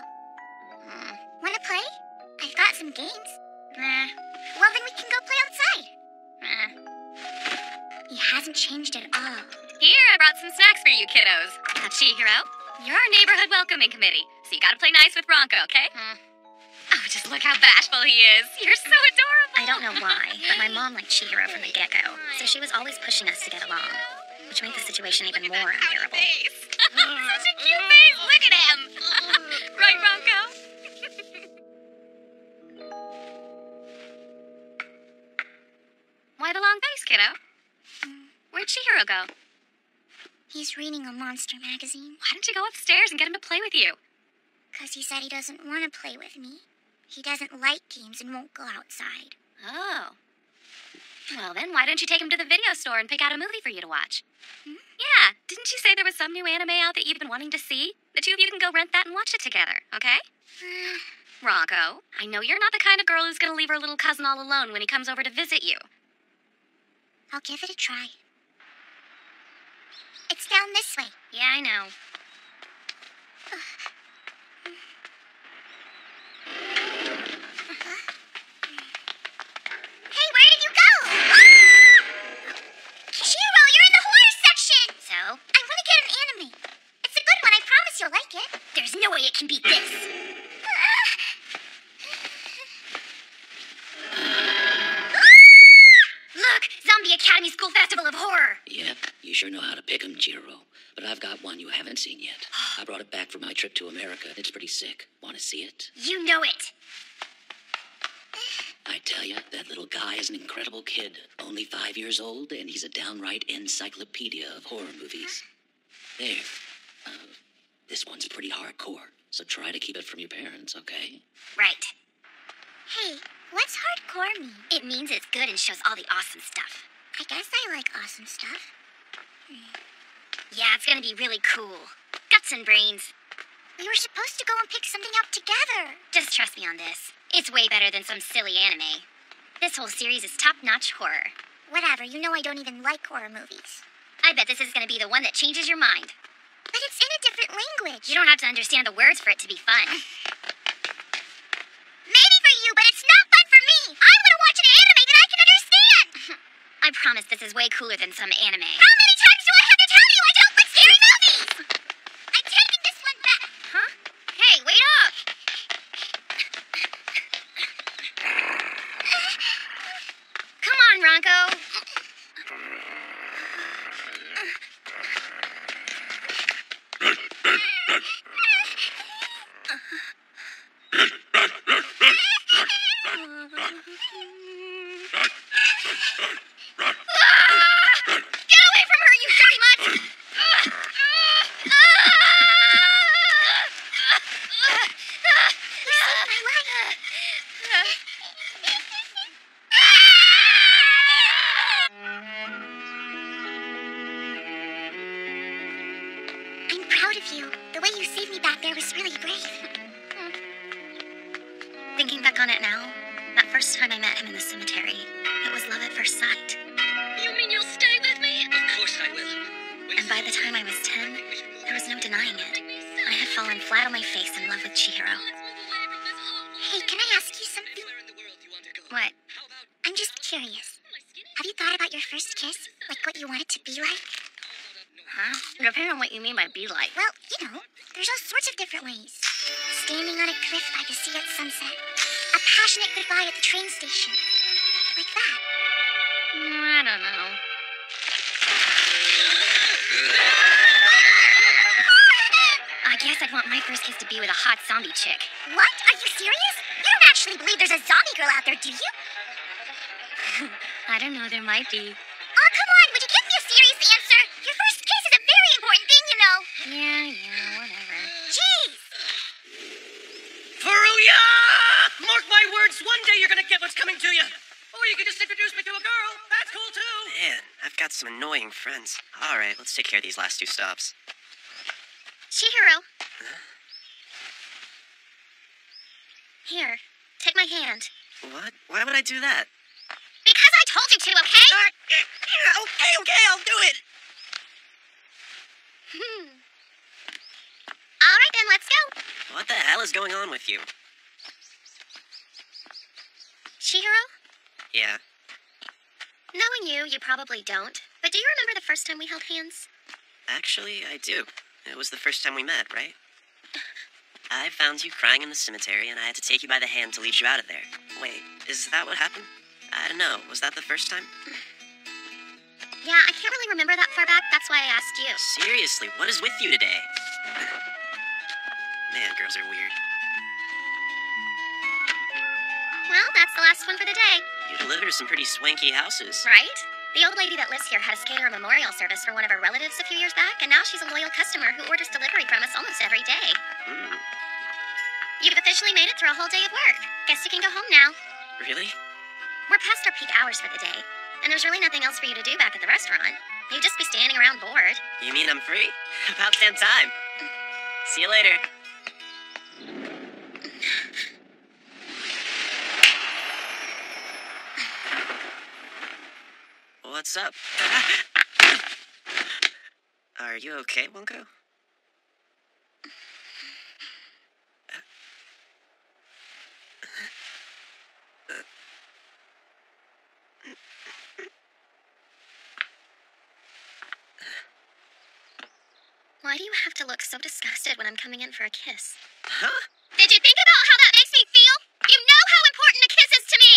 [SPEAKER 4] Wanna play? I've got some games. Well, then we can go play outside. He hasn't changed at all.
[SPEAKER 9] Here, I brought some snacks for you kiddos. Now, Chihiro, you're our neighborhood welcoming committee, so you gotta play nice with Ronco, okay? Oh, just look how bashful he is. You're so adorable.
[SPEAKER 7] I don't know why, but my mom liked Chihiro from the get-go, so she was always pushing us to get along, which made the situation even more unbearable.
[SPEAKER 9] Such a cute face. Look at him. Right, Ronco? Why the long face, kiddo? Where'd Chihiro go?
[SPEAKER 4] He's reading a monster magazine.
[SPEAKER 9] Why don't you go upstairs and get him to play with you?
[SPEAKER 4] 'Cause he said he doesn't want to play with me. He doesn't like games and won't go outside.
[SPEAKER 9] Oh. Well, then why don't you take him to the video store and pick out a movie for you to watch? Yeah, didn't you say there was some new anime out that you've been wanting to see? The two of you can go rent that and watch it together, okay? Ronco, I know you're not the kind of girl who's gonna leave her little cousin all alone when he comes over to visit you.
[SPEAKER 4] I'll give it a try. It's down this way.
[SPEAKER 7] Yeah, I know.
[SPEAKER 4] Hey, where did you go? Chihiro, you're in the horror section!
[SPEAKER 7] So?
[SPEAKER 4] I want to get an anime. It's a good one, I promise you'll like it.
[SPEAKER 7] There's no way it can beat this. Look! Zombie Academy School Festival of Horror!
[SPEAKER 12] Yep, you sure know how to pick 'em, Chihiro. But I've got one you haven't seen yet. I brought it back from my trip to America. It's pretty sick. Want to see it?
[SPEAKER 7] You know it!
[SPEAKER 12] I tell you, that little guy is an incredible kid. Only 5 years old, and he's a downright encyclopedia of horror movies. There. This one's pretty hardcore, so try to keep it from your parents, okay?
[SPEAKER 7] Right.
[SPEAKER 4] Hey, what's hardcore mean?
[SPEAKER 7] It means it's good and shows all the awesome stuff.
[SPEAKER 4] I guess I like awesome stuff.
[SPEAKER 7] Yeah, it's gonna be really cool. Guts and brains.
[SPEAKER 4] We were supposed to go and pick something out together.
[SPEAKER 7] Just trust me on this. It's way better than some silly anime. This whole series is top-notch horror.
[SPEAKER 4] Whatever, you know I don't even like horror movies.
[SPEAKER 7] I bet this is gonna be the one that changes your mind.
[SPEAKER 4] But it's in a different language.
[SPEAKER 7] You don't have to understand the words for it to be fun.
[SPEAKER 4] Maybe for you, but it's not fun for me. I want to watch an anime that I can understand.
[SPEAKER 7] I promise this is way cooler than some anime.
[SPEAKER 4] How many times do I have to tell you I don't like scary movies? I'm taking this one back.
[SPEAKER 7] Huh? Hey, wait up! Come on, Ronco.
[SPEAKER 4] Get away from her, you dirty mutt!
[SPEAKER 7] I'm proud of you. The way you saved me back there was really brave. Thinking back on it now, that first time I met him in the cemetery, it was love at first sight.
[SPEAKER 3] You mean you'll stay with me? Of course I will.
[SPEAKER 7] And by the time I was 10, there was no denying it. I had fallen flat on my face in love with Chihiro.
[SPEAKER 4] Hey, can I ask you something?
[SPEAKER 7] What?
[SPEAKER 4] I'm just curious. Have you thought about your first kiss? Like what you want it to be like?
[SPEAKER 7] Huh? Depending on what you mean by be like.
[SPEAKER 4] Well, you know, there's all sorts of different ways. Standing on a cliff by the sea at sunset. A passionate goodbye at the train station. Like that.
[SPEAKER 7] I don't know. I guess I'd want my first kiss to be with a hot zombie chick.
[SPEAKER 4] What? Are you serious? You don't actually believe there's a zombie girl out there, do you?
[SPEAKER 7] I don't know, there might be.
[SPEAKER 4] Oh, come on, would you give me a serious answer? Your first kiss is a very important thing, you know.
[SPEAKER 7] Yeah, whatever.
[SPEAKER 4] Jeez!
[SPEAKER 3] Furuya! Mark my words, one day you're gonna get what's coming to you. Or you can just introduce me to a girl. That's cool, too.
[SPEAKER 1] Man, I've got some annoying friends. All right, let's take care of these last 2 stops.
[SPEAKER 7] Chihiro. Here, take my hand.
[SPEAKER 1] What? Why would I do that?
[SPEAKER 4] Because I told you to, okay?
[SPEAKER 5] Okay, I'll do it.
[SPEAKER 7] All right, then, let's go.
[SPEAKER 1] What the hell is going on with you?
[SPEAKER 7] Chihiro?
[SPEAKER 1] Yeah.
[SPEAKER 7] Knowing you, you probably don't. But do you remember the first time we held hands?
[SPEAKER 1] Actually, I do. It was the first time we met, right? I found you crying in the cemetery, and I had to take you by the hand to lead you out of there. Wait, is that what happened? I don't know. Was that the first time?
[SPEAKER 7] Yeah, I can't really remember that far back. That's why I asked you.
[SPEAKER 1] Seriously, what is with you today? Man, girls are weird.
[SPEAKER 7] Well, that's the last one for the day.
[SPEAKER 1] You deliver some pretty swanky houses.
[SPEAKER 7] Right? The old lady that lives here had us cater a memorial service for one of her relatives a few years back, and now she's a loyal customer who orders delivery from us almost every day. You've officially made it through a whole day of work. Guess you can go home now.
[SPEAKER 1] Really?
[SPEAKER 7] We're past our peak hours for the day, and there's really nothing else for you to do back at the restaurant. You'd just be standing around bored.
[SPEAKER 1] You mean I'm free? About damn time. See you later. What's up? Are you okay, Wonko?
[SPEAKER 7] Why do you have to look so disgusted when I'm coming in for a kiss?
[SPEAKER 1] Huh?
[SPEAKER 4] Did you think about how that makes me feel? You know how important a kiss is to me!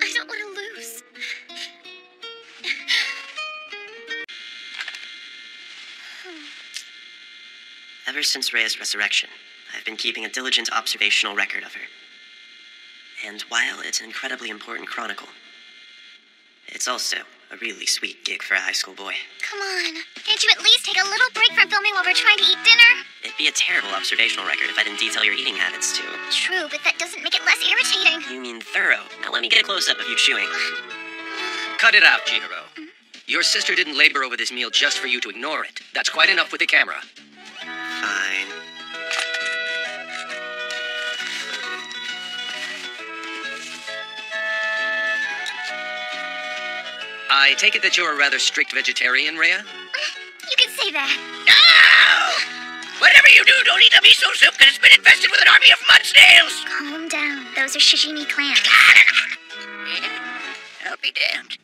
[SPEAKER 7] I don't want to lose.
[SPEAKER 1] Ever since Rhea's resurrection, I've been keeping a diligent observational record of her. And while it's an incredibly important chronicle, it's also a really sweet gig for a high school boy.
[SPEAKER 4] Come on. Can't you at least take a little break from filming while we're trying to eat dinner?
[SPEAKER 1] It'd be a terrible observational record if I didn't detail your eating habits, too.
[SPEAKER 4] True, but that doesn't make it less irritating.
[SPEAKER 1] You mean thorough. Now let me get a close-up of you chewing.
[SPEAKER 11] Cut it out, Chihiro. Your sister didn't labor over this meal just for you to ignore it. That's quite enough with the camera.
[SPEAKER 1] Fine.
[SPEAKER 11] I take it that you're a rather strict vegetarian, Rhea?
[SPEAKER 4] You can say that.
[SPEAKER 5] No! Whatever you do, don't eat the miso soup, because it's been infested with an army of mud snails!
[SPEAKER 4] Calm down. Those are sashimi clams.
[SPEAKER 5] I'll be damned.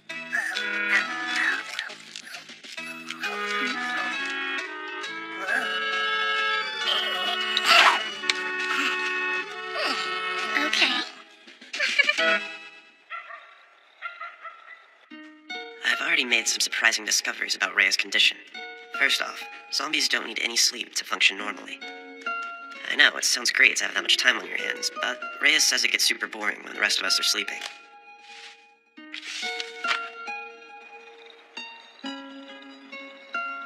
[SPEAKER 1] already made some surprising discoveries about Rhea's condition. First off, zombies don't need any sleep to function normally. I know, it sounds great to have that much time on your hands, but Rhea says it gets super boring when the rest of us are sleeping.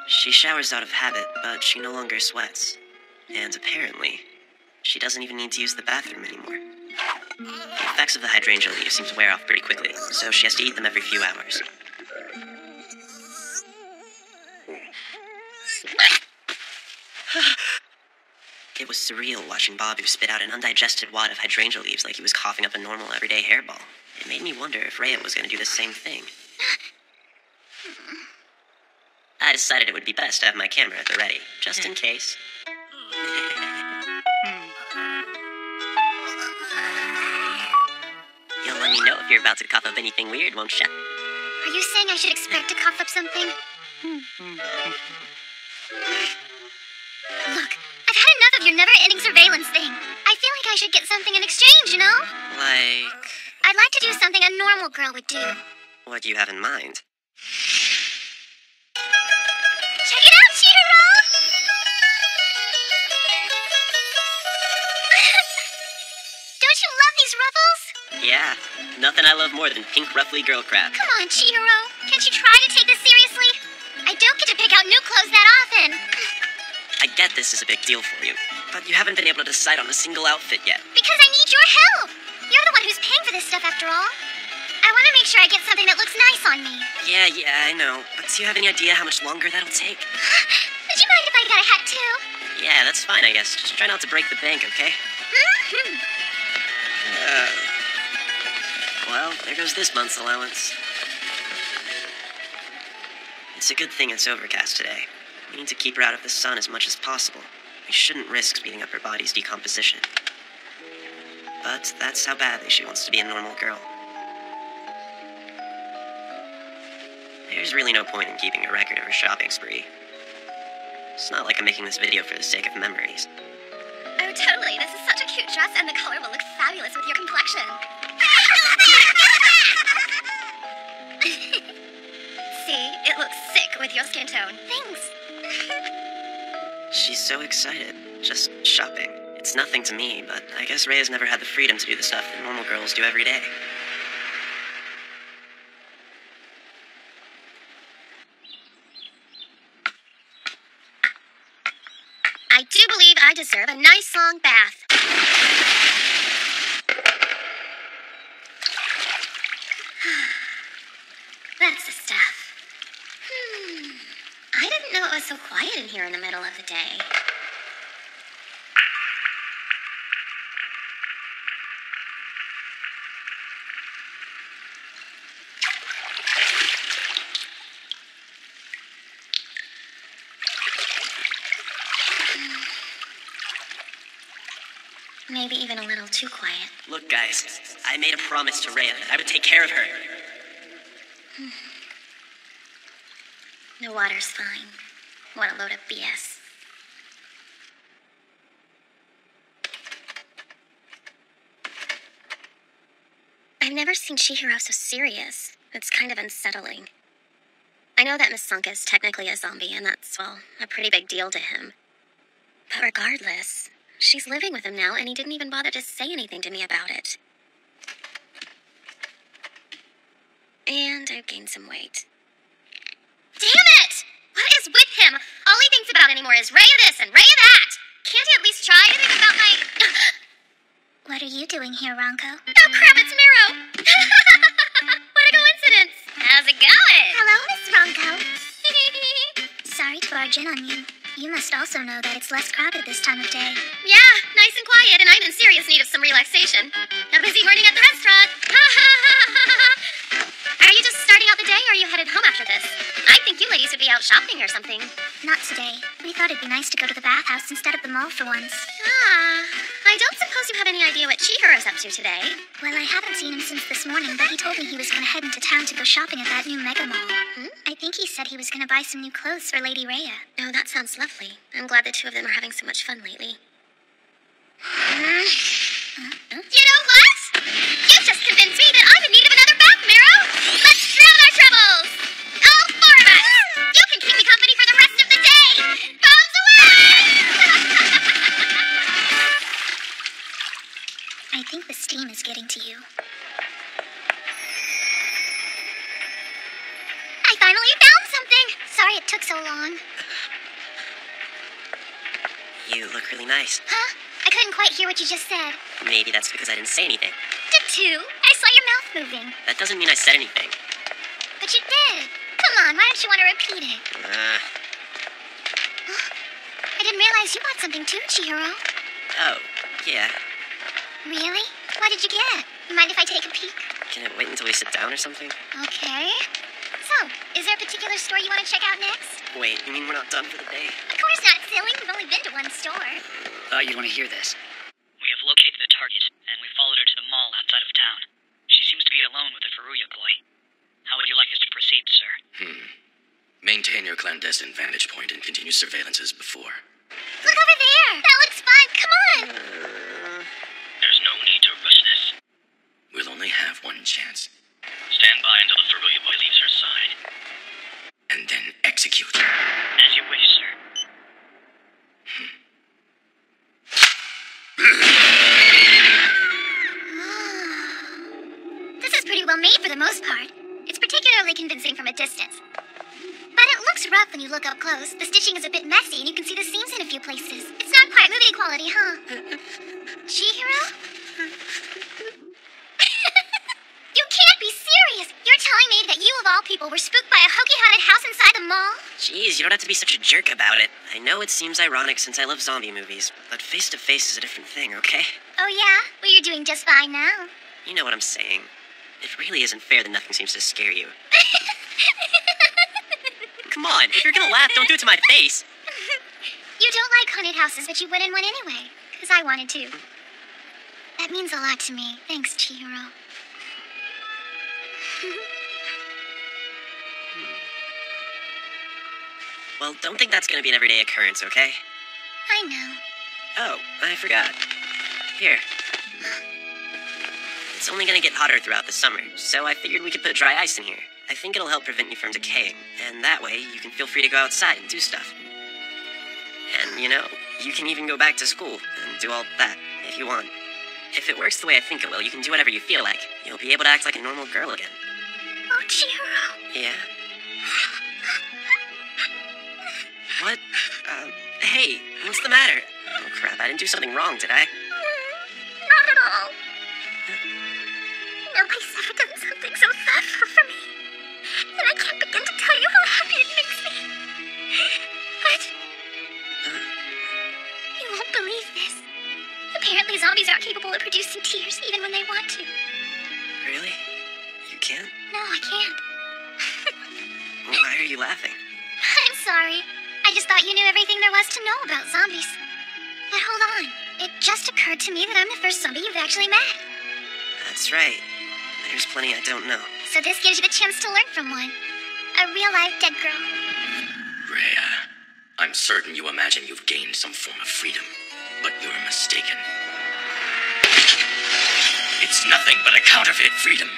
[SPEAKER 1] She showers out of habit, but she no longer sweats. And apparently, she doesn't even need to use the bathroom anymore. The effects of the hydrangea leaves seem to wear off pretty quickly, so she has to eat them every few hours. It was surreal watching Babu spit out an undigested wad of hydrangea leaves like he was coughing up a normal everyday hairball. It made me wonder if Rhea was going to do the same thing. I decided it would be best to have my camera at the ready, just in case. You'll let me know if you're about to cough up anything weird, won't ya?
[SPEAKER 7] Are you saying I should expect to cough up something? Look, I've had enough of your never-ending surveillance thing. I feel like I should get something in exchange, you know?
[SPEAKER 1] Like...
[SPEAKER 7] I'd like to do something a normal girl would do.
[SPEAKER 1] what do you have in mind?
[SPEAKER 7] Check it out, Chihiro! Don't you love these ruffles?
[SPEAKER 1] Yeah, nothing I love more than pink ruffly girl crap.
[SPEAKER 7] Come on, Chihiro. Can't you try to take this seriously? I don't get to pick out new clothes that often.
[SPEAKER 1] I get this is a big deal for you, but you haven't been able to decide on a single outfit yet.
[SPEAKER 7] Because I need your help. You're the one who's paying for this stuff after all. I want to make sure I get something that looks nice on me.
[SPEAKER 1] Yeah, I know. But do you have any idea how much longer that'll take?
[SPEAKER 7] Would you mind if I got a hat too?
[SPEAKER 1] Yeah, that's fine, I guess. Just try not to break the bank, okay? Well, there goes this month's allowance. It's a good thing it's overcast today. We need to keep her out of the sun as much as possible. We shouldn't risk speeding up her body's decomposition. But that's how badly she wants to be a normal girl. There's really no point in keeping a record of her shopping spree. It's not like I'm making this video for the sake of memories.
[SPEAKER 7] Oh, totally. This is such a cute dress, and the color will look fabulous with your complexion. See, it looks sick with your skin tone. Thanks.
[SPEAKER 1] She's so excited. Just shopping. It's nothing to me, but I guess Rhea's never had the freedom to do the stuff that normal girls do every day.
[SPEAKER 7] I do believe I deserve a nice long bath. That's the stuff. I didn't know it was so quiet in here in the middle of the day. Maybe even a little too quiet.
[SPEAKER 1] Look, guys, I made a promise to Rhea that I would take care of her.
[SPEAKER 7] The water's fine. What a load of BS. I've never seen Chihiro so serious. It's kind of unsettling. I know that Miss Sanka is technically a zombie, and that's, well, a pretty big deal to him. But regardless, she's living with him now, and he didn't even bother to say anything to me about it. And I've gained some weight. Damn it! What is with him? All he thinks about anymore is Rhea this and Rhea that. Can't he at least try to think about my... What are you doing here, Ranko? Oh crap, it's Miro! What a coincidence! How's it going? Hello, Miss Ranko. Sorry to barge in on you. You must also know that it's less crowded this time of day. Yeah, nice and quiet, and I'm in serious need of some relaxation. A busy morning at the restaurant. Are you just starting out the day, or are you headed home after this? I think you ladies would be out shopping or something. Not today. We thought it'd be nice to go to the bathhouse instead of the mall for once. I don't suppose you have any idea what Chihiro's up to today. Well, I haven't seen him since this morning, but he told me he was going to head into town to go shopping at that new mega mall. I think he said he was going to buy some new clothes for Lady Rhea. Oh, that sounds lovely. I'm glad the two of them are having so much fun lately. You know what? You just convinced me that I'm in need of another bath, Miro! Let's drown our troubles! The steam is getting to you. I finally found something! Sorry it took so long.
[SPEAKER 1] You look really nice.
[SPEAKER 7] Huh? I couldn't quite hear what you just said.
[SPEAKER 1] Maybe that's because I didn't say anything.
[SPEAKER 7] Did too. I saw your mouth moving.
[SPEAKER 1] That doesn't mean I said anything.
[SPEAKER 7] But you did. Come on, why don't you want to repeat it? I didn't realize you bought something too, Chihiro.
[SPEAKER 1] Oh, yeah.
[SPEAKER 7] Really? What did you get? Mind if I take a peek?
[SPEAKER 1] Can it wait until we sit down or something?
[SPEAKER 7] Okay. So, is there a particular store you want to check out next?
[SPEAKER 1] Wait, you mean we're not done for the day?
[SPEAKER 7] Of course not, silly. We've only been to one store.
[SPEAKER 6] You'd want to hear this.
[SPEAKER 13] We have located the target, and we followed her to the mall outside of town. She seems to be alone with the Furuya boy. How would you like us to proceed, sir?
[SPEAKER 8] Maintain your clandestine vantage point and continue surveillance as before.
[SPEAKER 7] Look over there! That looks fun! Come on!
[SPEAKER 13] There's no need to rush this.
[SPEAKER 8] We'll only have one chance.
[SPEAKER 13] Stand by until the Furuya boy leaves her side.
[SPEAKER 8] And then execute.
[SPEAKER 13] As you wish, sir.
[SPEAKER 7] This is pretty well made for the most part. It's particularly convincing from a distance. But it looks rough when you look up close. The stitching is a bit messy and you can see the seams in a few places. It's not quite movie quality, huh? Chihiro? You can't be serious! You're telling me that you of all people were spooked by a hokey haunted house inside the mall?
[SPEAKER 1] Jeez, you don't have to be such a jerk about it. I know it seems ironic since I love zombie movies, but face-to-face is a different thing, okay?
[SPEAKER 7] Oh yeah? Well, you're doing just fine now.
[SPEAKER 1] You know what I'm saying. It really isn't fair that nothing seems to scare you. Come on, if you're gonna laugh, don't do it to my face.
[SPEAKER 7] You don't like haunted houses, but you went in one anyway. Because I wanted to. That means a lot to me. Thanks, Chihiro.
[SPEAKER 1] Well, don't think that's gonna be an everyday occurrence, okay?
[SPEAKER 7] I know.
[SPEAKER 1] Oh, I forgot. Here. It's only gonna get hotter throughout the summer, so I figured we could put dry ice in here. I think it'll help prevent you from decaying, and that way you can feel free to go outside and do stuff. And, you know, you can even go back to school and do all that, if you want. If it works the way I think it will, you can do whatever you feel like. You'll be able to act like a normal girl again.
[SPEAKER 7] Oh, Chihiro.
[SPEAKER 1] Yeah? What? Hey, what's the matter? Oh, crap, I didn't do something wrong, did I?
[SPEAKER 7] Not at all. Nobody's ever done something so thoughtful for me. And I can't begin to tell you how happy it makes me. But... you won't believe this. Apparently zombies aren't capable of producing tears even when they want to.
[SPEAKER 1] Really? You can't?
[SPEAKER 7] No, I can't.
[SPEAKER 1] Why are you laughing?
[SPEAKER 7] I'm sorry. I just thought you knew everything there was to know about zombies. But hold on. It just occurred to me that I'm the first zombie you've actually met.
[SPEAKER 1] That's right. There's plenty I don't know.
[SPEAKER 7] So this gives you the chance to learn from one. A real-life dead girl.
[SPEAKER 8] Rhea, I'm certain you imagine you've gained some form of freedom, but you're mistaken. It's nothing but a counterfeit freedom.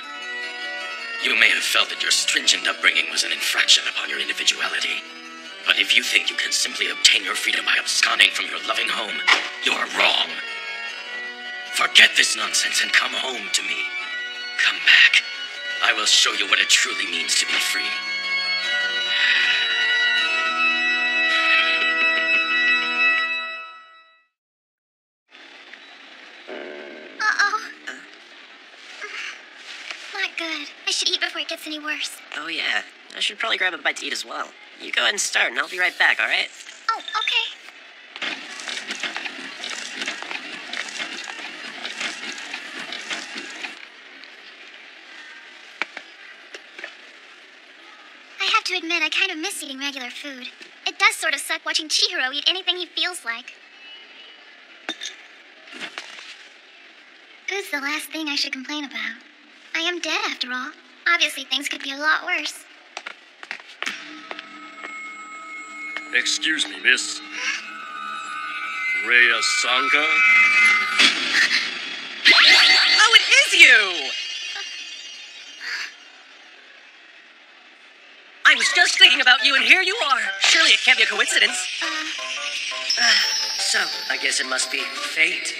[SPEAKER 8] You may have felt that your stringent upbringing was an infraction upon your individuality. But if you think you can simply obtain your freedom by absconding from your loving home, you're wrong. Forget this nonsense and come home to me. Come back. I will show you what it truly means to be free.
[SPEAKER 7] Uh-oh. Not good. I should eat before it gets any worse.
[SPEAKER 1] Oh, yeah. I should probably grab a bite to eat as well. You go ahead and start, and I'll be right back, alright?
[SPEAKER 7] Oh, okay. I have to admit, I kind of miss eating regular food. It does sort of suck watching Chihiro eat anything he feels like. Food's the last thing I should complain about. I am dead, after all. Obviously, things could be a lot worse.
[SPEAKER 14] Excuse me, miss. Rhea Sanka?
[SPEAKER 3] Oh, it is you! I was just thinking about you, and here you are. Surely it can't be a coincidence. So, I guess it must be fate.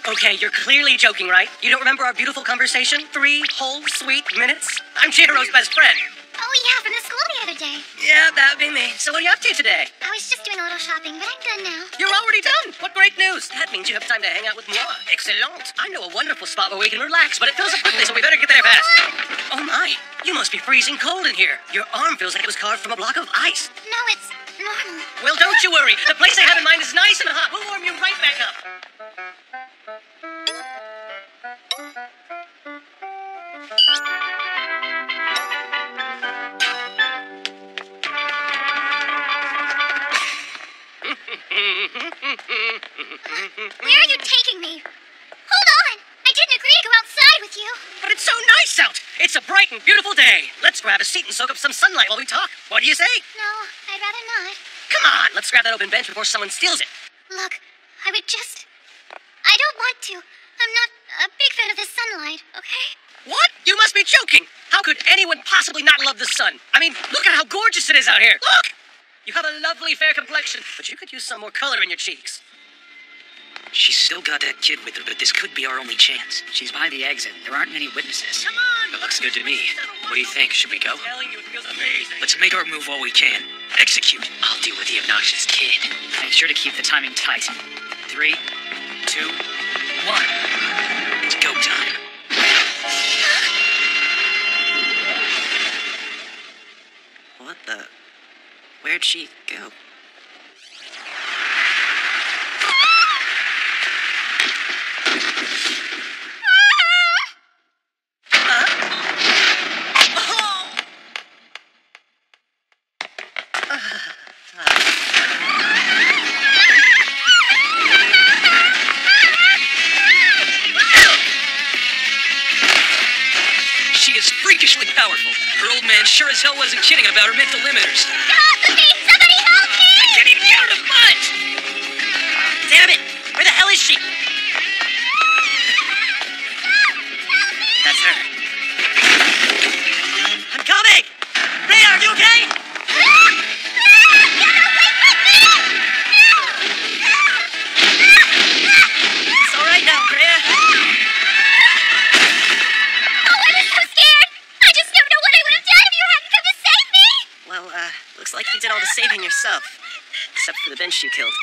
[SPEAKER 3] Okay, you're clearly joking, right? You don't remember our beautiful conversation? 3 whole sweet minutes? I'm Chihiro's best friend.
[SPEAKER 7] Oh, yeah, from the school the other day.
[SPEAKER 3] Yeah, that'd be me. So what are you up to today?
[SPEAKER 7] I was just doing a little shopping, but I'm done now.
[SPEAKER 3] You're already done? What great news. That means you have time to hang out with moi. Excellent. I know a wonderful spot where we can relax, but it fills up quickly, so we better get there fast. Oh my, you must be freezing cold in here. Your arm feels like it was carved from a block of ice.
[SPEAKER 7] No, it's normal.
[SPEAKER 3] Well, don't you worry. The place I have in mind is nice and hot. We'll warm you right back up.
[SPEAKER 7] Where are you taking me? Hold on! I didn't agree to go outside with you.
[SPEAKER 3] But it's so nice out. It's a bright and beautiful day. Let's grab a seat and soak up some sunlight while we talk. What do you say?
[SPEAKER 7] No, I'd rather not.
[SPEAKER 3] Come on, let's grab that open bench before someone steals it.
[SPEAKER 7] Look, I don't want to. I'm not a big fan of the sunlight, okay?
[SPEAKER 3] What? You must be joking. How could anyone possibly not love the sun? I mean, look at how gorgeous it is out here. Look! You have a lovely fair complexion, but you could use some more color in your cheeks.
[SPEAKER 8] She's still got that kid with her, but this could be our only chance.
[SPEAKER 6] She's by the exit. There aren't many witnesses.
[SPEAKER 3] Come on!
[SPEAKER 8] It looks good to me. What do you think? Should we go?
[SPEAKER 3] I'm telling you, it feels amazing.
[SPEAKER 8] Let's make our move while we can. Execute. I'll deal with the obnoxious kid.
[SPEAKER 6] Make sure to keep the timing tight. 3, 2, 1.
[SPEAKER 8] It's go time.
[SPEAKER 1] What the? Where'd she go?
[SPEAKER 8] She is freakishly powerful. Her old man sure as hell wasn't kidding about her mental limiters.
[SPEAKER 7] Somebody help me!
[SPEAKER 3] I can't even get her to budge! Damn it! Where the hell is she? That's her. I'm coming! Rhea, are you okay? It's all right now, Rhea. Looks like you did all the saving yourself. Except for the bench you killed.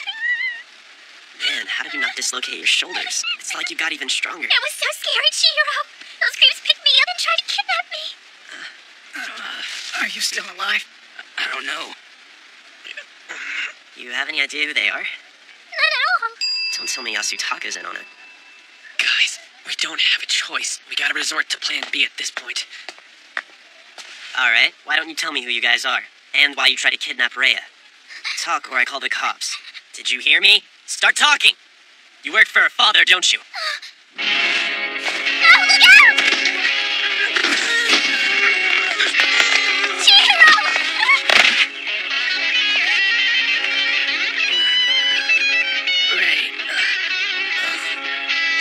[SPEAKER 3] Man, how did you not dislocate your shoulders? It's like you got even stronger.
[SPEAKER 7] It was so scary, Chihiro. Those creeps picked me up and tried to kidnap me.
[SPEAKER 6] Are you still alive?
[SPEAKER 8] I don't know.
[SPEAKER 1] You have any idea who they are?
[SPEAKER 7] None at all.
[SPEAKER 1] Don't tell me Yasutaka's in on it.
[SPEAKER 8] Guys, we don't have a choice. We gotta resort to plan B at this point.
[SPEAKER 1] Alright, why don't you tell me who you guys are? And why you try to kidnap Rhea? Talk or I call the cops. Did you hear me? Start talking! You work for her father, don't you?
[SPEAKER 7] No, look out! Chihiro!
[SPEAKER 8] Right.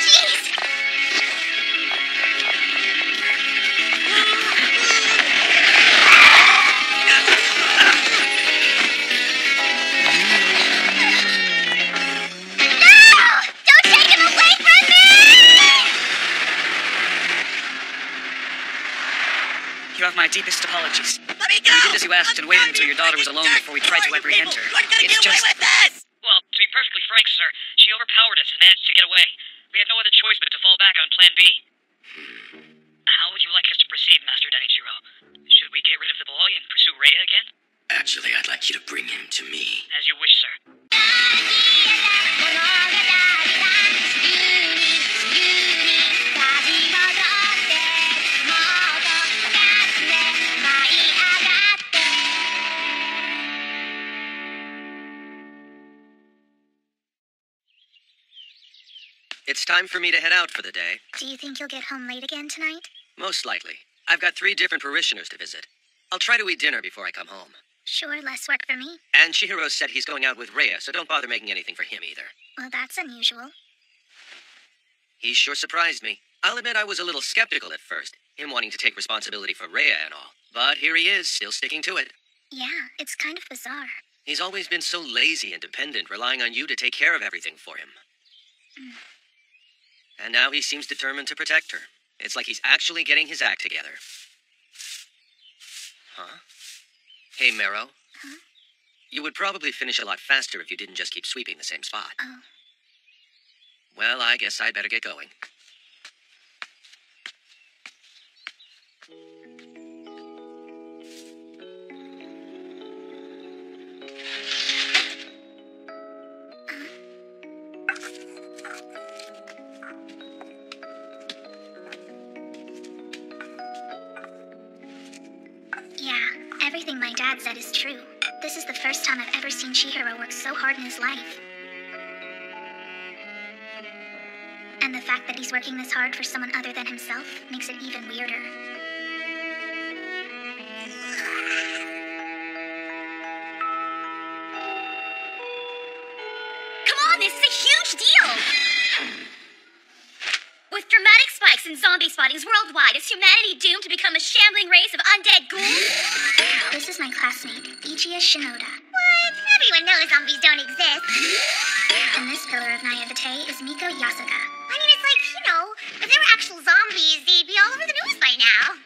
[SPEAKER 7] Jeez!
[SPEAKER 6] You have my deepest apologies.
[SPEAKER 3] Let me go!
[SPEAKER 6] We did as you asked and waited until your daughter was alone before we tried to apprehend her. It's just...
[SPEAKER 13] Well, to be perfectly frank, sir, she overpowered us and managed to get away. We had no other choice but to fall back on Plan B. How would you like us to proceed, Master Denichiro? Should we get rid of the boy and pursue Rhea again?
[SPEAKER 8] Actually, I'd like you to bring him to me.
[SPEAKER 13] As you wish, sir.
[SPEAKER 11] It's time for me to head out for the day.
[SPEAKER 7] Do you think you'll get home late again tonight?
[SPEAKER 11] Most likely. I've got 3 different parishioners to visit. I'll try to eat dinner before I come home.
[SPEAKER 7] Sure, less work for me.
[SPEAKER 11] And Chihiro said he's going out with Rhea, so don't bother making anything for him either.
[SPEAKER 7] Well, that's unusual.
[SPEAKER 11] He sure surprised me. I'll admit I was a little skeptical at first, him wanting to take responsibility for Rhea and all. But here he is, still sticking to it.
[SPEAKER 7] Yeah, it's kind of bizarre.
[SPEAKER 11] He's always been so lazy and dependent, relying on you to take care of everything for him. And now he seems determined to protect her. It's like he's actually getting his act together. Huh? Hey, Marrow.
[SPEAKER 7] Huh?
[SPEAKER 11] You would probably finish a lot faster if you didn't just keep sweeping the same spot.
[SPEAKER 7] Oh.
[SPEAKER 11] Well, I guess I'd better get going.
[SPEAKER 7] Yeah, everything my dad said is true. This is the first time I've ever seen Chihiro work so hard in his life. And the fact that he's working this hard for someone other than himself makes it even weirder.
[SPEAKER 4] Come on, this is a huge deal! With dramatic spikes in zombie spottings worldwide, is humanity doomed to become a shambling race of undead ghouls?
[SPEAKER 7] This is my classmate, Ichiya Shinoda.
[SPEAKER 4] What? Everyone knows zombies don't exist.
[SPEAKER 7] And this pillar of naivete is Miko Yasuka.
[SPEAKER 4] I mean, it's like, if there were actual zombies, they'd be all over the news by now.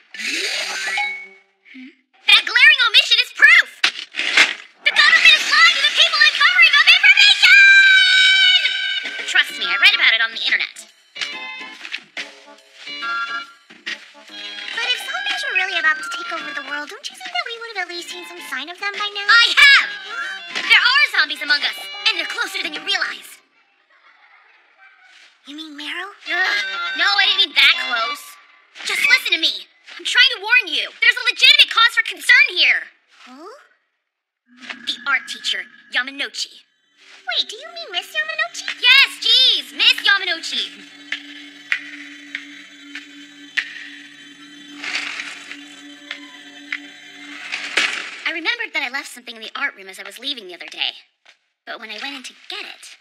[SPEAKER 4] That glaring omission is proof! The government is lying to the people and covering up information! Trust me, I read about it on the internet.
[SPEAKER 7] But if zombies were really about to take over the world, don't you think that we would have at least seen some sign of them by now?
[SPEAKER 4] I have! There are zombies among us, and they're closer than you realize.
[SPEAKER 7] You mean Marrow?
[SPEAKER 4] No, I didn't mean that close. Just listen to me. I'm trying to warn you. There's a legitimate cause for concern here.
[SPEAKER 7] Who?
[SPEAKER 4] The art teacher, Yamanouchi.
[SPEAKER 7] Wait, do you mean Miss Yamanouchi?
[SPEAKER 4] Yes, geez, Miss Yamanouchi. I remembered that I left something in the art room as I was leaving the other day. But when I went in to get it,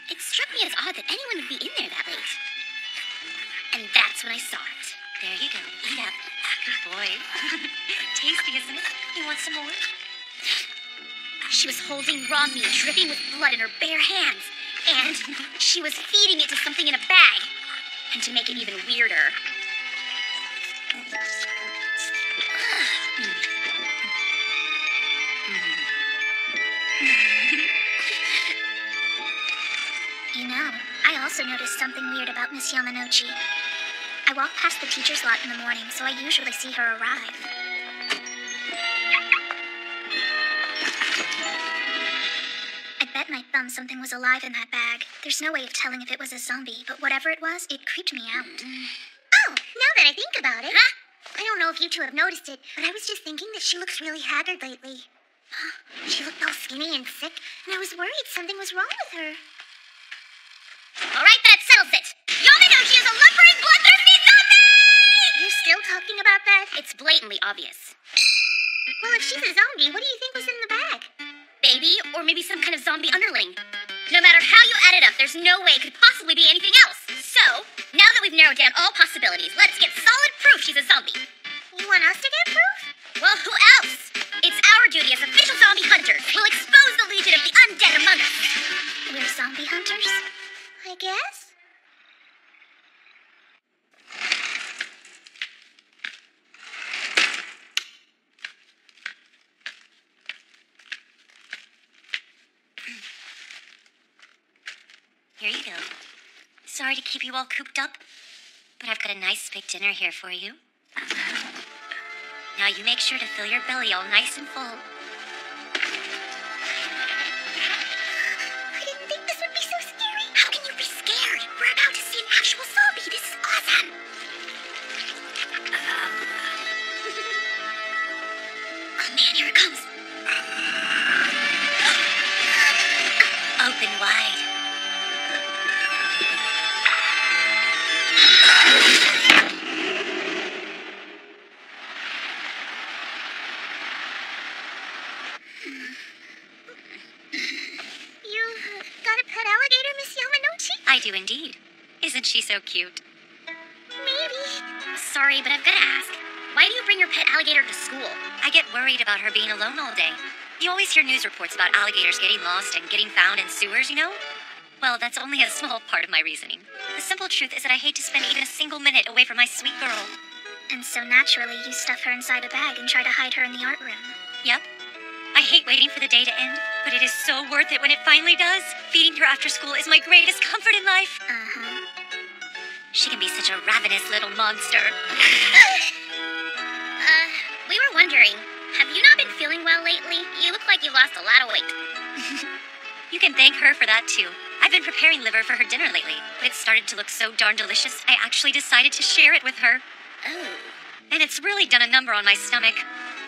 [SPEAKER 4] it struck me as odd that anyone would be in there that late. And that's when I saw it.
[SPEAKER 9] There you go. Eat up. Good boy. Tasty, isn't it? You want some more?
[SPEAKER 4] She was holding raw meat dripping with blood in her bare hands. And she was feeding it to something in a bag. And to make it even weirder,
[SPEAKER 7] You know, I also noticed something weird about Miss Yamanouchi. I walk past the teacher's lot in the morning, so I usually see her arrive. I bet my thumb something was alive in that bag. There's no way of telling if it was a zombie, but whatever it was, it creeped me out.
[SPEAKER 4] Oh, now that I think about it.
[SPEAKER 7] Huh? I don't know if you two have noticed it, but I was just thinking that she looks really haggard lately. She looked all skinny and sick, and I was worried something was wrong with her.
[SPEAKER 4] All right, that settles it. Yamanouchi is a lumbering, bloodthirsty zombie!
[SPEAKER 7] You're still talking about that?
[SPEAKER 4] It's blatantly obvious.
[SPEAKER 7] Well, if she's a zombie, what do you think was in the bag?
[SPEAKER 4] Baby, or maybe some kind of zombie underling. No matter how you add it up, there's no way it could possibly be anything else. So, now that we've narrowed down all possibilities, let's get solid proof she's a zombie.
[SPEAKER 7] You want us to get proof?
[SPEAKER 4] Well, who else? It's our duty as official zombie hunters. We'll expose the legion of the undead among us.
[SPEAKER 7] We're zombie hunters? I guess?
[SPEAKER 9] Here you go. Sorry to keep you all cooped up, but I've got a nice big dinner here for you. Now you make sure to fill your belly all nice and full.
[SPEAKER 7] I didn't think this would be so scary. How can you be scared? We're about to see an actual zombie. This is awesome. Oh man, here it comes.
[SPEAKER 9] Open wide.
[SPEAKER 7] You got a pet alligator, Miss Yamanouchi?
[SPEAKER 9] I do indeed. Isn't she so cute?
[SPEAKER 7] Maybe.
[SPEAKER 4] Sorry, but I've got to ask. Why do you bring your pet alligator to school?
[SPEAKER 9] I get worried about her being alone all day. You always hear news reports about alligators getting lost and getting found in sewers, you know? Well, that's only a small part of my reasoning. The simple truth is that I hate to spend even a single minute away from my sweet girl.
[SPEAKER 7] And so naturally, you stuff her inside a bag and try to hide her in the art room.
[SPEAKER 9] Yep. I hate waiting for the day to end, but it is so worth it when it finally does. Feeding her after school is my greatest comfort in life.
[SPEAKER 7] Uh-huh.
[SPEAKER 9] She can be such a ravenous little monster.
[SPEAKER 7] We were wondering, have you not been feeling well lately? You look like you lost a lot of weight.
[SPEAKER 9] You can thank her for that, too. I've been preparing liver for her dinner lately, but it started to look so darn delicious, I actually decided to share it with her.
[SPEAKER 7] Oh.
[SPEAKER 9] And it's really done a number on my stomach.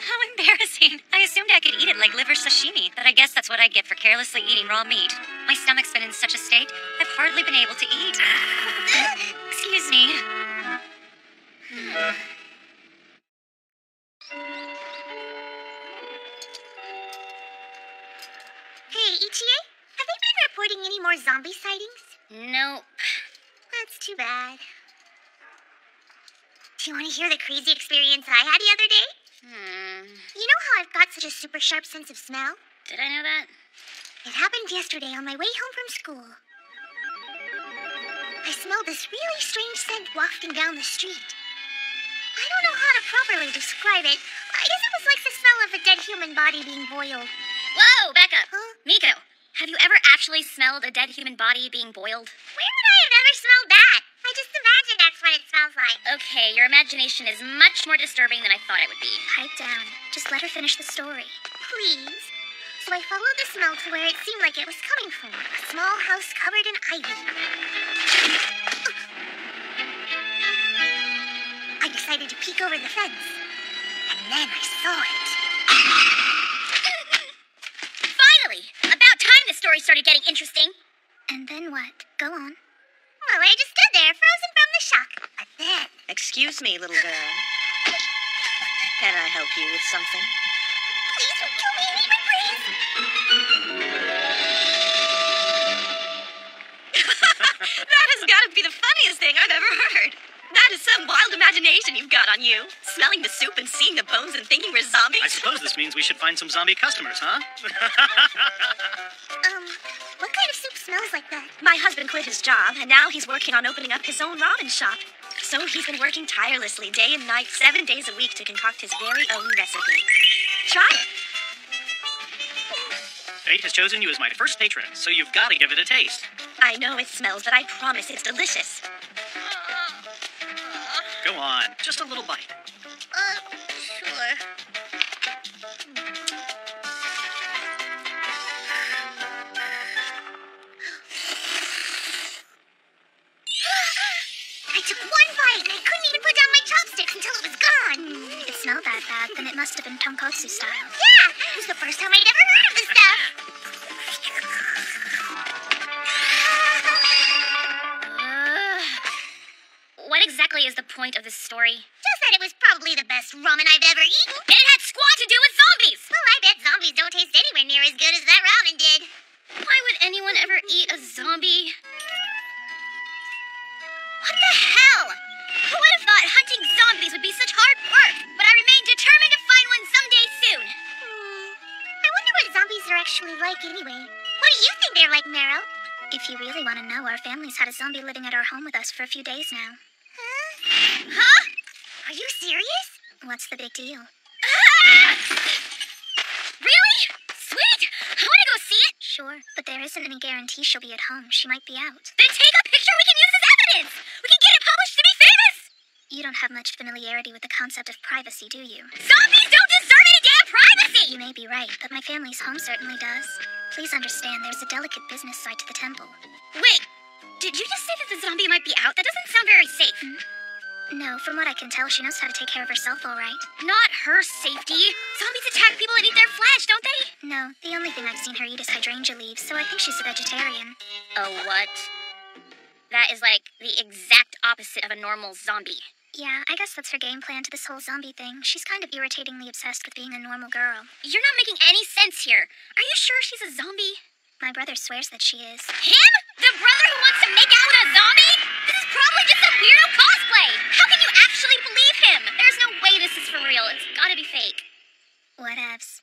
[SPEAKER 9] How embarrassing. I assumed I could eat it like liver sashimi, but I guess that's what I get for carelessly eating raw meat. My stomach's been in such a state, I've hardly been able to eat. Excuse me.
[SPEAKER 4] Hey, Ichie, have they been reporting any more zombie sightings?
[SPEAKER 7] Nope.
[SPEAKER 4] That's too bad. Do you want to hear the crazy experience I had the other day? You know how I've got such a super sharp sense of smell?
[SPEAKER 7] Did I know that?
[SPEAKER 4] It happened yesterday on my way home from school. I smelled this really strange scent wafting down the street. I don't know how to properly describe it. I guess it was like the smell of a dead human body being boiled.
[SPEAKER 7] Whoa, back up.
[SPEAKER 4] Huh?
[SPEAKER 7] Miko, have you ever actually smelled a dead human body being boiled?
[SPEAKER 4] Where would I have ever smelled that? I just imagine that's what it smells like.
[SPEAKER 7] Okay, your imagination is much more disturbing than I thought it would be.
[SPEAKER 4] Pipe down. Just let her finish the story. Please. So I followed the smell to where it seemed like it was coming from. A small house covered in ivy. I decided to peek over the fence. And then I saw it.
[SPEAKER 7] Finally! About time the story started getting interesting.
[SPEAKER 4] And then what? Go on. Well, I just stood there, frozen from the shock. But then...
[SPEAKER 10] Excuse me, little girl. Can I help you with something?
[SPEAKER 4] Please don't kill me, Neighbor, please.
[SPEAKER 10] That has got to be the funniest thing I've ever heard. That is some wild imagination you've got on you. Smelling the soup and seeing the bones and thinking we're zombies.
[SPEAKER 15] I suppose this means we should find some zombie customers, huh?
[SPEAKER 4] What kind of soup smells like that?
[SPEAKER 10] My husband quit his job, and now he's working on opening up his own ramen shop. So he's been working tirelessly day and night, 7 days a week to concoct his very own recipe. Try it.
[SPEAKER 15] Fate has chosen you as my first patron, so you've got to give it a taste.
[SPEAKER 10] I know it smells, but I promise it's delicious.
[SPEAKER 15] Go on, just a little bite.
[SPEAKER 4] Sure. I took one bite and I couldn't even put down my chopsticks until it was gone.
[SPEAKER 7] If it smelled that bad, then it must have been tonkotsu style.
[SPEAKER 4] Yeah, it was the first time I'd ever heard of this stuff.
[SPEAKER 7] What exactly is the point of this story?
[SPEAKER 4] Just that it was probably the best ramen I've ever eaten.
[SPEAKER 7] And it had squat to do with zombies!
[SPEAKER 4] Well, I bet zombies don't taste anywhere near as good as that ramen did.
[SPEAKER 7] Why would anyone ever eat a zombie? What the hell? Who would have thought hunting zombies would be such hard work? But I remain determined to find one someday soon.
[SPEAKER 4] I wonder what zombies are actually like anyway. What do you think they're like, Meryl?
[SPEAKER 7] If you really want to know, our family's had a zombie living at our home with us for a few days now.
[SPEAKER 4] Huh? Are you serious?
[SPEAKER 7] What's the big deal?
[SPEAKER 4] Really? Sweet! I want to go see it.
[SPEAKER 7] Sure, but there isn't any guarantee she'll be at home. She might be out.
[SPEAKER 4] Then take a picture we can use as evidence. We can get it published to be famous.
[SPEAKER 7] You don't have much familiarity with the concept of privacy, do you?
[SPEAKER 4] Zombies don't deserve any damn privacy!
[SPEAKER 7] You may be right, but my family's home certainly does. Please understand, there's a delicate business side to the temple.
[SPEAKER 4] Wait, did you just say that the zombie might be out? That doesn't sound very safe.
[SPEAKER 7] No, from what I can tell, she knows how to take care of herself all right.
[SPEAKER 4] Not her safety. Zombies attack people and eat their flesh, don't they?
[SPEAKER 7] No, the only thing I've seen her eat is hydrangea leaves, so I think she's a vegetarian.
[SPEAKER 4] A what? That is like the exact opposite of a normal zombie.
[SPEAKER 7] Yeah, I guess that's her game plan to this whole zombie thing. She's kind of irritatingly obsessed with being a normal girl.
[SPEAKER 4] You're not making any sense here. Are you sure she's a zombie?
[SPEAKER 7] My brother swears that she is.
[SPEAKER 4] Him? The brother who wants to make out with a zombie? This is probably just some weirdo cosplay. How can you actually believe him? There's no way this is for real. It's gotta be fake.
[SPEAKER 7] Whatevs.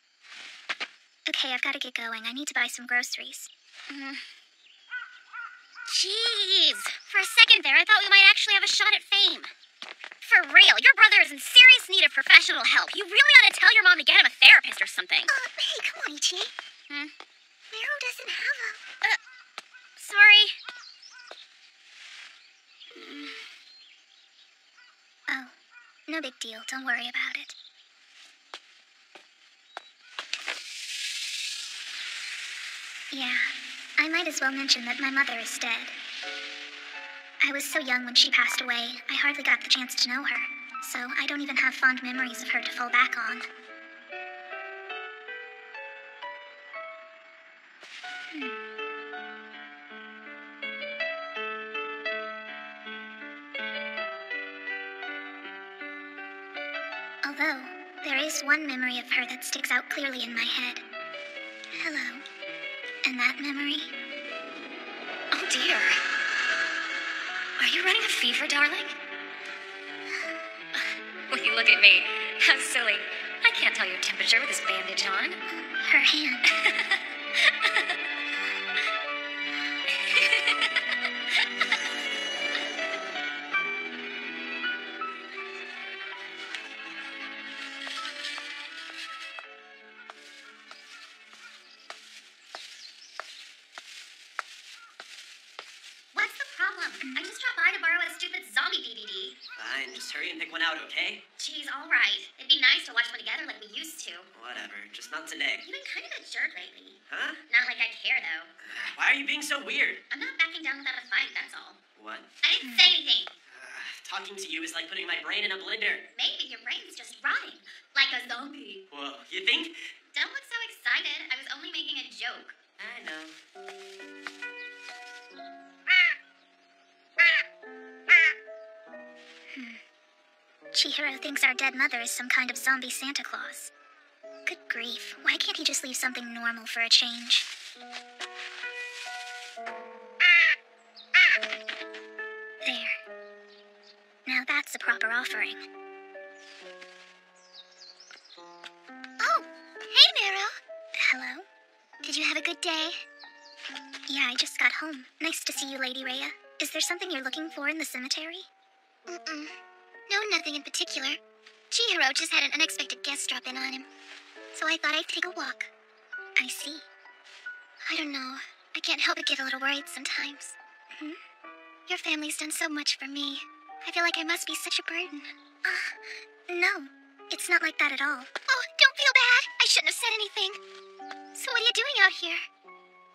[SPEAKER 7] Okay, I've got to get going. I need to buy some groceries. Jeez. For a second there, I thought we might actually have a shot at fame. For real, your brother is in serious need of professional help. You really ought to tell your mom to get him a therapist or something.
[SPEAKER 4] Hey, come on, EJ. Mero doesn't have a...
[SPEAKER 7] Sorry.
[SPEAKER 4] Oh, no big deal. Don't worry about it. Yeah, I might as well mention that my mother is dead. I was so young when she passed away, I hardly got the chance to know her, so I don't even have fond memories of her to fall back on. Although, there is one memory of her that sticks out clearly in my head. Hello. And that memory?
[SPEAKER 9] Oh dear. Are you running a fever, darling? Will you look at me? How silly. I can't tell your temperature with this bandage on.
[SPEAKER 4] Her hand.
[SPEAKER 7] What's the problem? I just dropped by to borrow a stupid zombie DVD.
[SPEAKER 1] Fine, just hurry and pick one out, okay?
[SPEAKER 7] Geez, all right. It'd be nice to watch one together like we used to.
[SPEAKER 1] Whatever, just not today.
[SPEAKER 7] You've been kind of a jerk lately.
[SPEAKER 1] Huh?
[SPEAKER 7] Not like I care, though.
[SPEAKER 1] Why are you being so weird?
[SPEAKER 7] I'm not backing down without a fight, that's all.
[SPEAKER 1] What?
[SPEAKER 7] I didn't say anything.
[SPEAKER 1] Talking to you is like putting my brain in a blender.
[SPEAKER 7] Maybe your brain's just rotting. Like a zombie.
[SPEAKER 1] Whoa, you think?
[SPEAKER 7] Don't look so excited. I was only making a joke.
[SPEAKER 1] I know.
[SPEAKER 4] Chihiro thinks our dead mother is some kind of zombie Santa Claus. Good grief, why can't he just leave something normal for a change? There. Now that's a proper offering.
[SPEAKER 7] Oh, hey, Mero.
[SPEAKER 4] Hello? Did you have a good day? Yeah, I just got home. Nice to see you, Lady Rhea. Is there something you're looking for in the cemetery?
[SPEAKER 7] No, nothing in particular. Chihiro just had an unexpected guest drop in on him. So I thought I'd take a walk.
[SPEAKER 4] I see.
[SPEAKER 7] I don't know. I can't help but get a little worried sometimes. Your family's done so much for me. I feel like I must be such a burden.
[SPEAKER 4] No. It's not like that at all.
[SPEAKER 7] Oh, don't feel bad. I shouldn't have said anything. So what are you doing out here?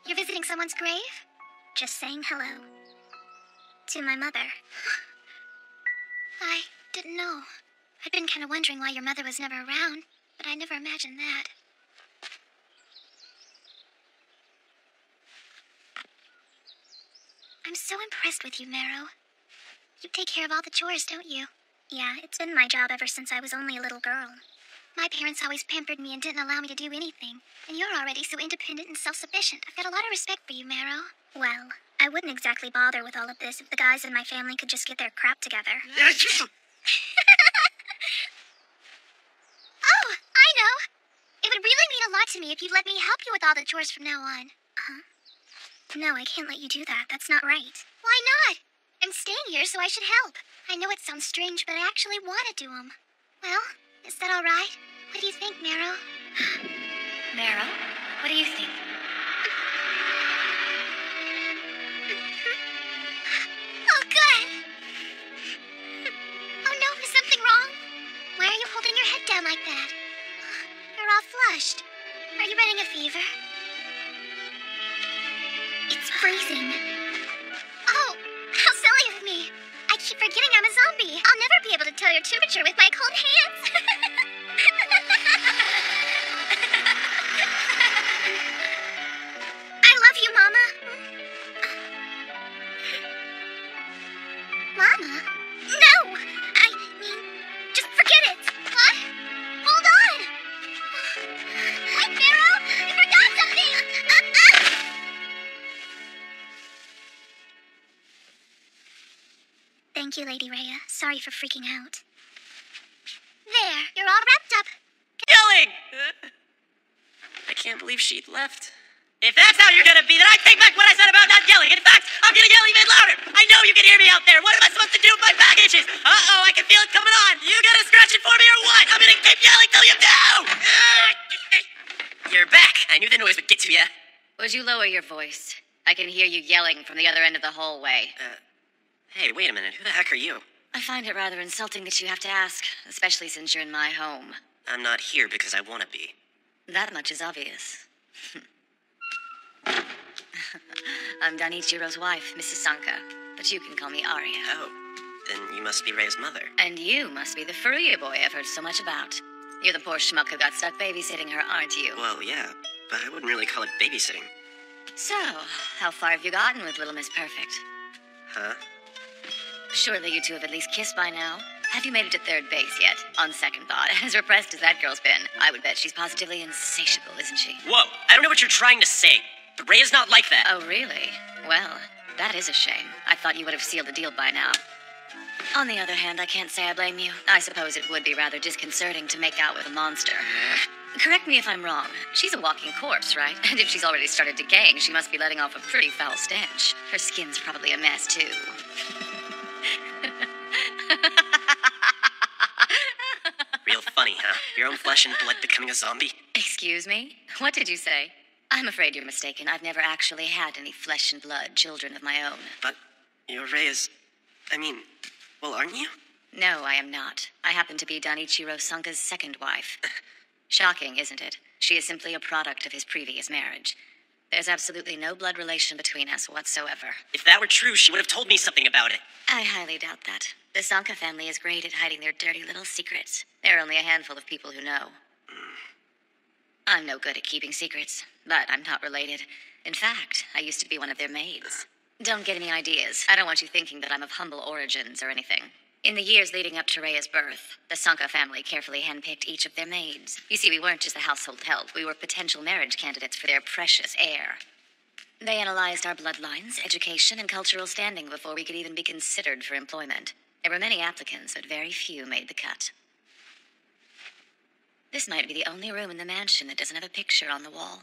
[SPEAKER 7] You're visiting someone's grave?
[SPEAKER 4] Just saying hello. To my mother.
[SPEAKER 7] I didn't know. I'd been kind of wondering why your mother was never around, but I never imagined that. I'm so impressed with you, Mero. You take care of all the chores, don't you?
[SPEAKER 4] Yeah, it's been my job ever since I was only a little girl.
[SPEAKER 7] My parents always pampered me and didn't allow me to do anything. And you're already so independent and self-sufficient. I've got a lot of respect for you, Mero.
[SPEAKER 4] Well, I wouldn't exactly bother with all of this if the guys in my family could just get their crap together.
[SPEAKER 7] Oh, I know. It would really mean a lot to me if you'd let me help you with all the chores from now on.
[SPEAKER 4] No, I can't let you do that. That's not right.
[SPEAKER 7] Why not? I'm staying here, so I should help. I know it sounds strange, but I actually want to do them. Well, is that all right? What do you think, Mero?
[SPEAKER 9] Mero, what do you think?
[SPEAKER 7] Oh, good. Oh, no, is something wrong? Why are you holding your head down like that? You're all flushed. Are you running a fever?
[SPEAKER 4] It's freezing.
[SPEAKER 7] Oh, how silly of me. I keep forgetting I'm a zombie. I'll never be able to tell your temperature with my cold hands.
[SPEAKER 4] I love you, Mama.
[SPEAKER 7] Mama? No! I mean, just forget it. What? Hold on. Wait, Mero! You forgot something!
[SPEAKER 4] Thank you, Lady Rhea. Sorry for freaking out.
[SPEAKER 7] There, you're all wrapped up.
[SPEAKER 1] Killing! I can't believe she'd left.
[SPEAKER 3] If that's how you're gonna be, then I take back what I said about not yelling. In fact, I'm gonna yell even louder. I know you can hear me out there. What am I supposed to do with my back itches? Uh-oh, I can feel it coming on. You gonna scratch it for me or what? I'm gonna keep yelling till you do! You're back. I knew the noise would get to you.
[SPEAKER 9] Would you lower your voice? I can hear you yelling from the other end of the hallway.
[SPEAKER 1] Hey, wait a minute. Who the heck are you?
[SPEAKER 9] I find it rather insulting that you have to ask, especially since you're in my home.
[SPEAKER 1] I'm not here because I want to be.
[SPEAKER 9] That much is obvious. I'm Danichiro's wife, Mrs. Sanka, but you can call me Arya.
[SPEAKER 1] Oh, then you must be Rei's mother.
[SPEAKER 9] And you must be the Furuya boy I've heard so much about. You're the poor schmuck who got stuck babysitting her, aren't you?
[SPEAKER 1] Well, yeah, but I wouldn't really call it babysitting.
[SPEAKER 9] So, how far have you gotten with Little Miss Perfect?
[SPEAKER 1] Huh?
[SPEAKER 9] Surely you two have at least kissed by now. Have you made it to third base yet? On second thought, as repressed as that girl's been, I would bet she's positively insatiable, isn't she?
[SPEAKER 1] Whoa, I don't know what you're trying to say. But Rei is not like that.
[SPEAKER 9] Oh, really? Well, that is a shame. I thought you would have sealed the deal by now. On the other hand, I can't say I blame you. I suppose it would be rather disconcerting to make out with a monster. Correct me if I'm wrong. She's a walking corpse, right? And if she's already started decaying, she must be letting off a pretty foul stench. Her skin's probably a mess, too.
[SPEAKER 1] Real funny, huh? Your own flesh and blood becoming a zombie?
[SPEAKER 9] Excuse me? What did you say? I'm afraid you're mistaken. I've never actually had any flesh and blood children of my own.
[SPEAKER 1] But your Rei is... well, aren't you?
[SPEAKER 9] No, I am not. I happen to be Danichiro Sanka's second wife. Shocking, isn't it? She is simply a product of his previous marriage. There's absolutely no blood relation between us whatsoever.
[SPEAKER 1] If that were true, she would have told me something about it.
[SPEAKER 9] I highly doubt that. The Sanka family is great at hiding their dirty little secrets. There are only a handful of people who know. I'm no good at keeping secrets, but I'm not related. In fact, I used to be one of their maids. Don't get any ideas. I don't want you thinking that I'm of humble origins or anything. In the years leading up to Reia's birth, the Sanka family carefully handpicked each of their maids. You see, we weren't just a household help. We were potential marriage candidates for their precious heir. They analyzed our bloodlines, education, and cultural standing before we could even be considered for employment. There were many applicants, but very few made the cut. This might be the only room in the mansion that doesn't have a picture on the wall.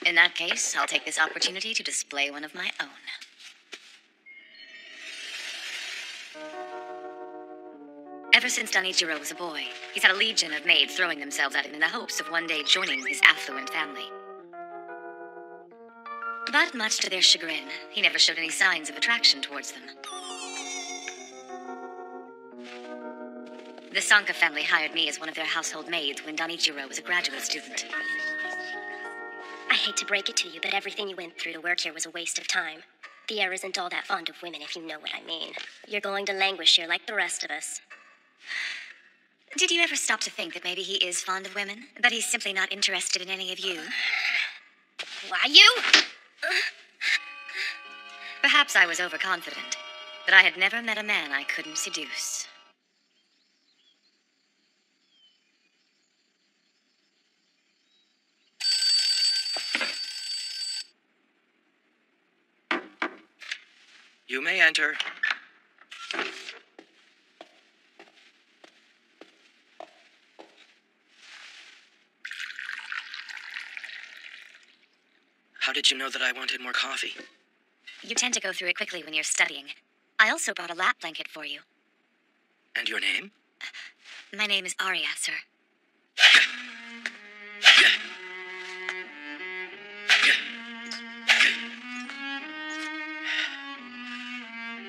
[SPEAKER 9] In that case, I'll take this opportunity to display one of my own. Ever since Danichiro was a boy, he's had a legion of maids throwing themselves at him in the hopes of one day joining his affluent family. But much to their chagrin, he never showed any signs of attraction towards them. The Sanka family hired me as one of their household maids when Danichiro was a graduate student.
[SPEAKER 16] I hate to break it to you, but everything you went through to work here was a waste of time. The heir isn't all that fond of women, if you know what I mean. You're going to languish here like the rest of us.
[SPEAKER 9] Did you ever stop to think that maybe he is fond of women? But he's simply not interested in any of you?
[SPEAKER 16] Why, you?
[SPEAKER 9] Perhaps I was overconfident, but I had never met a man I couldn't seduce.
[SPEAKER 8] You may enter. How did you know that I wanted more coffee?
[SPEAKER 9] You tend to go through it quickly when you're studying. I also brought a lap blanket for you.
[SPEAKER 8] And your name?
[SPEAKER 9] My name is Arya, sir.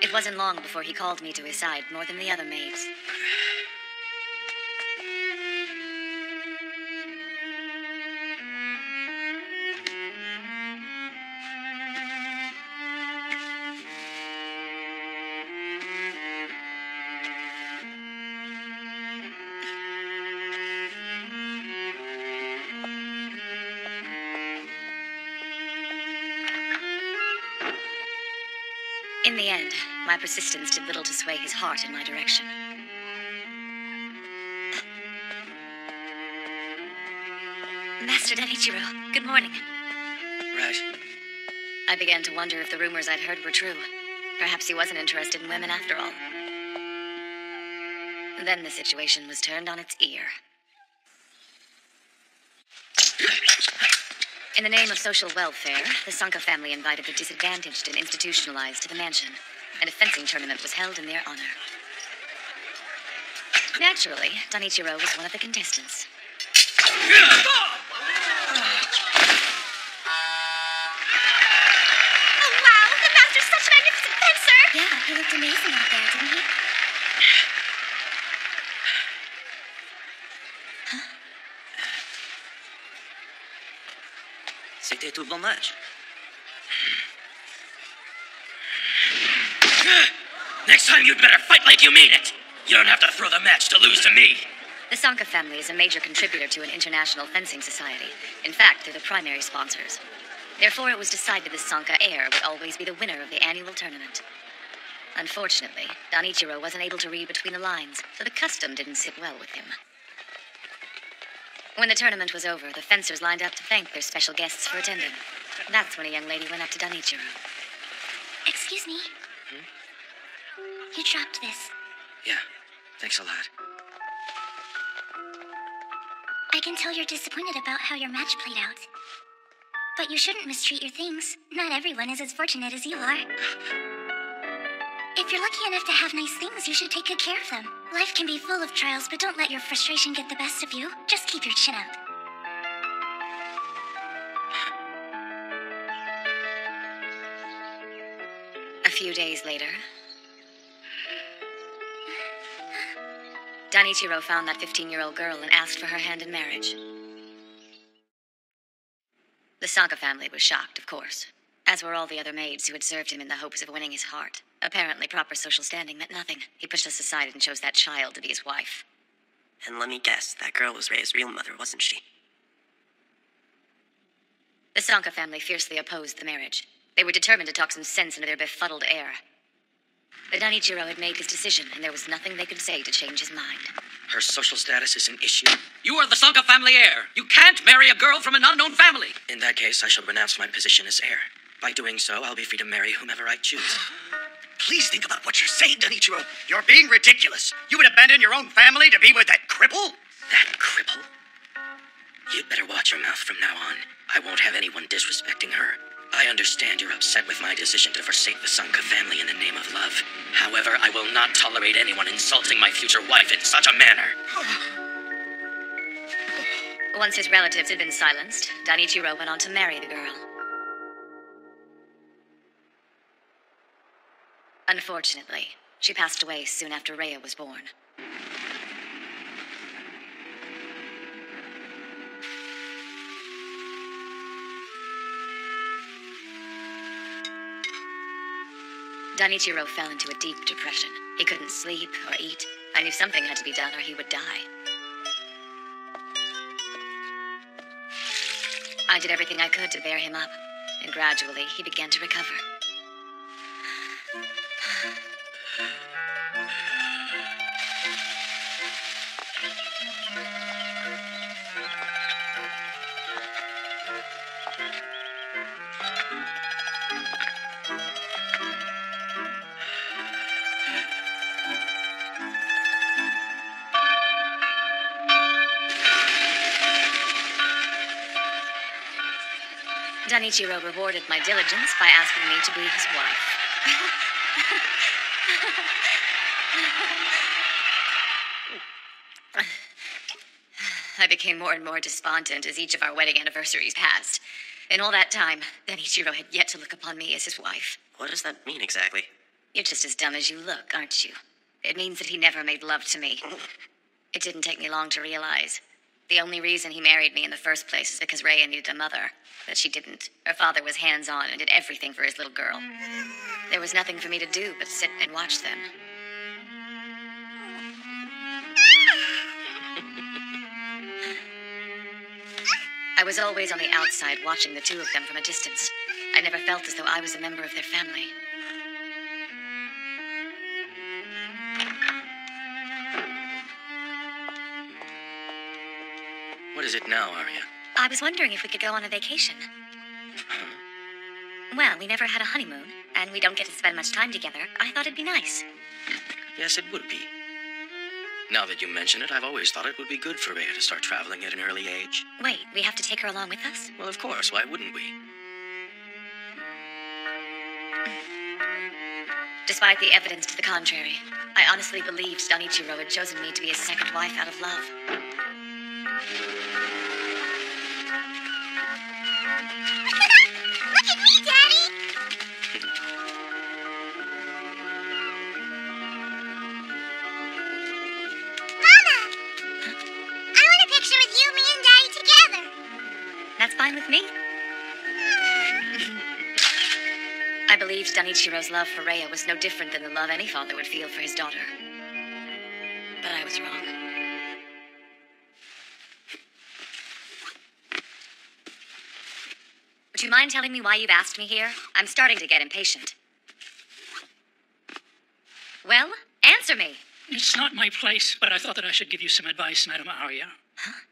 [SPEAKER 9] It wasn't long before he called me to his side more than the other maids. In the end, my persistence did little to sway his heart in my direction. Master Danichiro, good morning.
[SPEAKER 8] Right.
[SPEAKER 9] I began to wonder if the rumors I'd heard were true. Perhaps he wasn't interested in women after all. Then the situation was turned on its ear. In the name of social welfare, the Sanka family invited the disadvantaged and institutionalized to the mansion, and a fencing tournament was held in their honor. Naturally, Danichiro was one of the contestants.
[SPEAKER 10] Oh, wow! The master's such a magnificent fencer!
[SPEAKER 7] Yeah, he looked amazing out there, didn't he?
[SPEAKER 1] C'était tout bon match.
[SPEAKER 8] Next time you'd better fight like you mean it. You don't have to throw the match to lose to me.
[SPEAKER 9] The Sanka family is a major contributor to an international fencing society. In fact, they're the primary sponsors. Therefore, it was decided the Sanka heir would always be the winner of the annual tournament. Unfortunately, Danichiro wasn't able to read between the lines, so the custom didn't sit well with him. When the tournament was over, the fencers lined up to thank their special guests for attending. That's when a young lady went up to Danichiro.
[SPEAKER 7] Excuse me. You dropped this.
[SPEAKER 8] Yeah, thanks a lot.
[SPEAKER 7] I can tell you're disappointed about how your match played out. But you shouldn't mistreat your things. Not everyone is as fortunate as you are. If you're lucky enough to have nice things, you should take good care of them. Life can be full of trials, but don't let your frustration get the best of you. Just keep your chin up.
[SPEAKER 9] A few days later, Danichiro found that 15-year-old girl and asked for her hand in marriage. The Sanka family was shocked, of course, as were all the other maids who had served him in the hopes of winning his heart. Apparently, proper social standing meant nothing. He pushed us aside and chose that child to be his wife.
[SPEAKER 1] And let me guess, that girl was Ray's real mother, wasn't she?
[SPEAKER 9] The Sanka family fiercely opposed the marriage. They were determined to talk some sense into their befuddled heir. But Danichiro had made his decision, and there was nothing they could say to change his mind.
[SPEAKER 8] Her social status is an issue.
[SPEAKER 12] You are the Sanka family heir. You can't marry a girl from an unknown family.
[SPEAKER 8] In that case, I shall renounce my position as heir. By doing so, I'll be free to marry whomever I choose.
[SPEAKER 15] Please think about what you're saying, Danichiro. You're being ridiculous. You would abandon your own family to be with that cripple?
[SPEAKER 8] That cripple? You'd better watch your mouth from now on. I won't have anyone disrespecting her. I understand you're upset with my decision to forsake the Sanka family in the name of love. However, I will not tolerate anyone insulting my future wife in such a manner.
[SPEAKER 9] Once his relatives had been silenced, Danichiro went on to marry the girl. Unfortunately, she passed away soon after Rhea was born. Danichiro fell into a deep depression. He couldn't sleep or eat. I knew something had to be done or he would die. I did everything I could to bear him up, and gradually he began to recover. Danichiro rewarded my diligence by asking me to be his wife. I became more and more despondent as each of our wedding anniversaries passed. In all that time, Danichiro had yet to look upon me as his wife.
[SPEAKER 1] What does that mean exactly?
[SPEAKER 9] You're just as dumb as you look, aren't you? It means that he never made love to me. It didn't take me long to realize. The only reason he married me in the first place is because Rhea needed a mother. But she didn't. Her father was hands-on and did everything for his little girl. There was nothing for me to do but sit and watch them. I was always on the outside watching the two of them from a distance. I never felt as though I was a member of their family.
[SPEAKER 8] What is it now, Arya?
[SPEAKER 9] I was wondering if we could go on a vacation. Well, we never had a honeymoon, and we don't get to spend much time together. I thought it'd be nice.
[SPEAKER 8] Yes, it would be. Now that you mention it, I've always thought it would be good for Rhea to start traveling at an early age.
[SPEAKER 9] Wait, we have to take her along with us?
[SPEAKER 8] Well, of course, why wouldn't we?
[SPEAKER 9] Despite the evidence to the contrary, I honestly believed Danichiro had chosen me to be his second wife out of love.
[SPEAKER 4] Look at me, Daddy! Mama! I want a picture with you, me, and Daddy together.
[SPEAKER 9] That's fine with me. I believed Danichiro's love for Rhea was no different than the love any father would feel for his daughter. But I was wrong. Would you mind telling me why you've asked me here? I'm starting to get impatient. Well, answer me.
[SPEAKER 6] It's not my place, but I thought that I should give you some advice, Madam Arya.
[SPEAKER 9] Huh?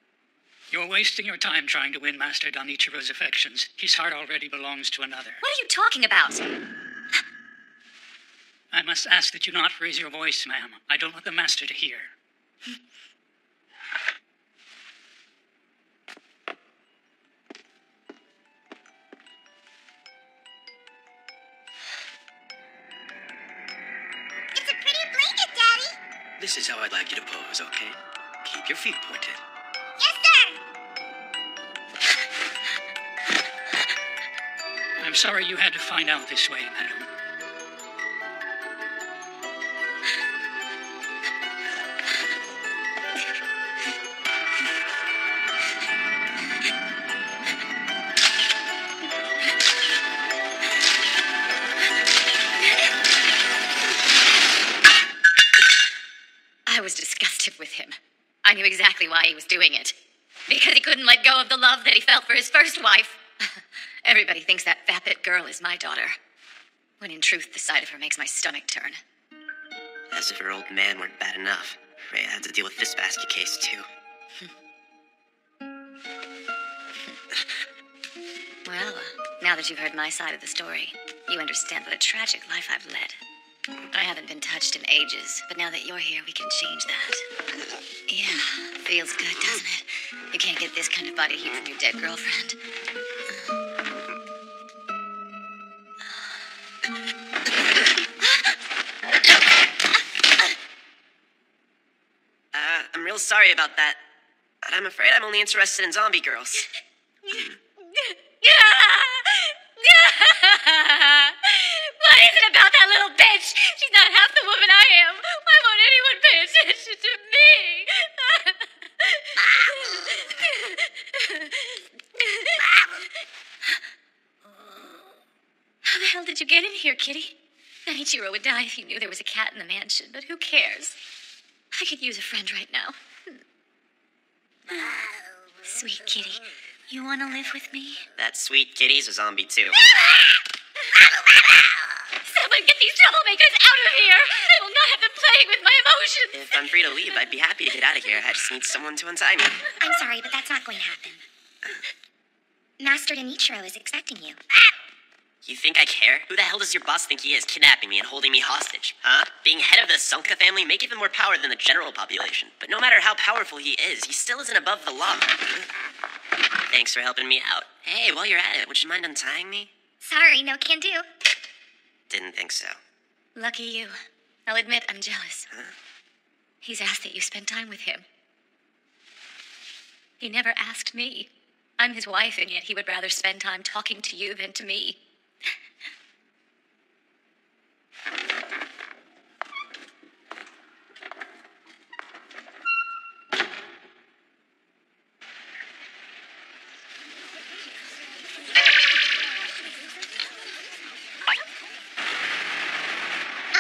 [SPEAKER 6] You're wasting your time trying to win Master Danichiro's affections. His heart already belongs to another.
[SPEAKER 9] What are you talking about?
[SPEAKER 6] I must ask that you not raise your voice, ma'am. I don't want the Master to hear.
[SPEAKER 4] It's a pretty blanket, Daddy.
[SPEAKER 8] This is how I'd like you to pose, okay? Keep your feet pointed.
[SPEAKER 4] Yes, sir.
[SPEAKER 6] I'm sorry you had to find out this way, madam.
[SPEAKER 9] I was disgusted with him. I knew exactly why he was doing it. Because he couldn't let go of the love that he felt for his first wife. Everybody thinks that vapid girl is my daughter. When in truth, the sight of her makes my stomach turn.
[SPEAKER 1] As if her old man weren't bad enough. Rhea had to deal with this basket case, too.
[SPEAKER 9] Well, now that you've heard my side of the story, you understand what a tragic life I've led. I haven't been touched in ages, but now that you're here, we can change that. Yeah, feels good, doesn't it? You can't get this kind of body heat from your dead girlfriend.
[SPEAKER 1] I'm real sorry about that. But I'm afraid I'm only interested in zombie girls.
[SPEAKER 9] What is it about that little bitch? She's not half the woman I am. Why won't anyone pay attention to me? How the hell did you get in here, Kitty? Danichiro would die if he knew there was a cat in the mansion, but who cares? I could use a friend right now. Sweet Kitty, you want to live with me?
[SPEAKER 1] That sweet kitty's a zombie, too.
[SPEAKER 9] Someone get these troublemakers out of here! I will not have them playing with my emotions!
[SPEAKER 1] If I'm free to leave, I'd be happy to get out of here. I just need someone to untie me.
[SPEAKER 2] I'm sorry, but that's not going to happen. Master Denichiro is expecting you.
[SPEAKER 1] You think I care? Who the hell does your boss think he is, kidnapping me and holding me hostage? Huh? Being head of the Sankarea family may give him more power than the general population. But no matter how powerful he is, he still isn't above the law. Thanks for helping me out. Hey, while you're at it, would you mind untying me?
[SPEAKER 2] Sorry, no can do.
[SPEAKER 1] Didn't think so.
[SPEAKER 9] Lucky you. I'll admit I'm jealous.
[SPEAKER 1] Huh?
[SPEAKER 9] He's asked that you spend time with him. He never asked me. I'm his wife, and yet he would rather spend time talking to you than to me.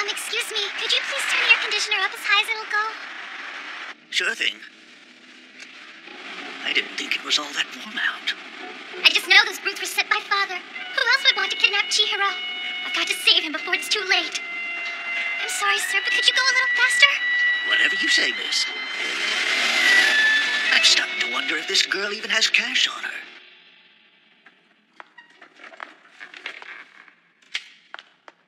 [SPEAKER 2] Excuse me, could you please turn the air conditioner up as high as it'll go?
[SPEAKER 15] Sure thing. I didn't think it was all that warm out.
[SPEAKER 2] I just know those brutes were sent by Father. Who else would want to kidnap Chihiro? I've got to save him before it's too late. I'm sorry, sir, but could you go a little faster?
[SPEAKER 15] Whatever you say, miss. I'm starting to wonder if this girl even has cash on her.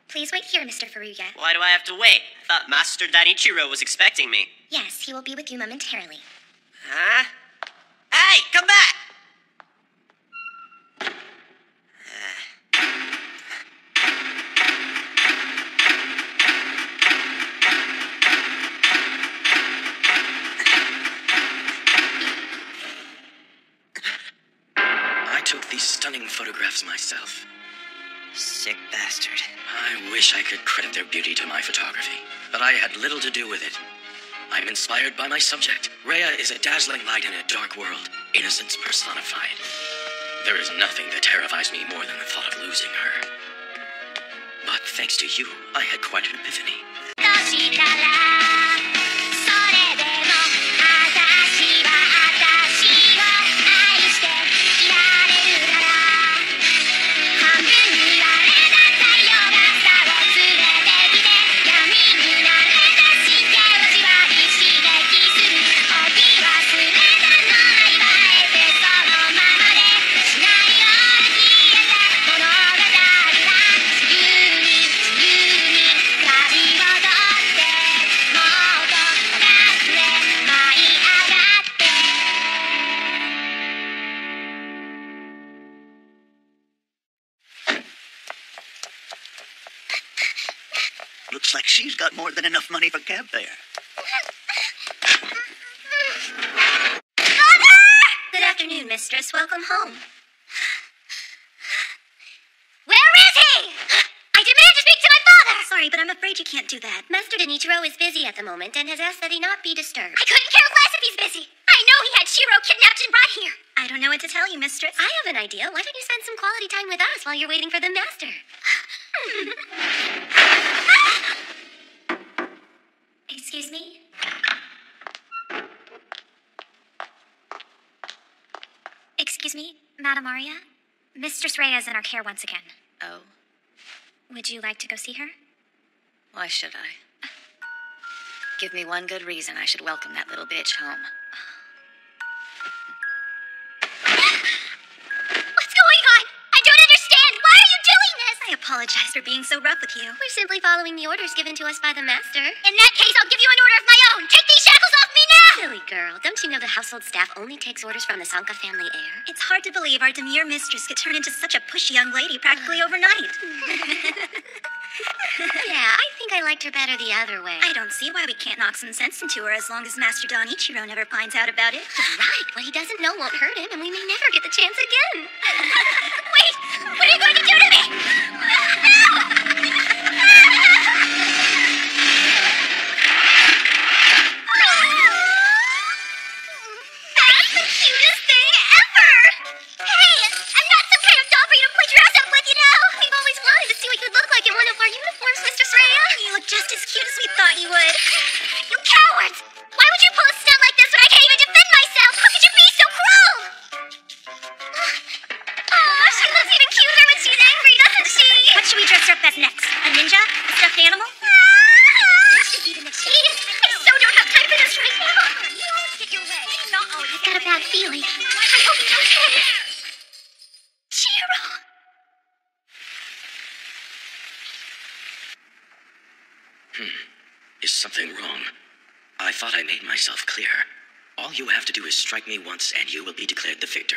[SPEAKER 2] Please wait here, Mr. Furuya.
[SPEAKER 1] Why do I have to wait? I thought Master Danichiro was expecting me.
[SPEAKER 16] Yes, he will be with you momentarily.
[SPEAKER 1] Huh? Hey, come back!
[SPEAKER 8] I took these stunning photographs myself.
[SPEAKER 1] Sick bastard.
[SPEAKER 8] I wish I could credit their beauty to my photography, but I had little to do with it. I'm inspired by my subject. Rhea is a dazzling light in a dark world, innocence personified. There is nothing that terrifies me more than the thought of losing her. But thanks to you, I had quite an epiphany.
[SPEAKER 15] Looks like she's got more than enough money for cab fare.
[SPEAKER 16] Father! Good afternoon, mistress. Welcome home.
[SPEAKER 4] Where is he? I demand to speak to my father!
[SPEAKER 16] Sorry, but I'm afraid you can't do that. Master Denichiro is busy at the moment and has asked that he not be disturbed.
[SPEAKER 4] I couldn't care less if he's busy. I know he had Shiro kidnapped and brought here.
[SPEAKER 16] I don't know what to tell you, mistress.
[SPEAKER 9] I have an idea. Why don't you spend some quality time with us while you're waiting for the master?
[SPEAKER 16] Excuse me? Excuse me, Madam Arya? Mistress Rhea is in our care once again.
[SPEAKER 9] Oh,
[SPEAKER 16] Would you like to go see her?
[SPEAKER 9] why should I? Give me one good reason I should welcome that little bitch home.
[SPEAKER 4] What's going on? I don't understand. Why are you doing this?
[SPEAKER 16] I apologize for being so rough with you.
[SPEAKER 9] We're simply following the orders given to us by the master.
[SPEAKER 4] In that case, I'll give you an order of my own. Take these shackles off me now!
[SPEAKER 9] Silly girl, don't you know the household staff only takes orders from the Sanka family heir?
[SPEAKER 16] It's hard to believe our demure mistress could turn into such a pushy young lady practically overnight.
[SPEAKER 9] Yeah, I think I liked her better the other way.
[SPEAKER 16] I don't see why we can't knock some sense into her as long as Master Donichiro never finds out about it.
[SPEAKER 9] You're right. What he doesn't know won't hurt him, and we may never get the chance again.
[SPEAKER 4] Wait! What are you going to do to me? That's the cutest thing ever! Hey! I'm not some kind of doll for you to play dress up with, you know?
[SPEAKER 16] We've always wanted to see what you'd look like in one of our uniforms, Mistress Rhea. You look just as cute as we thought you would.
[SPEAKER 4] You cowards! Why would you pull a stunt like this when I can't even defend myself? How could you be so cruel?
[SPEAKER 16] Aw, she looks even cuter when she's angry, doesn't she? What should we dress her up as next? A ninja? A stuffed animal?
[SPEAKER 4] Jeez, I so don't have time for this right now. You always get your way.
[SPEAKER 16] I've got a bad feeling.
[SPEAKER 4] I hope he's okay. Chiro!
[SPEAKER 8] Is something wrong? I thought I made myself clear. All you have to do is strike me once and you will be declared the victor.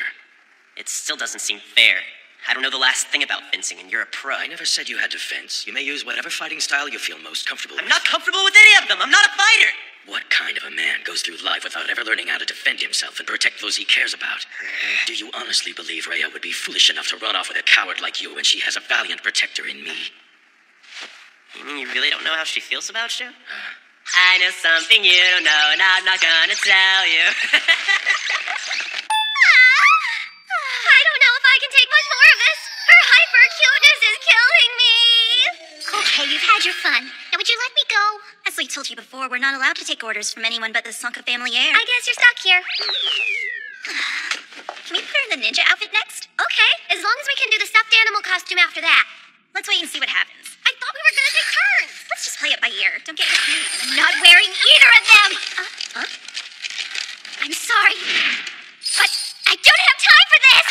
[SPEAKER 1] It still doesn't seem fair. I don't know the last thing about fencing, and you're a pro.
[SPEAKER 8] I never said you had to fence. You may use whatever fighting style you feel most comfortable with.
[SPEAKER 1] I'm not comfortable with any of them. I'm not a fighter.
[SPEAKER 8] What kind of a man goes through life without ever learning how to defend himself and protect those he cares about? Do you honestly believe Rhea would be foolish enough to run off with a coward like you when she has a valiant protector in me?
[SPEAKER 1] You mean you really don't know how she feels about you? I know something you don't know, and I'm not gonna tell you.
[SPEAKER 16] I don't know if I can take much more of this. Her hyper cuteness is killing me.
[SPEAKER 4] Okay, you've had your fun. Now would you let me go?
[SPEAKER 16] As we told you before, we're not allowed to take orders from anyone but the Sanka family heir.
[SPEAKER 4] I guess you're stuck here.
[SPEAKER 16] Can we put her in the ninja outfit next?
[SPEAKER 4] Okay, as long as we can do the stuffed animal costume after that.
[SPEAKER 16] Let's wait and see what happens.
[SPEAKER 4] I thought we were gonna take turns.
[SPEAKER 16] Let's just play it by ear. Don't get confused.
[SPEAKER 4] I'm not wearing either of them. I'm sorry, but I don't have time for this.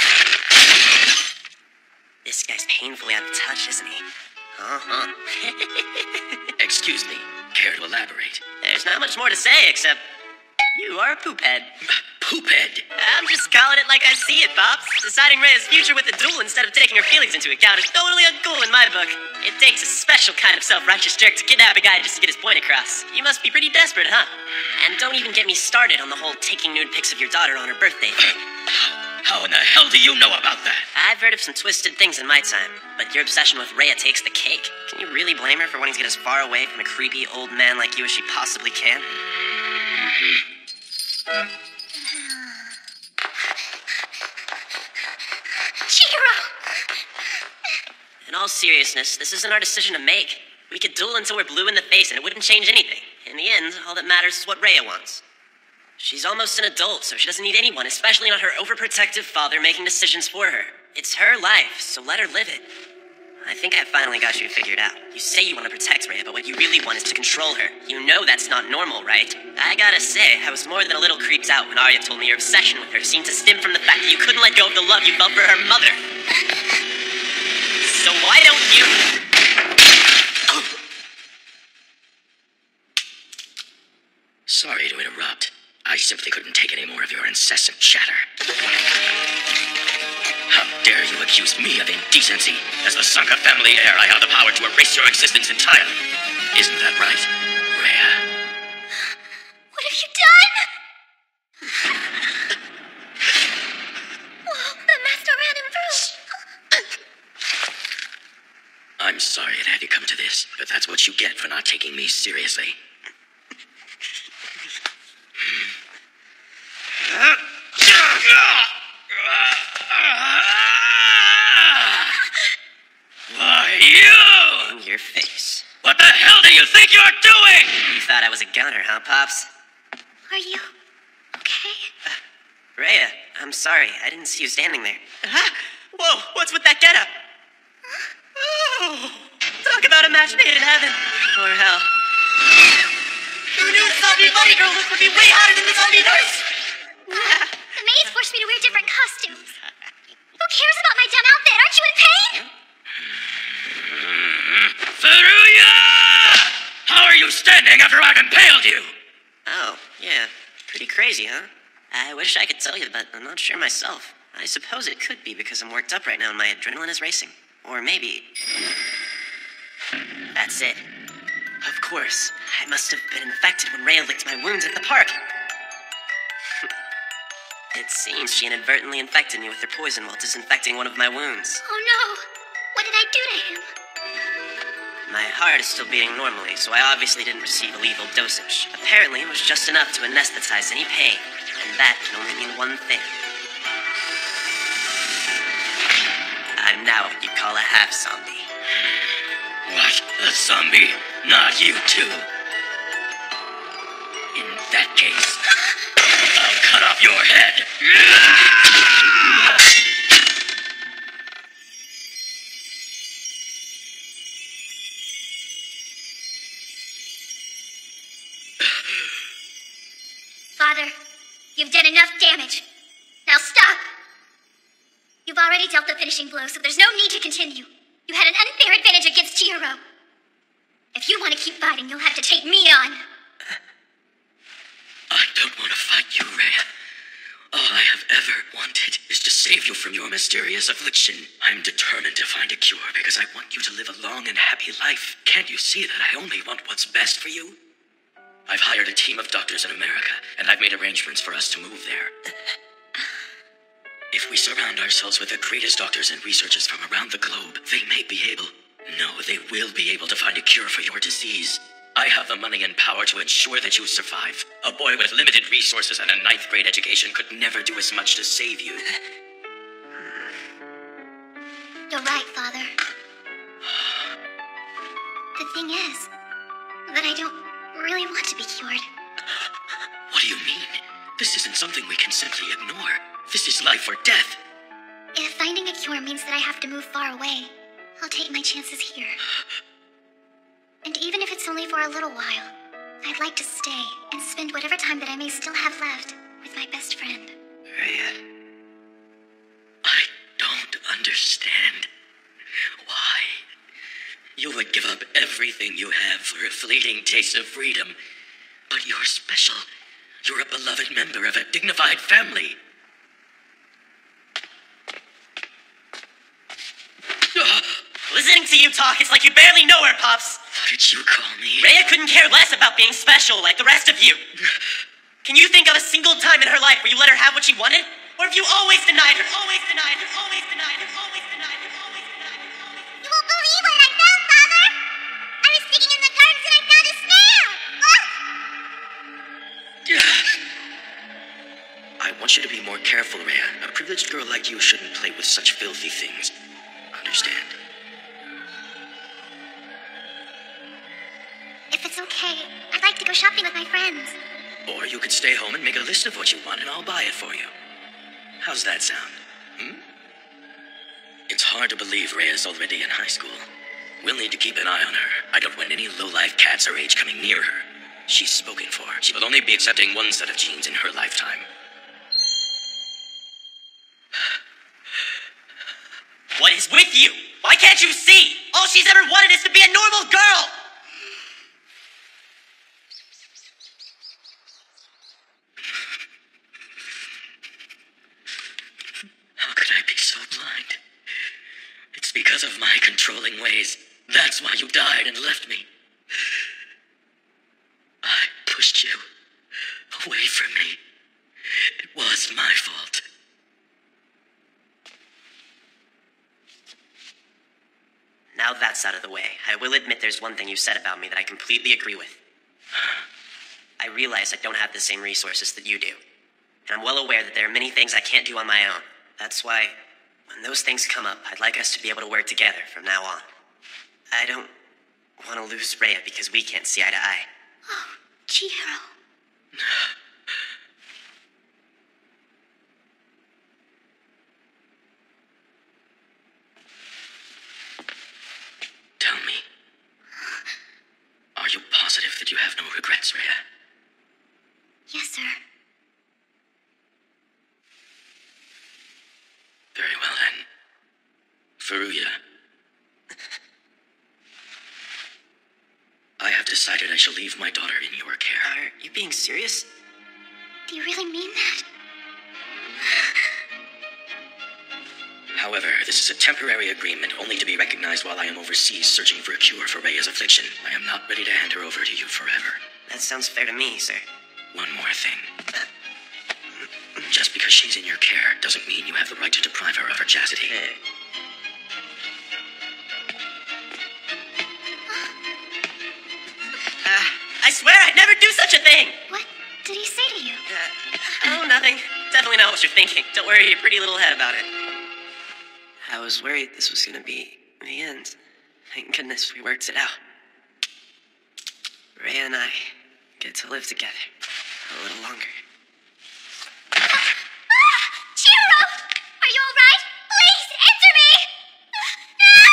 [SPEAKER 1] This guy's painfully out of touch, isn't he? Huh? Uh-huh.
[SPEAKER 8] Excuse me, care to elaborate?
[SPEAKER 1] There's not much more to say except you are a poophead.
[SPEAKER 8] Poophead?
[SPEAKER 1] I'm just calling it like I see it, Pops. Deciding Rhea's future with a duel instead of taking her feelings into account is totally uncool in my book. It takes a special kind of self-righteous jerk to kidnap a guy just to get his point across. You must be pretty desperate, huh? And don't even get me started on the whole taking nude pics of your daughter on her birthday thing.
[SPEAKER 8] How in the hell do you know about that?
[SPEAKER 1] I've heard of some twisted things in my time, but your obsession with Rhea takes the cake. Can you really blame her for wanting to get as far away from a creepy old man like you as she possibly can?
[SPEAKER 2] Chihiro!
[SPEAKER 1] In all seriousness, this isn't our decision to make. We could duel until we're blue in the face and it wouldn't change anything. In the end, all that matters is what Rhea wants. She's almost an adult, so she doesn't need anyone, especially not her overprotective father making decisions for her. It's her life, so let her live it. I think I finally got you figured out. You say you want to protect Rhea, but what you really want is to control her. You know that's not normal, right? I gotta say, I was more than a little creeped out when Arya told me your obsession with her seemed to stem from the fact that you couldn't let go of the love you felt for her mother. So why don't you...
[SPEAKER 8] Sorry to interrupt. I simply couldn't take any more of your incessant chatter. How dare you accuse me of indecency? As the Sanka family heir, I have the power to erase your existence entirely. Isn't that right, Rhea?
[SPEAKER 2] What have you done? Whoa, the master ran him through.
[SPEAKER 8] I'm sorry it had to come to this, but that's what you get for not taking me seriously.
[SPEAKER 1] Why, you! In your face.
[SPEAKER 8] What the hell do you think you're doing?
[SPEAKER 1] You thought I was a gunner, huh, Pops?
[SPEAKER 2] Are you okay?
[SPEAKER 1] Rhea, I'm sorry. I didn't see you standing there. Whoa, what's with that getup? Oh, talk about a match made in heaven. Or hell. Who knew the zombie bunny girl look would be way hotter than the zombie nurse?
[SPEAKER 2] The maids forced me to wear different costumes. Who cares about my dumb outfit? Aren't you in pain?
[SPEAKER 8] Furuya! How are you standing after I've impaled you?
[SPEAKER 1] Oh, yeah. Pretty crazy, huh? I wish I could tell you, but I'm not sure myself. I suppose it could be because I'm worked up right now and my adrenaline is racing. Or maybe... That's it. Of course. I must have been infected when Rhea licked my wounds at the park. It seems she inadvertently infected me with her poison while disinfecting one of my wounds.
[SPEAKER 2] Oh no! What did I do to him?
[SPEAKER 1] My heart is still beating normally, so I obviously didn't receive a lethal dosage. Apparently, it was just enough to anesthetize any pain, and that can only mean one thing. I'm now what you'd call a half-zombie.
[SPEAKER 8] What? A zombie? Not you too. In that case, I'll cut off your head.
[SPEAKER 2] Father, you've done enough damage. Now stop! You've already dealt the finishing blow, so there's no need to continue. You had an unfair advantage against Chihiro. If you want to keep fighting, you'll have to take me on.
[SPEAKER 8] I don't want to fight you, Rhea. All I have ever wanted is to save you from your mysterious affliction. I'm determined to find a cure because I want you to live a long and happy life. Can't you see that I only want what's best for you? I've hired a team of doctors in America, and I've made arrangements for us to move there. If we surround ourselves with the greatest doctors and researchers from around the globe, they may be able... No, they will be able to find a cure for your disease. I have the money and power to ensure that you survive. A boy with limited resources and a 9th grade education could never do as much to save you.
[SPEAKER 2] You're right, Father. The thing is that I don't really want to be cured.
[SPEAKER 8] What do you mean? This isn't something we can simply ignore. This is life or death.
[SPEAKER 2] If finding a cure means that I have to move far away, I'll take my chances here. And even if it's only for a little while, I'd like to stay and spend whatever time that I may still have left with my best friend.
[SPEAKER 1] Rhea.
[SPEAKER 8] I don't understand. Why? You would give up everything you have for a fleeting taste of freedom. But you're special. You're a beloved member of a dignified family.
[SPEAKER 1] Listening to you talk, it's like you barely know her, Pops.
[SPEAKER 8] What did you call me?
[SPEAKER 1] Rhea couldn't care less about being special like the rest of you. Can you think of a single time in her life where you let her have what she wanted? Or have you always denied her? Always denied her, always denied her, always denied her, always denied her, always denied her.
[SPEAKER 4] You won't believe what I found, Father! I was digging in the gardens and I found a snail!
[SPEAKER 8] I want you to be more careful, Rhea. A privileged girl like you shouldn't play with such filthy things. Understand?
[SPEAKER 4] If it's okay, I'd like to go shopping with my friends.
[SPEAKER 8] Or you could stay home and make a list of what you want and I'll buy it for you. How's that sound? It's hard to believe Rhea's already in high school. We'll need to keep an eye on her. I don't want any low-life cats her age coming near her. She's spoken for. She will only be accepting one set of genes in her lifetime.
[SPEAKER 1] What is with you? Why can't you see? All she's ever wanted is to be a normal girl!
[SPEAKER 8] How could I be so blind? It's because of my controlling ways. That's why you died and left me. I pushed you away from me. It was my fault.
[SPEAKER 1] Now that's out of the way, I will admit there's one thing you said about me that I completely agree with. I realize I don't have the same resources that you do. And I'm well aware that there are many things I can't do on my own. That's why, when those things come up, I'd like us to be able to work together from now on. I don't want to lose Rhea because we can't see eye to eye.
[SPEAKER 4] Oh, Chihiro.
[SPEAKER 8] Tell me, are you positive that you have no regrets, Rhea?
[SPEAKER 4] Yes, sir.
[SPEAKER 8] Very well then. Furuya. I have decided I shall leave my daughter in your care.
[SPEAKER 1] Are you being serious?
[SPEAKER 4] Do you really mean that?
[SPEAKER 8] However, this is a temporary agreement only to be recognized while I am overseas searching for a cure for Rhea's affliction. I am not ready to hand her over to you forever.
[SPEAKER 1] That sounds fair to me, sir.
[SPEAKER 8] One more thing. Just because she's in your care doesn't mean you have the right to deprive her of her chastity.
[SPEAKER 1] I swear I'd never do such a thing!
[SPEAKER 4] What did he say to you?
[SPEAKER 1] Oh, nothing. Definitely not what you're thinking. Don't worry your pretty little head about it. I was worried this was gonna be the end. Thank goodness we worked it out. Rhea and I get to live together a little longer.
[SPEAKER 4] Chihiro! Are you alright? Please, answer me! No!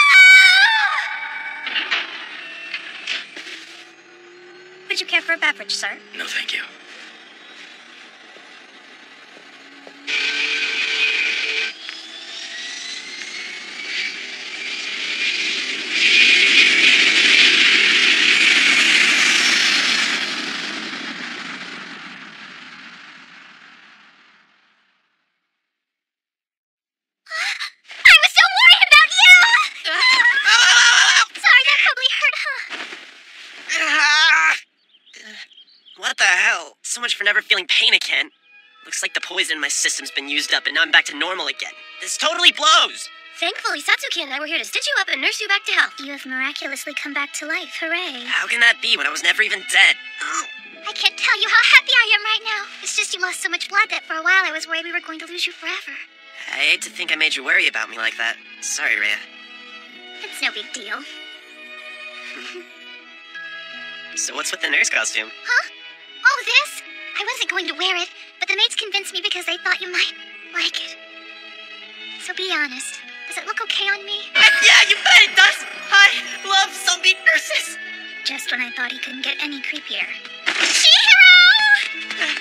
[SPEAKER 10] Would you care for a beverage, sir?
[SPEAKER 8] No, thank you.
[SPEAKER 1] So much for never feeling pain again. Looks like the poison in my system's been used up and now I'm back to normal again. This totally blows!
[SPEAKER 7] Thankfully, Satsuki and I were here to stitch you up and nurse you back to health. You have miraculously come back to life. Hooray.
[SPEAKER 1] How can that be when I was never even dead?
[SPEAKER 4] I can't tell you how happy I am right now. It's just you lost so much blood that for a while I was worried we were going to lose you forever.
[SPEAKER 1] I hate to think I made you worry about me like that. Sorry, Rhea.
[SPEAKER 4] It's no big deal.
[SPEAKER 1] So what's with the nurse costume?
[SPEAKER 4] Huh? Oh, this? I wasn't going to wear it, but the maids convinced me because they thought you might like it. So be honest. Does it look okay on me?
[SPEAKER 1] Yeah, you bet it does! I love zombie nurses!
[SPEAKER 7] Just when I thought he couldn't get any creepier.
[SPEAKER 4] Chihiro!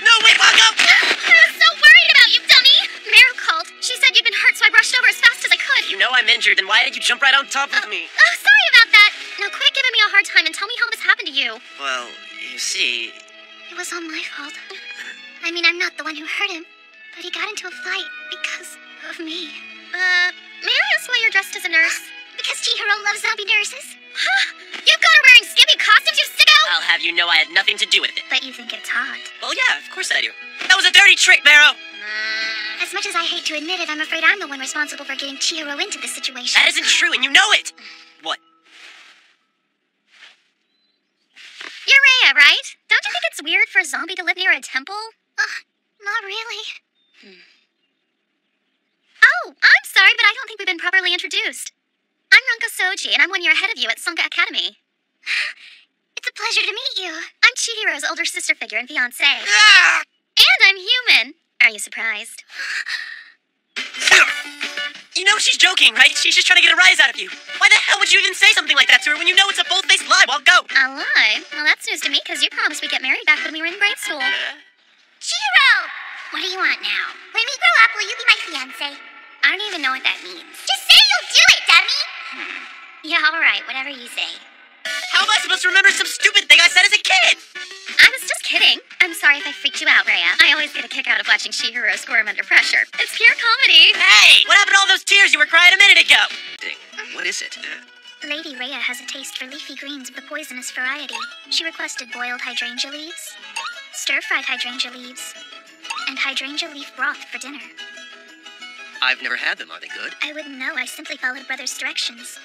[SPEAKER 1] No, wait, Mako!
[SPEAKER 4] I was so worried about you, dummy!
[SPEAKER 7] Meryl called. She said you'd been hurt, so I rushed over as fast as I could.
[SPEAKER 1] You know I'm injured, then why did you jump right on top of me?
[SPEAKER 4] Oh, sorry about that. No
[SPEAKER 7] hard time and tell me how this happened to you.
[SPEAKER 1] Well, you see...
[SPEAKER 2] It was all my fault. I mean, I'm not the one who hurt him, but he got into a fight because of me.
[SPEAKER 7] May I ask why you're dressed as a nurse?
[SPEAKER 2] Because Chihiro loves zombie nurses.
[SPEAKER 7] You've got her wearing skimpy costumes, you sicko!
[SPEAKER 1] I'll have you know I had nothing to do with it.
[SPEAKER 2] But you think it's hot.
[SPEAKER 1] Well, yeah, of course I do. That was a dirty trick, Barrow!
[SPEAKER 2] As much as I hate to admit it, I'm afraid I'm the one responsible for getting Chihiro into this situation.
[SPEAKER 1] That isn't true, and you know it! What?
[SPEAKER 7] You're Rhea, right? Don't you think it's weird for a zombie to live near a temple?
[SPEAKER 2] Not really.
[SPEAKER 7] Oh, I'm sorry, but I don't think we've been properly introduced. I'm Ranka Soji, and I'm 1 year ahead of you at Sankarea Academy.
[SPEAKER 2] It's a pleasure to meet you.
[SPEAKER 7] I'm Chihiro's older sister figure and fiancé. And I'm human. Are you surprised?
[SPEAKER 1] You know she's joking, right? She's just trying to get a rise out of you. Why the hell would you even say something like that to her when you know it's a bold-faced lie? Well, go!
[SPEAKER 7] A lie? Well, that's news to me, because you promised we'd get married back when we were in grade school.
[SPEAKER 2] Chihiro! What do you want now? When we grow up, will you be my fiancé? I don't even know what that means. Just say you'll do it, dummy! Yeah, alright, whatever you say.
[SPEAKER 1] How am I supposed to remember some stupid thing I said as a kid?
[SPEAKER 7] I was just kidding. I'm sorry if I freaked you out, Rhea. I always get a kick out of watching Chihiro squirm under pressure. It's pure comedy.
[SPEAKER 1] Hey! What happened to all those tears you were crying a minute ago?
[SPEAKER 11] What is it?
[SPEAKER 2] Lady Rhea has a taste for leafy greens of the poisonous variety. She requested boiled hydrangea leaves, stir-fried hydrangea leaves, and hydrangea leaf broth for dinner.
[SPEAKER 11] I've never had them. Are they good?
[SPEAKER 2] I wouldn't know. I simply followed Brother's directions,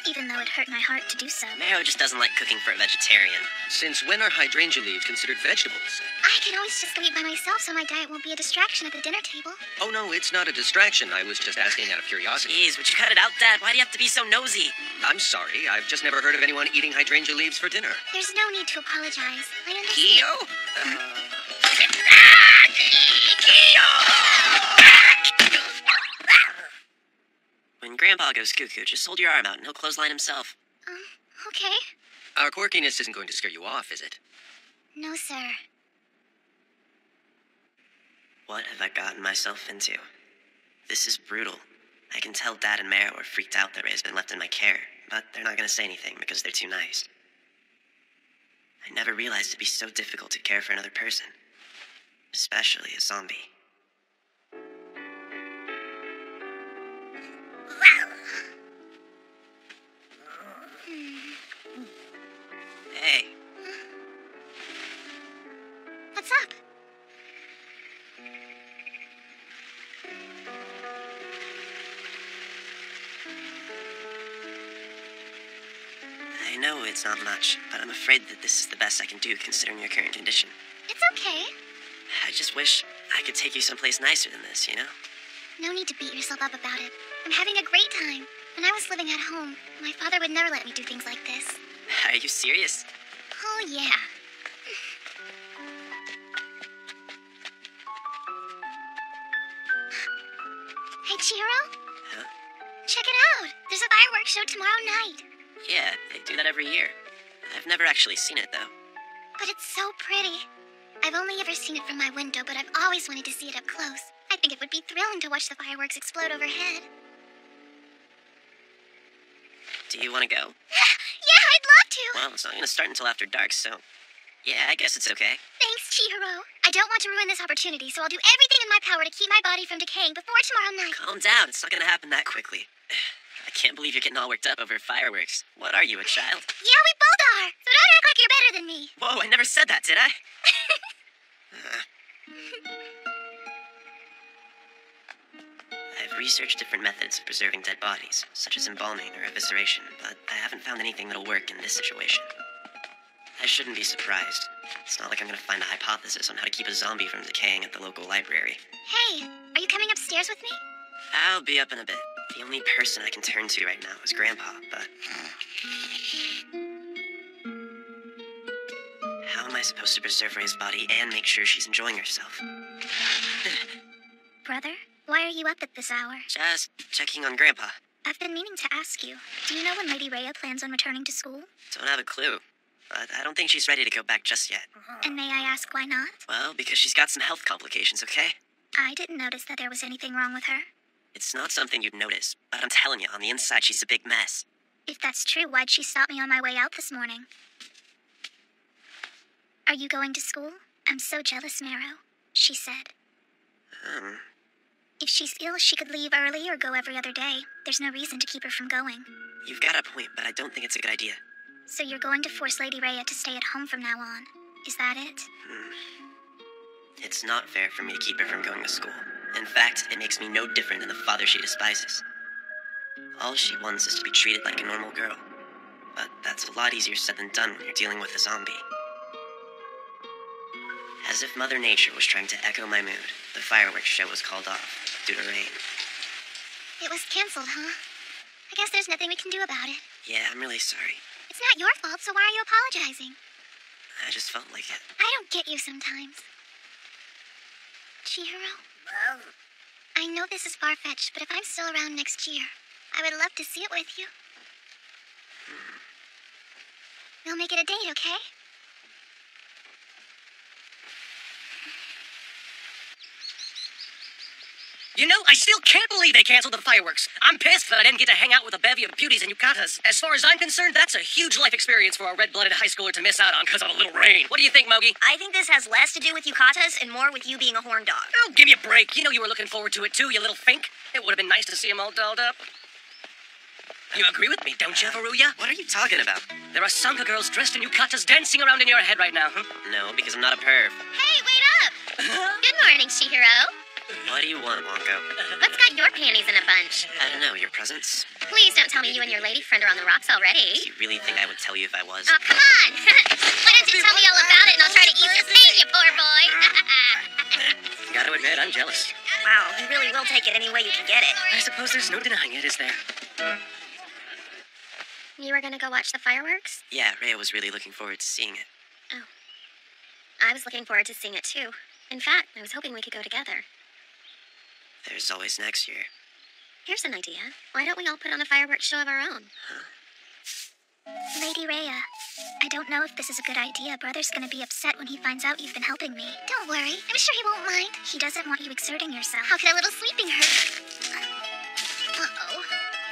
[SPEAKER 2] even though it hurt my heart to do so.
[SPEAKER 1] Maro just doesn't like cooking for a vegetarian.
[SPEAKER 11] Since when are hydrangea leaves considered vegetables?
[SPEAKER 2] I can always just go eat by myself so my diet won't be a distraction at the dinner table.
[SPEAKER 11] Oh, no, it's not a distraction. I was just asking out of curiosity.
[SPEAKER 1] Jeez, would you cut it out, Dad? Why do you have to be so nosy?
[SPEAKER 11] I'm sorry. I've just never heard of anyone eating hydrangea leaves for dinner.
[SPEAKER 2] There's no need to apologize. I understand.
[SPEAKER 5] Kyo?
[SPEAKER 1] When Grandpa goes cuckoo, just hold your arm out and he'll clothesline himself.
[SPEAKER 2] Okay.
[SPEAKER 11] Our quirkiness isn't going to scare you off, is it?
[SPEAKER 2] No, sir.
[SPEAKER 1] What have I gotten myself into? This is brutal. I can tell Dad and Maro are freaked out that Rhea's been left in my care, but they're not going to say anything because they're too nice. I never realized it'd be so difficult to care for another person, especially a zombie. Hey.
[SPEAKER 2] What's up?
[SPEAKER 1] I know it's not much, but I'm afraid that this is the best I can do considering your current condition.
[SPEAKER 2] It's okay.
[SPEAKER 1] I just wish I could take you someplace nicer than this, you know?
[SPEAKER 2] No need to beat yourself up about it. I'm having a great time. When I was living at home, my father would never let me do things like this.
[SPEAKER 1] Are you serious?
[SPEAKER 2] Oh, yeah. Hey, Chihiro?
[SPEAKER 1] Huh?
[SPEAKER 2] Check it out. There's a fireworks show tomorrow night.
[SPEAKER 1] Yeah, they do that every year. I've never actually seen it, though.
[SPEAKER 2] But it's so pretty. I've only ever seen it from my window, but I've always wanted to see it up close. I think it would be thrilling to watch the fireworks explode overhead.
[SPEAKER 1] Do you want to go?
[SPEAKER 2] Yeah, I'd love to.
[SPEAKER 1] Well, it's not going to start until after dark, so... Yeah, I guess it's okay.
[SPEAKER 2] Thanks, Chihiro. I don't want to ruin this opportunity, so I'll do everything in my power to keep my body from decaying before tomorrow night.
[SPEAKER 1] Calm down. It's not going to happen that quickly. I can't believe you're getting all worked up over fireworks. What are you, a child?
[SPEAKER 2] Yeah, we both are. So don't act like you're better than me.
[SPEAKER 1] Whoa, I never said that, did I? I've researched different methods of preserving dead bodies, such as embalming or evisceration, but I haven't found anything that'll work in this situation. I shouldn't be surprised. It's not like I'm gonna find a hypothesis on how to keep a zombie from decaying at the local library.
[SPEAKER 2] Hey, are you coming upstairs with me?
[SPEAKER 1] I'll be up in a bit. The only person I can turn to right now is Grandpa, but... How am I supposed to preserve Ray's body and make sure she's enjoying herself?
[SPEAKER 2] Brother, why are you up at this hour?
[SPEAKER 1] Just checking on Grandpa.
[SPEAKER 2] I've been meaning to ask you. Do you know when Lady Rhea plans on returning to school?
[SPEAKER 1] Don't have a clue. But I don't think she's ready to go back just yet.
[SPEAKER 2] And may I ask why not?
[SPEAKER 1] Well, because she's got some health complications, okay?
[SPEAKER 2] I didn't notice that there was anything wrong with her.
[SPEAKER 1] It's not something you'd notice, but I'm telling you, on the inside, she's a big mess.
[SPEAKER 2] If that's true, why'd she stop me on my way out this morning? Are you going to school? I'm so jealous, Marrow, she said. If she's ill, she could leave early or go every other day. There's no reason to keep her from going.
[SPEAKER 1] You've got a point, but I don't think it's a good idea.
[SPEAKER 2] So you're going to force Lady Rhea to stay at home from now on. Is that it?
[SPEAKER 1] It's not fair for me to keep her from going to school. In fact, it makes me no different than the father she despises. All she wants is to be treated like a normal girl. But that's a lot easier said than done when you're dealing with a zombie. As if Mother Nature was trying to echo my mood, the fireworks show was called off due to rain.
[SPEAKER 2] It was canceled, huh? I guess there's nothing we can do about it.
[SPEAKER 1] Yeah, I'm really sorry.
[SPEAKER 2] It's not your fault, so why are you apologizing?
[SPEAKER 1] I just felt like it.
[SPEAKER 2] I don't get you sometimes. Chihiro? I know this is far-fetched, but if I'm still around next year, I would love to see it with you. We'll make it a date, okay?
[SPEAKER 3] You know, I still can't believe they canceled the fireworks. I'm pissed that I didn't get to hang out with a bevy of beauties and yukatas. As far as I'm concerned, that's a huge life experience for a red-blooded high schooler to miss out on because of a little rain. What do you think, Mogi?
[SPEAKER 10] I think this has less to do with yukatas and more with you being a horn dog.
[SPEAKER 3] Oh, give me a break. You know you were looking forward to it too, you little fink. It would have been nice to see him all dolled up. You agree with me, don't you, Haruya?
[SPEAKER 1] What are you talking about?
[SPEAKER 3] There are Sanka girls dressed in yukatas dancing around in your head right now, huh?
[SPEAKER 1] No, because I'm not a perv.
[SPEAKER 7] Hey, wait up! Good morning, Chihiro.
[SPEAKER 1] What do you want, Wonko?
[SPEAKER 7] What's got your panties in a bunch?
[SPEAKER 1] I don't know, your presents?
[SPEAKER 7] Please don't tell me you and your lady friend are on the rocks already.
[SPEAKER 1] Do you really think I would tell you if I was?
[SPEAKER 7] Oh, come on! Why don't you tell me all about it and I'll try to ease your pain, you poor boy?
[SPEAKER 3] Gotta admit, I'm jealous.
[SPEAKER 10] Wow, you really will take it any way you can get it.
[SPEAKER 3] I suppose there's no denying it, is there?
[SPEAKER 7] You were gonna go watch the fireworks?
[SPEAKER 1] Yeah, Rhea was really looking forward to seeing it.
[SPEAKER 7] Oh. I was looking forward to seeing it too. In fact, I was hoping we could go together.
[SPEAKER 1] There's always next year.
[SPEAKER 7] Here's an idea. Why don't we all put on a fireworks show of our own?
[SPEAKER 2] Lady Rhea, I don't know if this is a good idea. Brother's gonna be upset when he finds out you've been helping me.
[SPEAKER 4] Don't worry. I'm sure he won't mind.
[SPEAKER 2] He doesn't want you exerting yourself.
[SPEAKER 4] How could a little sleeping hurt? Uh-oh.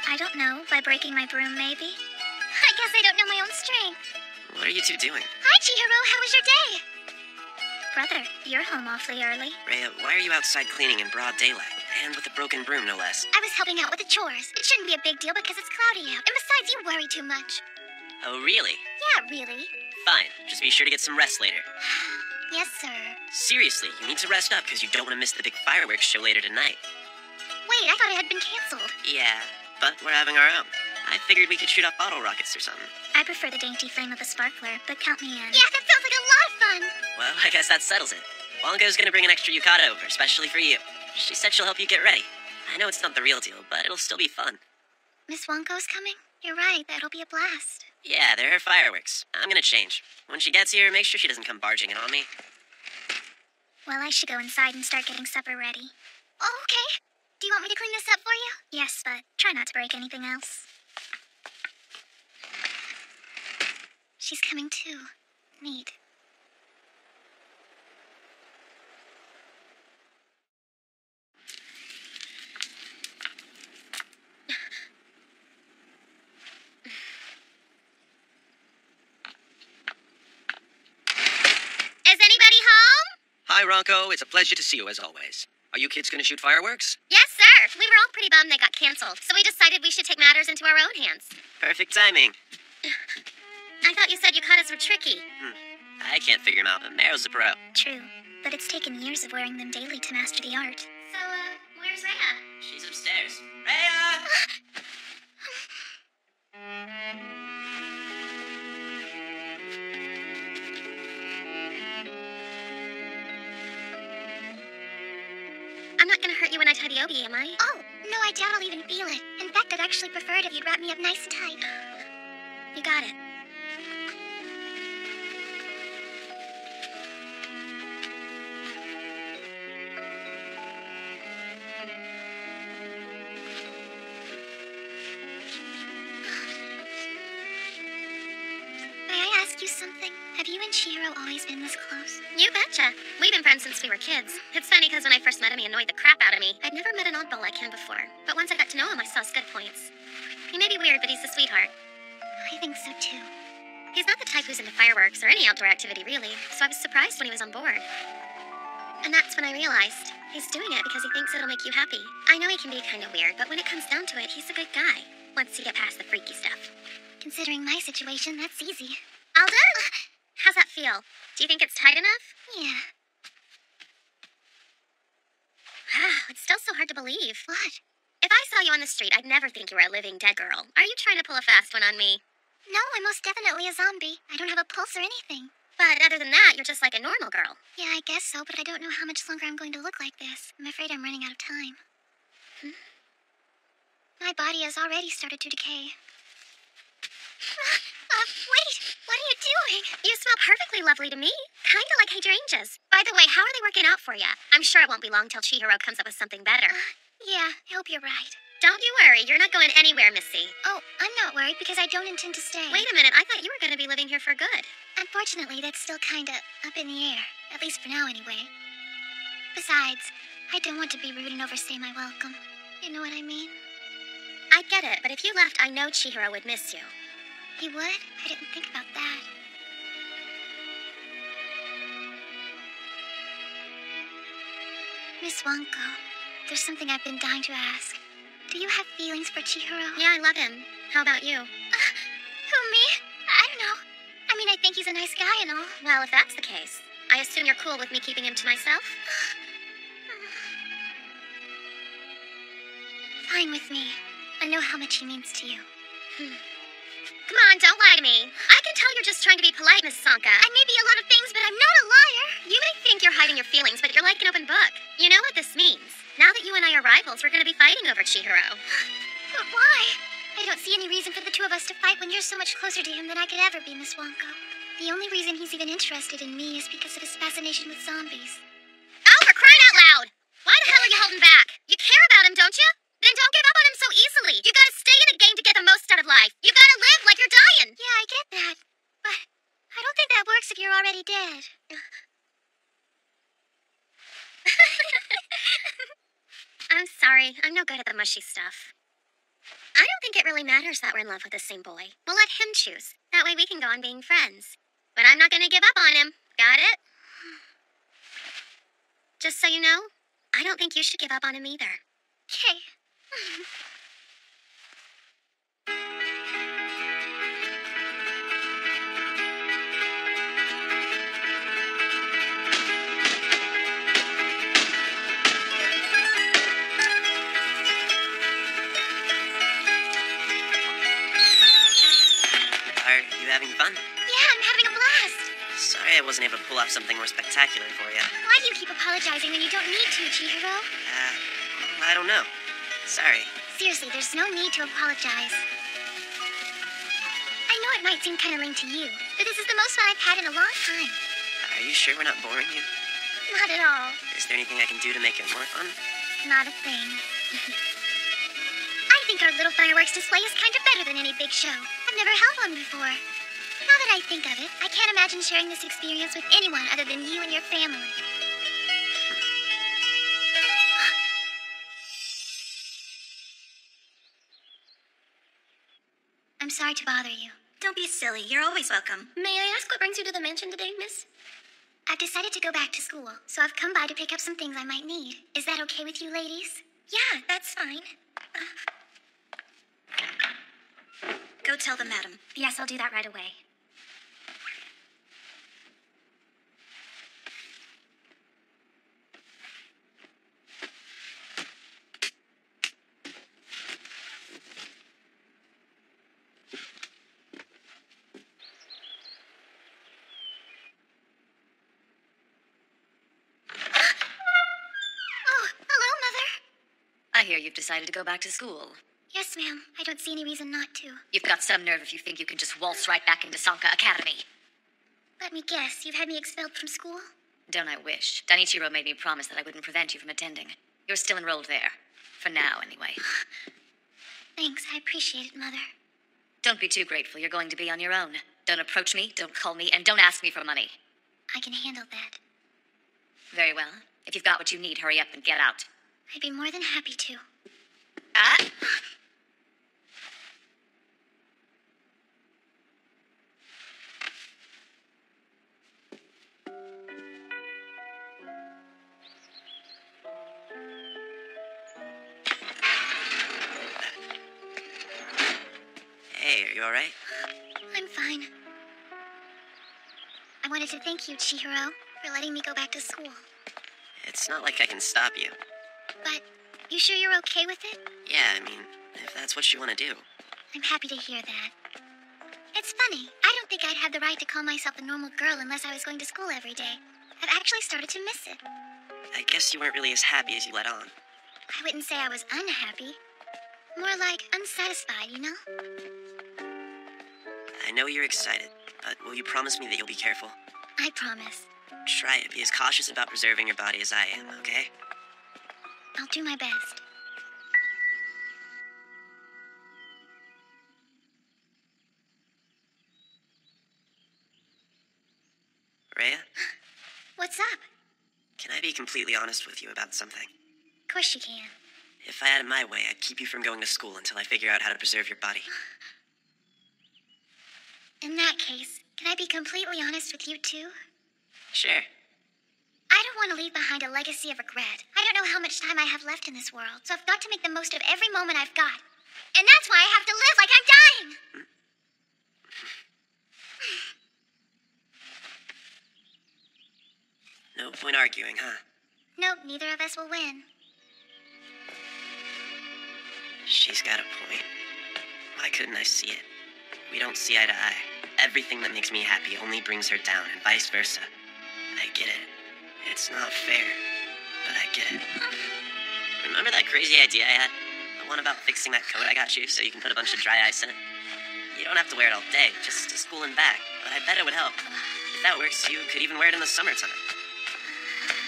[SPEAKER 2] I don't know. By breaking my broom, maybe?
[SPEAKER 4] I guess I don't know my own strength.
[SPEAKER 1] What are you two doing?
[SPEAKER 4] Hi, Chihiro. How was your day?
[SPEAKER 2] Brother, you're home awfully early.
[SPEAKER 1] Rhea, why are you outside cleaning in broad daylight? And with a broken broom, no less.
[SPEAKER 4] I was helping out with the chores. It shouldn't be a big deal because it's cloudy out. And besides, you worry too much.
[SPEAKER 1] Oh, really?
[SPEAKER 4] Yeah, really.
[SPEAKER 1] Fine. Just be sure to get some rest later.
[SPEAKER 4] Yes, sir.
[SPEAKER 1] Seriously, you need to rest up because you don't want to miss the big fireworks show later tonight.
[SPEAKER 4] Wait, I thought it had been canceled.
[SPEAKER 1] Yeah, but we're having our own. I figured we could shoot off bottle rockets or something.
[SPEAKER 2] I prefer the dainty flame of a sparkler, but count me in.
[SPEAKER 4] Yeah, that sounds like a lot of fun.
[SPEAKER 1] Well, I guess that settles it. Wonko's gonna bring an extra yukata over, especially for you. She said she'll help you get ready. I know it's not the real deal, but it'll still be fun.
[SPEAKER 2] Miss Wonko's coming? You're right, that'll be a blast.
[SPEAKER 1] Yeah, they're her fireworks. I'm gonna change. When she gets here, make sure she doesn't come barging in on me.
[SPEAKER 2] Well, I should go inside and start getting supper ready.
[SPEAKER 4] Oh, okay. Do you want me to clean this up for you?
[SPEAKER 2] Yes, but try not to break anything else. She's coming too. Neat.
[SPEAKER 7] Is anybody home?
[SPEAKER 11] Hi, Ronco. It's a pleasure to see you as always. Are you kids gonna shoot fireworks?
[SPEAKER 7] Yes, sir. We were all pretty bummed they got canceled, so we decided we should take matters into our own hands.
[SPEAKER 1] Perfect timing.
[SPEAKER 7] I thought you said yukatas were tricky.
[SPEAKER 1] I can't figure them out, but Marrow's a pro.
[SPEAKER 2] True, but it's taken years of wearing them daily to master the art.
[SPEAKER 7] So, where's Rhea?
[SPEAKER 1] She's upstairs. Rhea!
[SPEAKER 7] I'm not gonna hurt you when I tie the obi, am I?
[SPEAKER 4] Oh, no, I doubt I'll even feel it. In fact, I'd actually prefer it if you'd wrap me up nice and tight.
[SPEAKER 7] You got it.
[SPEAKER 2] May I ask you something? Have you and Chihiro always been this close?
[SPEAKER 7] You betcha. We've been friends since we were kids. It's funny because when I first met him, he annoyed the crap out of me. I'd never met an oddball like him before, but once I got to know him, I saw his good points. He may be weird weird, but he's a sweetheart.
[SPEAKER 4] I think so too.
[SPEAKER 7] He's not the type who's into fireworks or any outdoor activity, really, so I was surprised when he was on board. And that's when I realized he's doing it because he thinks it'll make you happy. I know he can be kind of weird, but when it comes down to it, he's a good guy, once you get past the freaky stuff.
[SPEAKER 4] Considering my situation, that's easy.
[SPEAKER 7] Alden? How's that feel? Do you think it's tight enough?
[SPEAKER 4] Yeah.
[SPEAKER 7] Wow, it's still so hard to believe.
[SPEAKER 4] What?
[SPEAKER 7] If I saw you on the street, I'd never think you were a living dead girl. Are you trying to pull a fast one on me?
[SPEAKER 4] No, I'm most definitely a zombie. I don't have a pulse or anything.
[SPEAKER 7] But other than that, you're just like a normal girl.
[SPEAKER 4] Yeah, I guess so, but I don't know how much longer I'm going to look like this. I'm afraid I'm running out of time. My body has already started to decay. Wait! What are you doing?
[SPEAKER 7] You smell perfectly lovely to me. Kinda like hydrangeas. By the way, how are they working out for you? I'm sure it won't be long till Chihiro comes up with something better.
[SPEAKER 4] Yeah, I hope you're right.
[SPEAKER 7] Don't you worry, you're not going anywhere, Missy.
[SPEAKER 4] Oh, I'm not worried because I don't intend to stay.
[SPEAKER 7] Wait a minute, I thought you were going to be living here for good.
[SPEAKER 4] Unfortunately, that's still kinda up in the air. At least for now, anyway. Besides, I don't want to be rude and overstay my welcome. You know what I mean?
[SPEAKER 7] I get it, but if you left, I know Chihiro would miss you.
[SPEAKER 4] He would? I didn't think about that. Miss Wonko, there's something I've been dying to ask. Do you have feelings for Chihiro?
[SPEAKER 7] Yeah, I love him. How about you?
[SPEAKER 4] Who, me? I don't know. I mean, I think he's a nice guy and all.
[SPEAKER 7] Well, if that's the case, I assume you're cool with me keeping him to myself?
[SPEAKER 4] Fine with me. I know how much he means to you.
[SPEAKER 7] Come on, don't lie to me. I can tell you're just trying to be polite, Miss Sanka.
[SPEAKER 4] I may be a lot of things, but I'm not a liar.
[SPEAKER 7] You may think you're hiding your feelings, but you're like an open book. You know what this means. Now that you and I are rivals, we're going to be fighting over Chihiro.
[SPEAKER 4] But why? I don't see any reason for the two of us to fight when you're so much closer to him than I could ever be, Miss Wonko. The only reason he's even interested in me is because of his fascination with zombies.
[SPEAKER 7] Oh, for crying out loud! Why the hell are you holding back? You care about him, don't you? Then don't give up on him so easily. You gotta stay in the game to get the most out of life. You gotta live like you're dying.
[SPEAKER 4] Yeah, I get that. But I don't think that works if you're already dead.
[SPEAKER 7] I'm sorry. I'm no good at the mushy stuff. I don't think it really matters that we're in love with the same boy. We'll let him choose. That way we can go on being friends. But I'm not gonna give up on him. Got it? Just so you know, I don't think you should give up on him either.
[SPEAKER 4] Okay.
[SPEAKER 1] Are you having fun?
[SPEAKER 4] Yeah, I'm having a blast.
[SPEAKER 1] Sorry I wasn't able to pull off something more spectacular for you.
[SPEAKER 4] Why do you keep apologizing when you don't need to, Chihiro?
[SPEAKER 1] I don't know. Sorry.
[SPEAKER 4] Seriously, there's no need to apologize. I know it might seem kind of lame to you, but this is the most fun I've had in a long time.
[SPEAKER 1] Are you sure we're not boring you?
[SPEAKER 4] Not at all.
[SPEAKER 1] Is there anything I can do to make it more fun?
[SPEAKER 4] Not a thing. I think our little fireworks display is kind of better than any big show. I've never held one before. Now that I think of it, I can't imagine sharing this experience with anyone other than you and your family. I'm sorry to bother you.
[SPEAKER 10] Don't be silly. You're always welcome.
[SPEAKER 7] May I ask what brings you to the mansion today, miss?
[SPEAKER 4] I've decided to go back to school, so I've come by to pick up some things I might need. Is that okay with you ladies?
[SPEAKER 10] Yeah, that's fine. Go tell the madam.
[SPEAKER 7] Yes, I'll do that right away.
[SPEAKER 4] Oh, hello, Mother.
[SPEAKER 9] I hear you've decided to go back to school.
[SPEAKER 4] Yes, ma'am. I don't see any reason not to.
[SPEAKER 9] You've got some nerve if you think you can just waltz right back into Sanka Academy.
[SPEAKER 4] Let me guess, you've had me expelled from school?
[SPEAKER 9] Don't I wish? Danichiro made me promise that I wouldn't prevent you from attending. You're still enrolled there. For now, anyway.
[SPEAKER 4] Thanks, I appreciate it, Mother.
[SPEAKER 9] Don't be too grateful. You're going to be on your own. Don't approach me, don't call me, and don't ask me for money.
[SPEAKER 4] I can handle that.
[SPEAKER 9] Very well. If you've got what you need, hurry up and get out.
[SPEAKER 4] I'd be more than happy to.
[SPEAKER 1] Hey, are you alright?
[SPEAKER 4] I'm fine. I wanted to thank you, Chihiro, for letting me go back to school.
[SPEAKER 1] It's not like I can stop you.
[SPEAKER 4] But, you sure you're okay with it?
[SPEAKER 1] Yeah, I mean, if that's what you want to do.
[SPEAKER 4] I'm happy to hear that. It's funny, I don't think I'd have the right to call myself a normal girl unless I was going to school every day. I've actually started to miss it.
[SPEAKER 1] I guess you weren't really as happy as you let on.
[SPEAKER 4] I wouldn't say I was unhappy. More like unsatisfied, you know?
[SPEAKER 1] I know you're excited, but will you promise me that you'll be careful?
[SPEAKER 4] I promise.
[SPEAKER 1] Try it. Be as cautious about preserving your body as I am, okay?
[SPEAKER 4] I'll do my best.
[SPEAKER 1] Rhea?
[SPEAKER 4] What's up?
[SPEAKER 1] Can I be completely honest with you about something?
[SPEAKER 4] Of course you can.
[SPEAKER 1] If I had it my way, I'd keep you from going to school until I figure out how to preserve your body.
[SPEAKER 4] In that case, can I be completely honest with you too?
[SPEAKER 1] Sure.
[SPEAKER 4] I don't want to leave behind a legacy of regret. I don't know how much time I have left in this world, so I've got to make the most of every moment I've got. And that's why I have to live like I'm dying!
[SPEAKER 1] No point arguing, huh?
[SPEAKER 4] Nope, neither of us will win.
[SPEAKER 1] She's got a point. Why couldn't I see it? We don't see eye to eye. Everything that makes me happy only brings her down, and vice versa. I get it. It's not fair, but I get it. Remember that crazy idea I had? The one about fixing that coat I got you so you can put a bunch of dry ice in it? You don't have to wear it all day, just to school and back, but I bet it would help. If that works, you could even wear it in the summertime.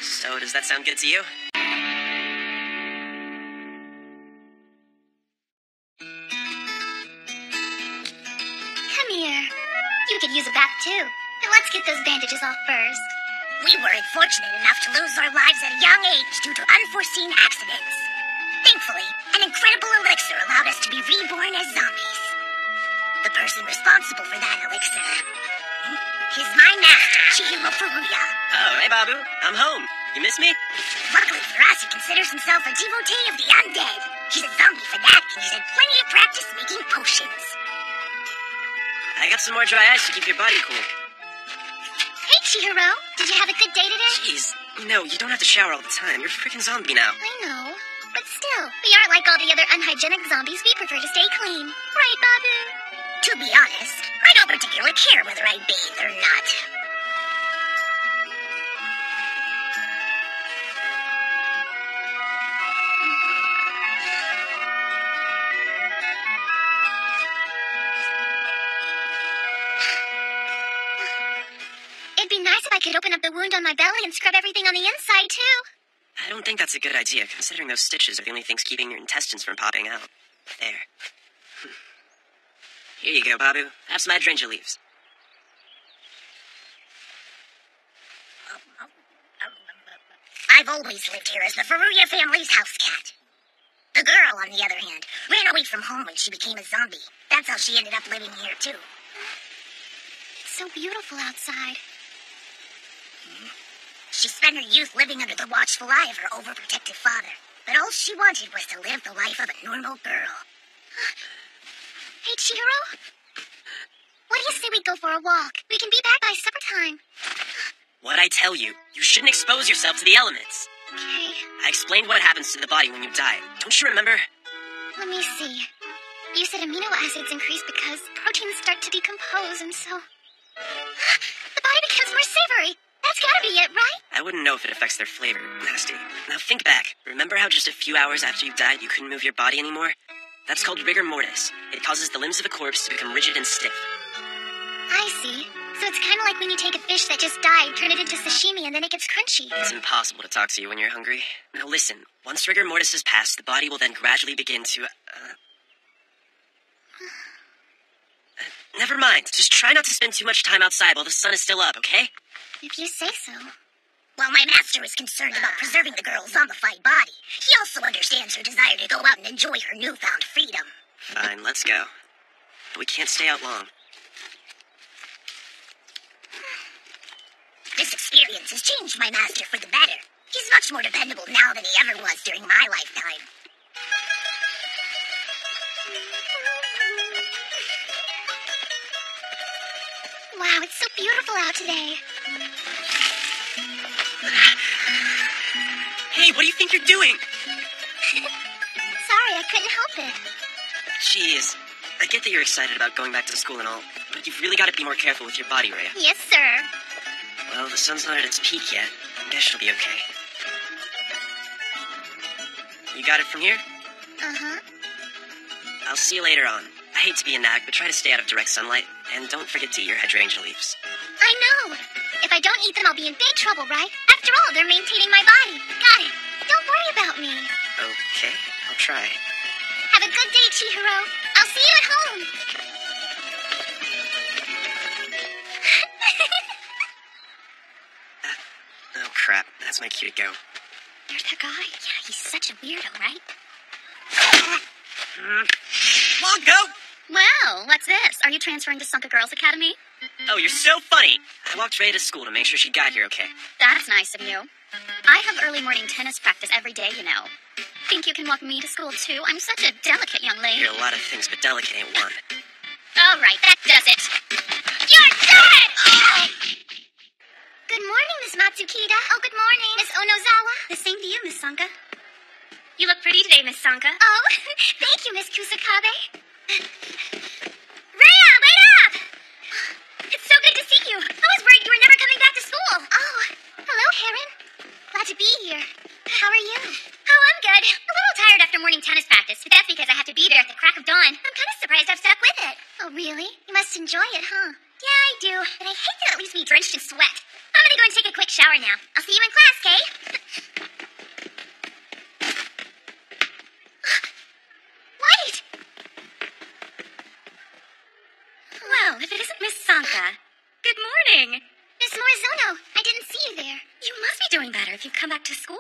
[SPEAKER 1] So, does that sound good to you?
[SPEAKER 4] Come here. You could use a bath too. And let's get those bandages off first.
[SPEAKER 2] We were unfortunate enough to lose our lives at a young age due to unforeseen accidents. Thankfully, an incredible elixir allowed us to be reborn as zombies. The person responsible for that elixir is my master, Chihiro Furuya.
[SPEAKER 1] Oh, hey, Babu. I'm home. You miss me?
[SPEAKER 2] Luckily for us, he considers himself a devotee of the undead. He's a zombie fanatic and he's had plenty of practice making potions.
[SPEAKER 1] I got some more dry ice to keep your body cool.
[SPEAKER 4] Hey, Chihiro. Did you have a good day today?
[SPEAKER 1] Jeez. No, you don't have to shower all the time. You're a freaking zombie now.
[SPEAKER 4] I know. But still, we aren't like all the other unhygienic zombies. We prefer to stay clean. Right, Babu?
[SPEAKER 2] To be honest, I don't particularly care whether I bathe or not.
[SPEAKER 4] It'd be nice if I could open up the wound on my belly and scrub everything on the inside, too.
[SPEAKER 1] I don't think that's a good idea, considering those stitches are the only things keeping your intestines from popping out. There. Here you go, Babu. Have some hydrangea leaves.
[SPEAKER 2] I've always lived here as the Furuya family's house cat. The girl, on the other hand, ran away from home when she became a zombie. That's how she ended up living here, too.
[SPEAKER 4] It's so beautiful outside.
[SPEAKER 2] She spent her youth living under the watchful eye of her overprotective father. But all she wanted was to live the life of a normal girl.
[SPEAKER 4] Hey, Chihiro? What do you say we go for a walk? We can be back by supper time.
[SPEAKER 1] What'd I tell you? You shouldn't expose yourself to the elements.
[SPEAKER 4] Okay.
[SPEAKER 1] I explained what happens to the body when you die. Don't you remember?
[SPEAKER 4] Let me see. You said amino acids increase because proteins start to decompose, and so... the body becomes more savory. That's gotta be it, right?
[SPEAKER 1] I wouldn't know if it affects their flavor. Nasty. Now think back. Remember how just a few hours after you died you couldn't move your body anymore? That's called rigor mortis. It causes the limbs of a corpse to become rigid and stiff.
[SPEAKER 4] I see. So it's kind of like when you take a fish that just died, turn it into sashimi, and then it gets crunchy.
[SPEAKER 1] It's impossible to talk to you when you're hungry. Now listen, once rigor mortis is passed, the body will then gradually begin to, never mind. Just try not to spend too much time outside while the sun is still up, okay?
[SPEAKER 4] If you say so.
[SPEAKER 2] While my master is concerned about preserving the girl's zombified body, he also understands her desire to go out and enjoy her newfound freedom.
[SPEAKER 1] Fine, let's go. But we can't stay out long.
[SPEAKER 2] This experience has changed my master for the better. He's much more dependable now than he ever was during my lifetime.
[SPEAKER 4] beautiful out today.
[SPEAKER 1] Hey, what do you think you're doing?
[SPEAKER 4] Sorry, I couldn't help it.
[SPEAKER 1] Jeez. I get that you're excited about going back to school and all, but you've really got to be more careful with your body, Rhea.
[SPEAKER 4] Yes, sir.
[SPEAKER 1] Well, the sun's not at its peak yet. I guess she'll be okay. You got it from here?
[SPEAKER 4] Uh-huh.
[SPEAKER 1] I'll see you later on. I hate to be a nag, but try to stay out of direct sunlight, and don't forget to eat your hydrangea leaves.
[SPEAKER 4] I know. If I don't eat them, I'll be in big trouble, right? After all, they're maintaining my body. Got it. Don't worry about me.
[SPEAKER 1] Okay, I'll try.
[SPEAKER 4] Have a good day, Chihiro. I'll see you at home.
[SPEAKER 1] Oh, crap. That's my cue to go.
[SPEAKER 4] There's that guy. Yeah, he's such a weirdo, right?
[SPEAKER 1] Longo!
[SPEAKER 7] Well, what's this? Are you transferring to Sunka Girls Academy?
[SPEAKER 1] Oh, you're so funny. I walked Rhea to school to make sure she got here okay.
[SPEAKER 7] That's nice of you. I have early morning tennis practice every day, you know. Think you can walk me to school, too? I'm such a delicate young lady.
[SPEAKER 1] You're a lot of things, but delicate ain't one.
[SPEAKER 7] All right, that does it. You're dead!
[SPEAKER 4] Oh. Good morning, Miss Matsukita. Oh, good morning, Miss Onozawa.
[SPEAKER 7] The same to you, Miss Sanka. You look pretty today, Miss Sanka.
[SPEAKER 4] Oh, thank you, Miss Kusakabe.
[SPEAKER 7] Rhea, wait up! It's so good to see you. I was worried you were never coming back to school.
[SPEAKER 4] Oh, hello, Heron. Glad to be here. How are you?
[SPEAKER 7] Oh, I'm good. A little tired after morning tennis practice, but that's because I have to be there at the crack of dawn. I'm kind of surprised I've stuck with it.
[SPEAKER 4] Oh, really? You must enjoy it, huh?
[SPEAKER 7] Yeah, I do, but I hate to at least be drenched in sweat. I'm gonna go and take a quick shower now. I'll see you in class, Kay?
[SPEAKER 4] Wait!
[SPEAKER 7] Well, if it isn't Miss Sanka. Good morning.
[SPEAKER 4] Miss Morizono, I didn't see you there.
[SPEAKER 7] You must be doing better if you've come back to school.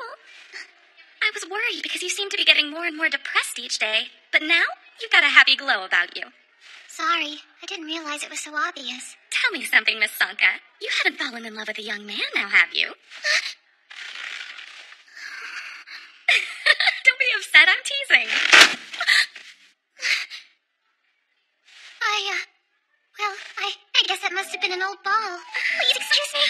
[SPEAKER 7] I was worried because you seem to be getting more and more depressed each day. But now, you've got a happy glow about you.
[SPEAKER 4] Sorry, I didn't realize it was so obvious.
[SPEAKER 7] Tell me something, Miss Sanka. You haven't fallen in love with a young man now, have you? Don't be upset, I'm teasing.
[SPEAKER 4] I guess that must have been an old ball. Please excuse me.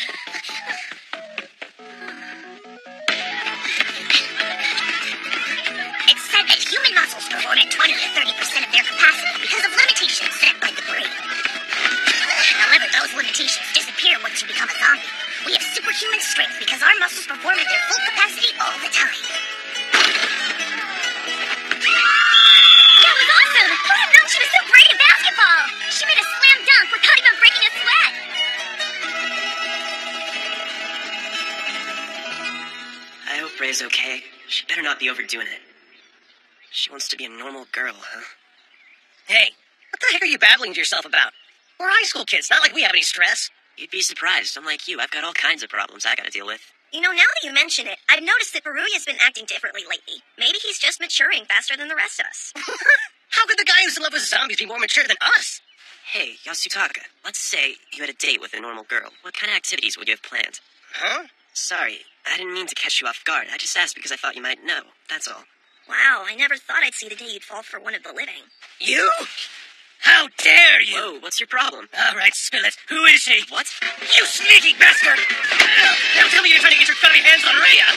[SPEAKER 2] It's said that human muscles perform at 20 to 30% of their capacity because of limitations set by the brain. However, those limitations disappear once you become a zombie. We have superhuman strength because our muscles perform at their full capacity all the time.
[SPEAKER 7] That was awesome! Who would have known she was so great at basketball? She made a slam dunk without even breaking a sweat.
[SPEAKER 1] I hope Rhea's okay. She better not be overdoing it. She wants to be a normal girl, huh?
[SPEAKER 3] Hey, what the heck are you babbling to yourself about? We're high school kids, not like we have any stress.
[SPEAKER 1] You'd be surprised. Unlike you, I've got all kinds of problems I gotta deal with.
[SPEAKER 10] You know, now that you mention it, I've noticed that Baruya's been acting differently lately. Maybe he's just maturing faster than the rest of us.
[SPEAKER 3] How could the guy who's in love with zombies be more mature than us?
[SPEAKER 1] Hey, Yasutaka, let's say you had a date with a normal girl. What kind of activities would you have planned?
[SPEAKER 3] Huh?
[SPEAKER 1] Sorry, I didn't mean to catch you off guard. I just asked because I thought you might know. That's all.
[SPEAKER 10] Wow, I never thought I'd see the day you'd fall for one of the living.
[SPEAKER 3] You? How dare you!
[SPEAKER 1] Whoa, what's your problem?
[SPEAKER 3] All right, spill it. Who is she?
[SPEAKER 1] What?
[SPEAKER 3] You sneaky bastard! Now tell me you're trying to get your funny hands on Rhea!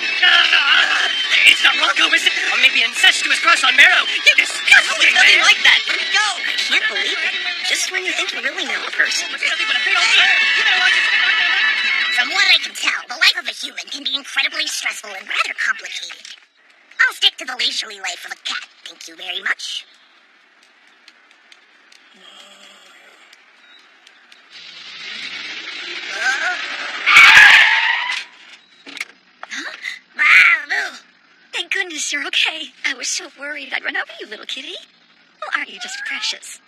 [SPEAKER 3] It's not Rocco, is it? Or maybe an incestuous crush on Marrow? You disgusting man!
[SPEAKER 1] Nothing like that! Let me go!
[SPEAKER 10] I can't believe it. Just when you think you really know a person.
[SPEAKER 2] From what I can tell, the life of a human can be incredibly stressful and rather complicated. I'll stick to the leisurely life of a cat. Thank you very much.
[SPEAKER 7] Thank goodness you're okay. I was so worried I'd run over you, little kitty. Well, aren't you just precious?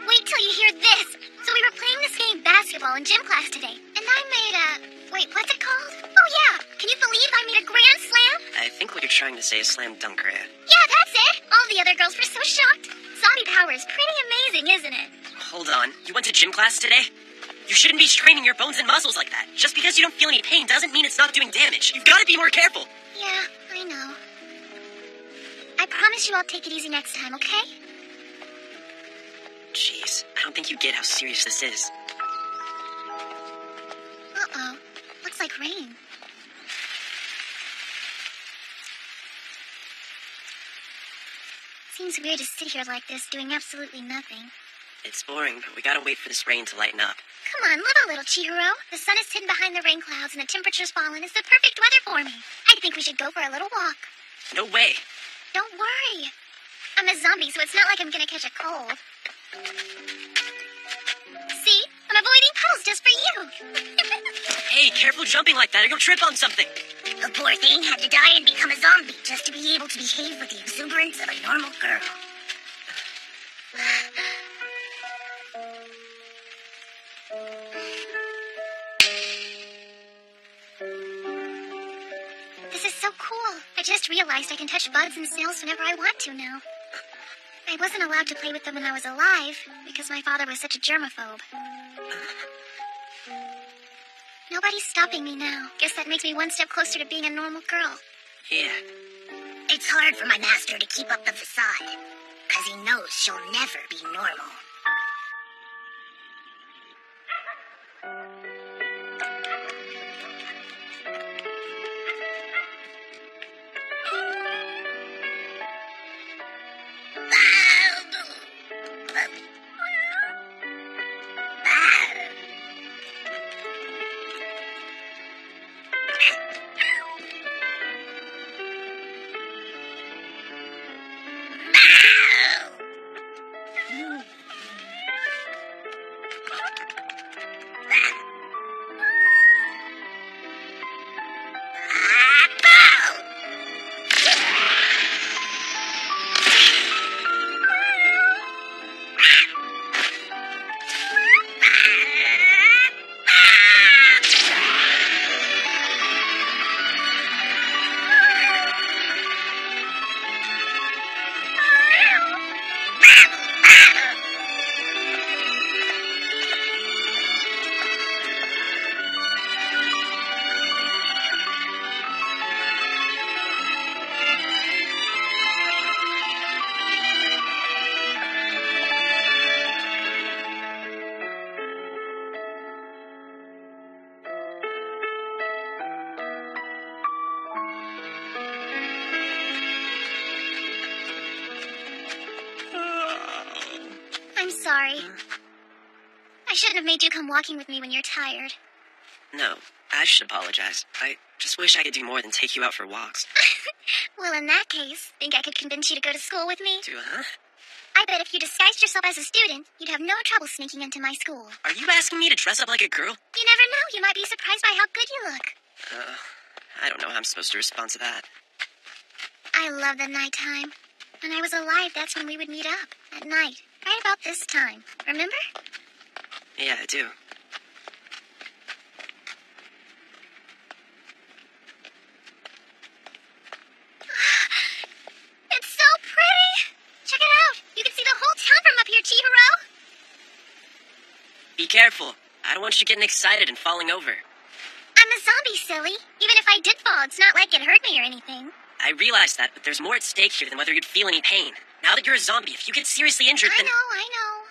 [SPEAKER 4] Wait till you hear this. So we were playing this game basketball in gym class today, and I made wait, what's it called? Oh yeah, can you believe I made a grand slam?
[SPEAKER 1] I think what you're trying to say is slam dunk, Rhea.
[SPEAKER 4] Yeah, that's it. All the other girls were so shocked. Zombie power is pretty amazing, isn't it?
[SPEAKER 1] Hold on, you went to gym class today? You shouldn't be straining your bones and muscles like that. Just because you don't feel any pain doesn't mean it's not doing damage. You've got to be more careful.
[SPEAKER 4] Yeah, I know. I promise you I'll take it easy next time, okay?
[SPEAKER 1] Jeez, I don't think you get how serious this is.
[SPEAKER 4] Uh-oh. Looks like rain. Seems weird to sit here like this, doing absolutely nothing.
[SPEAKER 1] It's boring, but we gotta wait for this rain to lighten up.
[SPEAKER 4] Come on, live a little, Chihiro. The sun is hidden behind the rain clouds and the temperature's fallen. It's the perfect weather for me. I think we should go for a little walk.
[SPEAKER 1] No way.
[SPEAKER 4] Don't worry. I'm a zombie, so it's not like I'm gonna catch a cold. See? I'm avoiding puddles just for you.
[SPEAKER 1] Hey, careful jumping like that or you'll trip on something.
[SPEAKER 2] The poor thing had to die and become a zombie just to be able to behave with the exuberance of a normal girl.
[SPEAKER 4] This is so cool. I just realized I can touch buds and snails whenever I want to now. I wasn't allowed to play with them when I was alive because my father was such a germaphobe. Nobody's stopping me now. Guess that makes me one step closer to being a normal girl.
[SPEAKER 1] Yeah.
[SPEAKER 2] It's hard for my master to keep up the facade, because he knows she'll never be normal.
[SPEAKER 4] I'm sorry. I shouldn't have made you come walking with me when you're tired.
[SPEAKER 1] No, I should apologize. I just wish I could do more than take you out for walks.
[SPEAKER 4] Well, in that case, think I could convince you to go to school with me?
[SPEAKER 1] Huh?
[SPEAKER 4] I bet if you disguised yourself as a student, you'd have no trouble sneaking into my school.
[SPEAKER 1] Are you asking me to dress up like a girl?
[SPEAKER 4] You never know. You might be surprised by how good you look.
[SPEAKER 1] I don't know how I'm supposed to respond to that.
[SPEAKER 4] I love the nighttime. When I was alive, that's when we would meet up. At night. Right about this time. Remember?
[SPEAKER 1] Yeah, I do.
[SPEAKER 4] It's so pretty! Check it out! You can see the whole town from up here, Chihiro!
[SPEAKER 1] Be careful. I don't want you getting excited and falling over.
[SPEAKER 4] I'm a zombie, silly. Even if I did fall, it's not like it hurt me or anything.
[SPEAKER 1] I realize that, but there's more at stake here than whether you'd feel any pain. Now that you're a zombie, if you get seriously injured, then...
[SPEAKER 4] I know.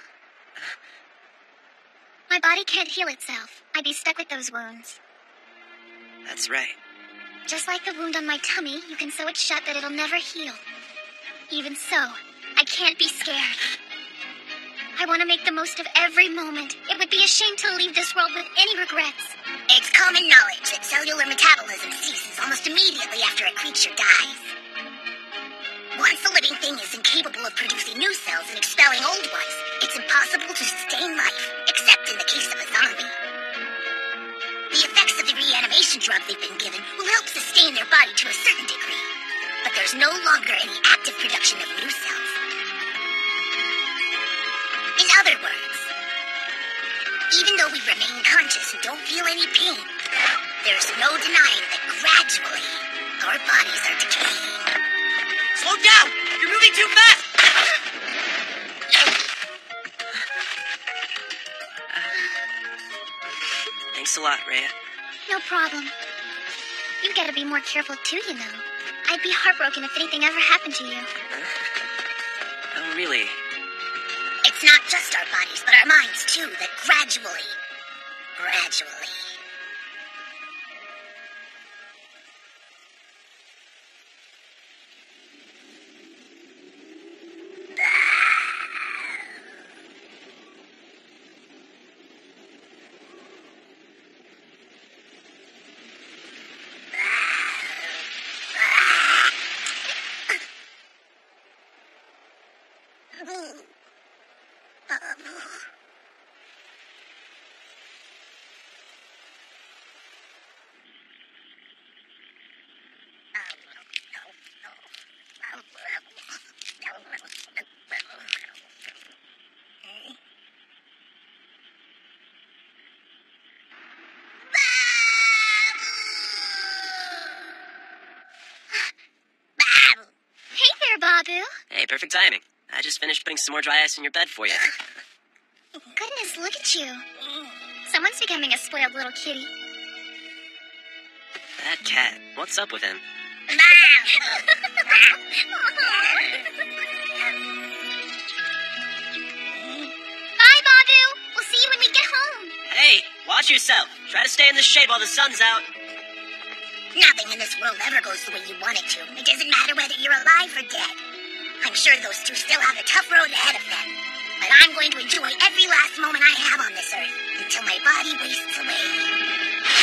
[SPEAKER 4] My body can't heal itself. I'd be stuck with those wounds.
[SPEAKER 1] That's right.
[SPEAKER 4] Just like the wound on my tummy, you can sew it shut, but it'll never heal. Even so, I can't be scared. I want to make the most of every moment. It would be a shame to leave this world with any regrets.
[SPEAKER 2] It's common knowledge that cellular metabolism ceases almost immediately after a creature dies. Once a living thing is incapable of producing new cells and expelling old ones, it's impossible to sustain life, except in the case of a zombie. The effects of the reanimation drug they've been given will help sustain their body to a certain degree, but there's no longer any active production of new cells. In other words, even though we remain conscious and don't feel any pain, there's no denying that gradually our bodies are decaying.
[SPEAKER 1] Slow down! You're moving too fast! Thanks a lot, Rhea.
[SPEAKER 4] No problem. You gotta be more careful too, you know. I'd be heartbroken if anything ever happened to you.
[SPEAKER 1] Oh, really?
[SPEAKER 2] It's not just our bodies, but our minds too, that gradually.
[SPEAKER 4] Hey there, Babu.
[SPEAKER 1] Hey, perfect timing. I just finished putting some more dry ice in your bed for you.
[SPEAKER 4] Goodness, look at you. Someone's becoming a spoiled little kitty.
[SPEAKER 1] That cat. What's up with him?
[SPEAKER 4] Bye, Babu. We'll see you when we get home.
[SPEAKER 1] Hey, watch yourself. Try to stay in the shade while the sun's out.
[SPEAKER 2] Nothing in this world ever goes the way you want it to. It doesn't matter whether you're alive or dead. I'm sure those two still have a tough road ahead of them. But I'm going to enjoy every last moment I have on this earth until my body wastes away.